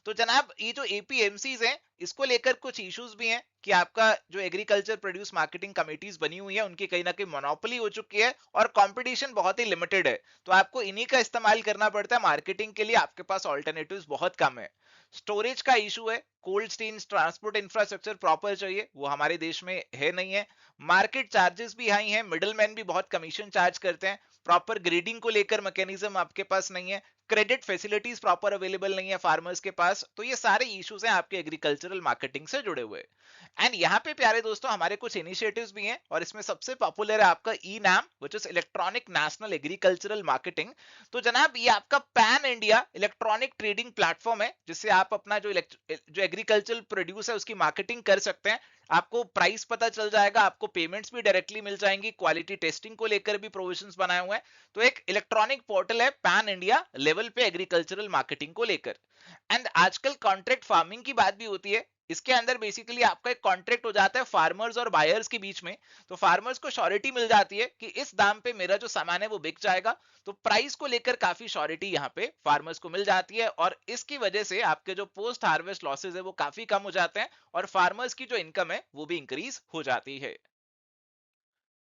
तो जनाब ये जो एपीएमसीज हैं, इसको लेकर कुछ इश्यूज भी हैं कि आपका जो एग्रीकल्चर प्रोड्यूस मार्केटिंग कमेटीज बनी हुई है, उनकी कहीं ना कहीं मोनोपोली हो चुकी है और कंपटीशन बहुत ही लिमिटेड है। तो आपको इन्हीं का इस्तेमाल करना पड़ता है मार्केटिंग के लिए, आपके पास ऑल्टरनेटिव्स बहुत कम है। स्टोरेज का इशू है, cold storage transport infrastructure proper चाहिए, वो हमारे देश में है नहीं है। मार्केट चार्जेस भी हाई हैं, मिडलमैन भी बहुत कमीशन चार्ज करते हैं। प्रॉपर ग्रेडिंग को लेकर मैकेनिज्म आपके पास नहीं है। क्रेडिट फैसिलिटीज प्रॉपर अवेलेबल नहीं है फार्मर्स के पास। तो ये सारे इश्यूज हैं आपके एग्रीकल्चरल मार्केटिंग से जुड़े हुए। एंड यहाँ पे प्यारे दोस्तों हमारे कुछ इनिशिएटिव्स भी हैं, और इसमें सबसे पॉपुलर है आपका e NAM, which is electronic national agricultural marketing. तो जनाब ये आपका pan India electronic trading platform है, जिससे आप अपना जो एग्रीकल्चरल प्रोड्यूस है उसकी मार्केटिंग कर सकते हैं। आपको प्राइस पता चल जाएगा, आपको पेमेंट्स भी डायरेक्टली मिल जाएंगी, क्वालिटी टेस्टिंग को लेकर भी प्रोविजंस बनाए हुए हैं। तो एक इलेक्ट्रॉनिक पोर्टल है पैन इंडिया लेवल पे एग्रीकल्चरल मार्केटिंग को लेकर। एंड आजकल कॉन्ट्रैक्ट फार्मिंग की बात भी होती है। इसके अंदर बेसिकली आपका एक कॉन्ट्रैक्ट हो जाता है फार्मर्स और बायर्स के बीच में। तो फार्मर्स को श्योरिटी मिल जाती है कि इस दाम पे मेरा जो सामान है वो बिक जाएगा। तो प्राइस को लेकर काफी श्योरिटी यहाँ पे फार्मर्स को मिल जाती है, और इसकी वजह से आपके जो पोस्ट हार्वेस्ट लॉसेज है वो काफी कम हो जाते हैं, और फार्मर्स की जो इनकम है वो भी इंक्रीज हो जाती है।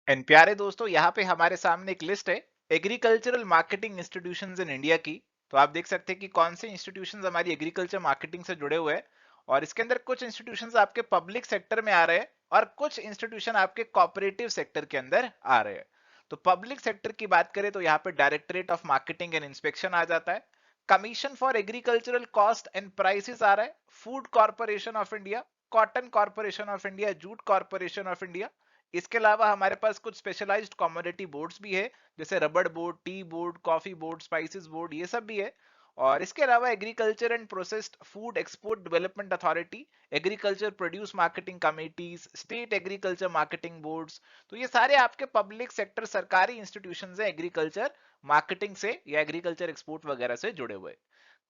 एंड प्यारे दोस्तों यहाँ पे हमारे सामने एक लिस्ट है एग्रीकल्चरल मार्केटिंग इंस्टीट्यूशंस इन इंडिया की। तो आप देख सकते हैं कि कौन से इंस्टीट्यूशंस हमारी एग्रीकल्चर मार्केटिंग से जुड़े हुए हैं, और इसके अंदर कुछ इंस्टीट्यूशंस आपके पब्लिक सेक्टर में आ रहे हैं और कुछ इंस्टीट्यूशन आपके कोऑपरेटिव सेक्टर के अंदर आ रहे हैं। तो पब्लिक सेक्टर की बात करें तो यहाँ पे directorate of marketing and inspection आ जाता है, commission for agricultural cost and prices आ रहा है, food corporation of India, cotton corporation of India, jute corporation of India. इसके अलावा हमारे पास कुछ स्पेशलाइज्ड कमोडिटी बोर्ड्स भी है, जैसे रबड़ board, tea board, coffee board, spices board, ये सब भी है। और इसके अलावा agriculture and processed food export development authority, agriculture produce marketing committees, state agriculture marketing boards. तो ये सारे आपके पब्लिक सेक्टर सरकारी इंस्टीट्यूशंस हैं एग्रीकल्चर मार्केटिंग से या एग्रीकल्चर एक्सपोर्ट वगैरह से जुड़े हुए।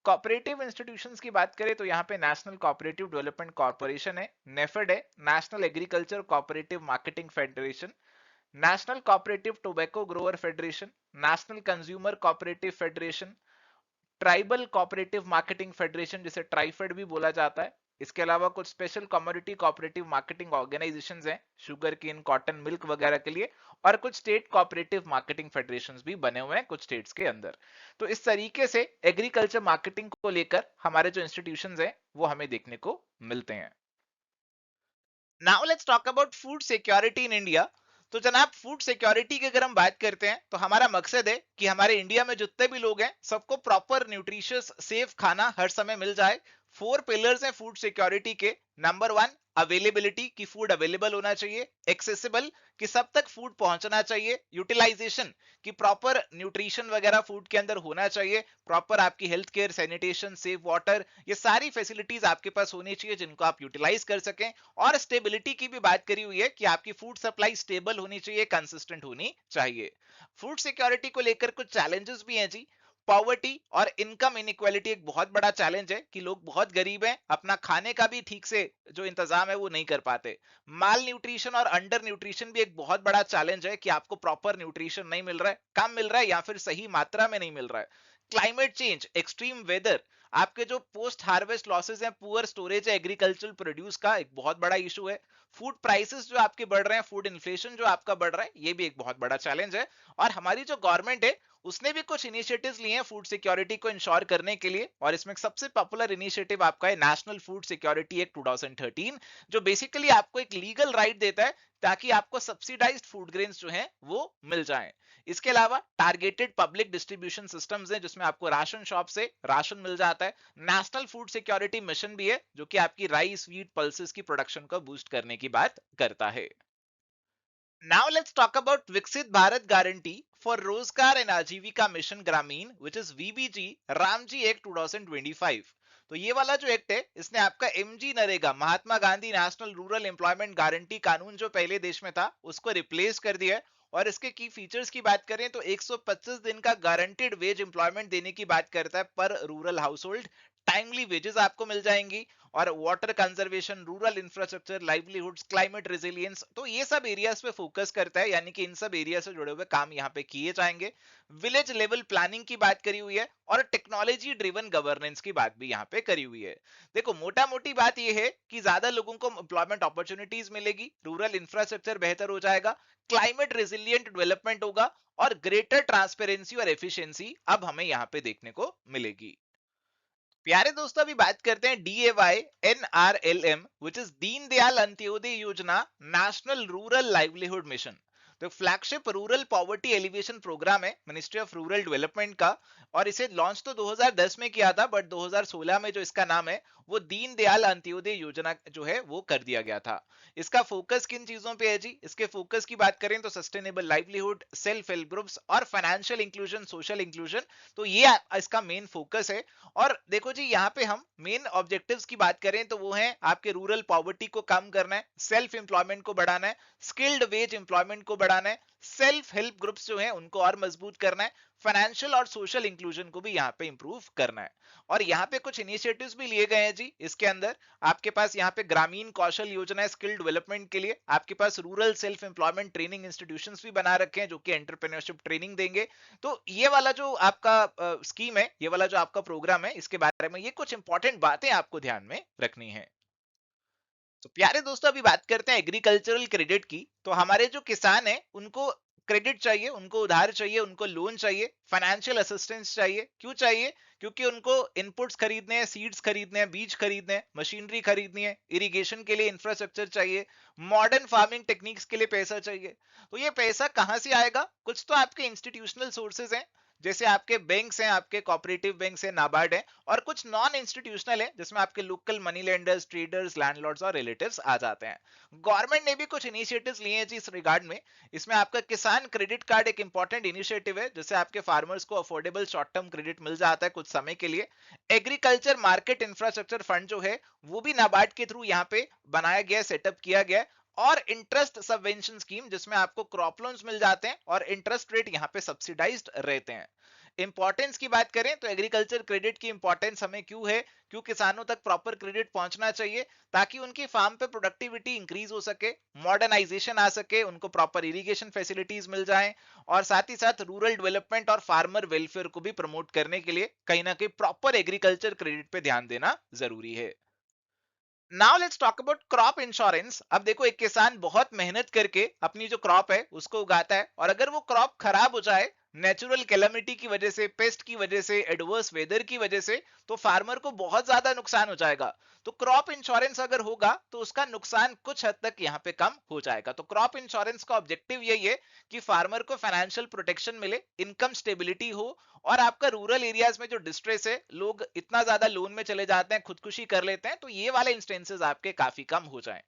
कोऑपरेटिव इंस्टीट्यूशंस की बात करें तो यहाँ पे नेशनल कोऑपरेटिव डेवलपमेंट कॉर्पोरेशन है, नेफेड है, national agriculture cooperative marketing federation, national cooperative tobacco grower federation, national consumer cooperative federation, tribal cooperative marketing federation जिसे ट्राइफेड भी बोला जाता है, इसके अलावा कुछ special commodity cooperative marketing organisations हैं शुगर केन कॉटन मिल्क वगैरह के लिए, और कुछ स्टेट कोऑपरेटिव मार्केटिंग फेडरेशंस भी बने हुए हैं कुछ स्टेट्स के अंदर। तो इस तरीके से एग्रीकल्चर मार्केटिंग को लेकर हमारे जो इंस्टीट्यूशंस हैं वो हमें देखने को मिलते हैं। Now let's talk about food security in India. तो जनाब, फूड सिक्योरिटी की अगर हम बात करते हैं तो हमारा मकसद है कि हमारे इंडिया में जितने भी लोग हैं सबको प्रॉपर न्यूट्रिशियस सेफ खाना हर समय मिल जाए। 4 पिलर्स हैं फूड सिक्योरिटी के। नंबर 1, अवेलेबिलिटी, की फूड अवेलेबल होना चाहिए। एक्सेसिबल, कि सब तक फूड पहुंचना चाहिए। यूटिलाइजेशन, कि प्रॉपर न्यूट्रिशन वगैरह फूड के अंदर होना चाहिए। प्रॉपर आपकी health care, sanitation, safe water, ये सारी फैसिलिटीज आपके पास होनी चाहिए जिनको आप यूटिलाइज कर सकें। और स्टेबिलिटी की भी बात करी हुई है कि आपकी फूड सप्लाई स्टेबल होनी चाहिए, कंसिस्टेंट होनी चाहिए। फूड सिक्योरिटी को लेकर कुछ चैलेंजेस भी हैं जी। पॉवर्टी और इनकम इनइक्वालिटी एक बहुत बड़ा चैलेंज है कि लोग बहुत गरीब हैं, अपना खाने का भी ठीक से जो इंतजाम है वो नहीं कर पाते। माल न्यूट्रिशन और अंडर न्यूट्रिशन भी एक बहुत बड़ा चैलेंज है कि आपको प्रॉपर न्यूट्रिशन नहीं मिल रहा है, कम मिल रहा है या फिर सही मात्रा में नहीं मिल रहा है। क्लाइमेट चेंज, एक्सट्रीम वेदर, आपके जो पोस्ट हार्वेस्ट लॉसेस हैं, पुअर स्टोरेज है एग्रीकल्चरल प्रोड्यूस का, एक बहुत बड़ा इशू है। फूड प्राइसेस जो आपके बढ़ रहे हैं, फूड इन्फ्लेशन जो आपका बढ़ रहा है, ये भी एक बहुत बड़ा चैलेंज है। और हमारी जो गवर्नमेंट है उसने भी कुछ इनिशिएटिव्स लिए हैं फूड सिक्योरिटी को इंश्योर करने के लिए, और इसमें सबसे पॉपुलर इनिशिएटिव आपका है नेशनल फूड सिक्योरिटी एक्ट 2013, जो बेसिकली आपको एक लीगल राइट देता है ताकि आपको सब्सिडाइज्ड फूड ग्रेन्स जो हैं वो मिल जाएं। इसके अलावा टारगेटेड पब्लिक डिस्ट्रीब्यूशन सिस्टम्स हैं जिसमें आपको राशन शॉप से राशन मिल जाता है। नेशनल फूड सिक्योरिटी मिशन भी है जो कि आपकी राइस, व्हीट, पल्सेस की प्रोडक्शन को बूस्ट करने की बात करता है। Now let's talk about Viksit Bharat Guarantee for Rozgar and Ajivika Mission Gramin, which is VBG Ramji Act 2025। तो ये वाला जो एक्ट है इसने आपका MG NREGA, Mahatma Gandhi national rural employment guarantee कानून जो पहले देश में था उसको रिप्लेस कर दिया है। और इसके की फीचर्स की बात करें तो 125 दिन का गारंटेड वेज एम्प्लॉयमेंट देने की बात करता है पर rural house hold. Timely wages आपको मिल जाएंगी, और water conservation, rural infrastructure, livelihoods, climate resilience, तो ये सब एरियाज पे फोकस करता है, यानी कि इन सब एरिया से जुड़े हुए काम यहाँ पे किए जाएंगे। विलेज लेवल प्लानिंग की बात करी हुई है, और टेक्नोलॉजी ड्रिवन गवर्नेंस की बात भी यहाँ पे करी हुई है। देखो, मोटा मोटी बात ये है कि ज्यादा लोगों को एम्प्लॉयमेंट अपॉर्चुनिटीज मिलेगी, रूरल इंफ्रास्ट्रक्चर बेहतर हो जाएगा, क्लाइमेट रेजिलियंट डेवलपमेंट होगा, और ग्रेटर ट्रांसपेरेंसी और एफिशिएंसी अब हमें यहाँ पे देखने को मिलेगी। प्यारे दोस्तों, अभी बात करते हैं DAY NRLM, which is Deen Dayal Antyodaya Yojana national rural livelihood mission. तो flagship rural poverty alleviation programme है मिनिस्ट्री ऑफ रूरल डेवलपमेंट का, और इसे लॉन्च तो 2010 में किया था, बट 2016 में जो इसका नाम है वो दीन दयाल अंत्योदय योजना जो है वो कर दिया गया था। इसका फोकस किन चीजों पे है जी? इसके फोकस की बात करें तो sustainable livelihood, self help groups और फाइनेंशियल इंक्लूजन, सोशल इंक्लूजन, तो ये इसका मेन फोकस है। और देखो जी, यहाँ पे हम मेन ऑब्जेक्टिव्स की बात करें तो वो है आपके रूरल पॉवर्टी को कम करना है, सेल्फ एम्प्लॉयमेंट को बढ़ाना है, स्किल्ड वेज एम्प्लॉयमेंट को बढ़ाना है, सेल्फ हेल्प ग्रुप्स जो है उनको और मजबूत करना है, फाइनेंशियल और सोशल इंक्लूजन को भी यहाँ पे इंप्रूव करना है। और यहाँ पे कुछ इनिशिएटिव्स भी लिए गए हैं जी। इसके अंदर आपके पास यहाँ पे ग्रामीण कौशल योजना है स्किल डेवलपमेंट के लिए, आपके पास rural self employment training institutions भी बना रखे हैं जो कि एंटरप्रेन्योरशिप ट्रेनिंग देंगे। तो ये वाला जो आपका स्कीम है, ये वाला जो आपका प्रोग्राम है, इसके बारे में ये कुछ इंपॉर्टेंट बातें आपको ध्यान में रखनी है। तो प्यारे दोस्तों, अभी बात करते हैं एग्रीकल्चरल क्रेडिट की। तो हमारे जो किसान हैं उनको क्रेडिट चाहिए, उनको उधार चाहिए, उनको लोन चाहिए, फाइनेंशियल असिस्टेंस चाहिए। क्यों चाहिए? क्योंकि उनको इनपुट्स खरीदने हैं, सीड्स खरीदने हैं, बीज खरीदने हैं, मशीनरी खरीदनी है, इरिगेशन के लिए इंफ्रास्ट्रक्चर चाहिए, मॉडर्न फार्मिंग टेक्निक्स के लिए पैसा चाहिए। तो ये पैसा कहां से आएगा? कुछ तो आपके इंस्टीट्यूशनल सोर्सेज हैं, जैसे आपके बैंक्स हैं, आपके कोऑपरेटिव बैंक्स हैं, नाबार्ड है, और कुछ नॉन इंस्टीट्यूशनल है जिसमें आपके local money lenders, traders, landlords और रिलेटिव्स आ जाते हैं। गवर्नमेंट ने भी कुछ इनिशिएटिव्स लिए हैं जी इस रिगार्ड में। इसमें आपका किसान क्रेडिट कार्ड एक इंपॉर्टेंट इनिशिएटिव है जिससे आपके फार्मर्स को अफोर्डेबल शॉर्ट टर्म क्रेडिट मिल जाता है कुछ समय के लिए। एग्रीकल्चर मार्केट इंफ्रास्ट्रक्चर फंड जो है वो भी नाबार्ड के थ्रू यहाँ पे बनाया गया, सेटअप किया गया। और इंटरेस्ट सबवेंशन स्कीम जिसमें आपको क्रॉप लोन्स मिल जाते हैं और इंटरेस्ट रेट यहाँ पे सब्सिडाइज्ड रहते हैं। इंपॉर्टेंस की बात करें तो एग्रीकल्चर क्रेडिट की इंपॉर्टेंस हमें क्यों है? क्यों किसानों तक प्रॉपर क्रेडिट पहुंचना चाहिए ताकि उनकी फार्म पे प्रोडक्टिविटी इंक्रीज हो सके, मॉडर्नाइजेशन आ सके, उनको प्रॉपर इरिगेशन फैसिलिटीज मिल जाएं, और साथ ही साथ रूरल डेवलपमेंट और फार्मर वेलफेयर को भी प्रमोट करने के लिए कहीं ना कहीं प्रॉपर एग्रीकल्चर क्रेडिट पे ध्यान देना जरूरी है। Now let's talk about crop insurance. अब देखो, एक किसान बहुत मेहनत करके अपनी जो क्रॉप है उसको उगाता है, और अगर वो क्रॉप खराब हो जाए नेचुरल कैलामिटी की वजह से, पेस्ट की वजह से, एडवर्स वेदर की वजह से, तो फार्मर को बहुत ज्यादा नुकसान हो जाएगा। तो क्रॉप इंश्योरेंस अगर होगा तो उसका नुकसान कुछ हद तक यहाँ पे कम हो जाएगा। तो क्रॉप इंश्योरेंस का ऑब्जेक्टिव यही है कि फार्मर को फाइनेंशियल प्रोटेक्शन मिले, इनकम स्टेबिलिटी हो, और आपका रूरल एरियाज में जो डिस्ट्रेस है, लोग इतना ज्यादा लोन में चले जाते हैं, खुदकुशी कर लेते हैं, तो ये वाले इंस्टेंसेस आपके काफी कम हो जाएं।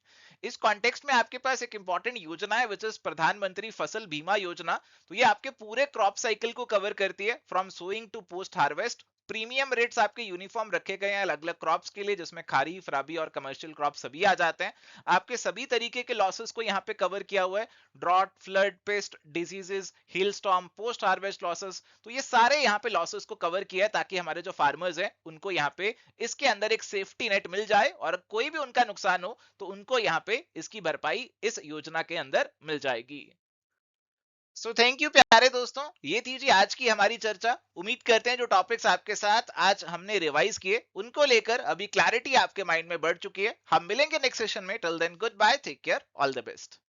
इस कॉन्टेक्स्ट में आपके पास एक इंपॉर्टेंट योजना है विच इज प्रधानमंत्री फसल बीमा योजना। तो ये आपके पूरे क्रॉप साइकिल को कवर करती है, from sowing to post harvest. Premium rates आपके यूनिफॉर्म रखे गए हैं अलग अलग क्रॉप्स के लिए, जिसमें खरीफ, रबी और कमर्शियल क्रॉप सभी आ जाते हैं। आपके सभी तरीके के लॉसेस को यहाँ पे कवर किया हुआ है, ड्रॉट, फ्लड, पेस्ट, डिजीजेस, हिल स्टॉर्म, पोस्ट हार्वेस्ट लॉसेस। तो ये सारे यहाँ पे लॉसेस को कवर किया है ताकि हमारे जो फार्मर्स हैं उनको यहाँ पे इसके अंदर एक सेफ्टी नेट मिल जाए, और कोई भी उनका नुकसान हो तो उनको यहाँ पे इसकी भरपाई इस योजना के अंदर मिल जाएगी। सो थैंक यू प्यारे दोस्तों, ये थी जी आज की हमारी चर्चा। उम्मीद करते हैं जो टॉपिक्स आपके साथ आज हमने रिवाइज किए उनको लेकर अभी क्लैरिटी आपके माइंड में बढ़ चुकी है। हम मिलेंगे नेक्स्ट सेशन में। Till then good bye, take care, all the best.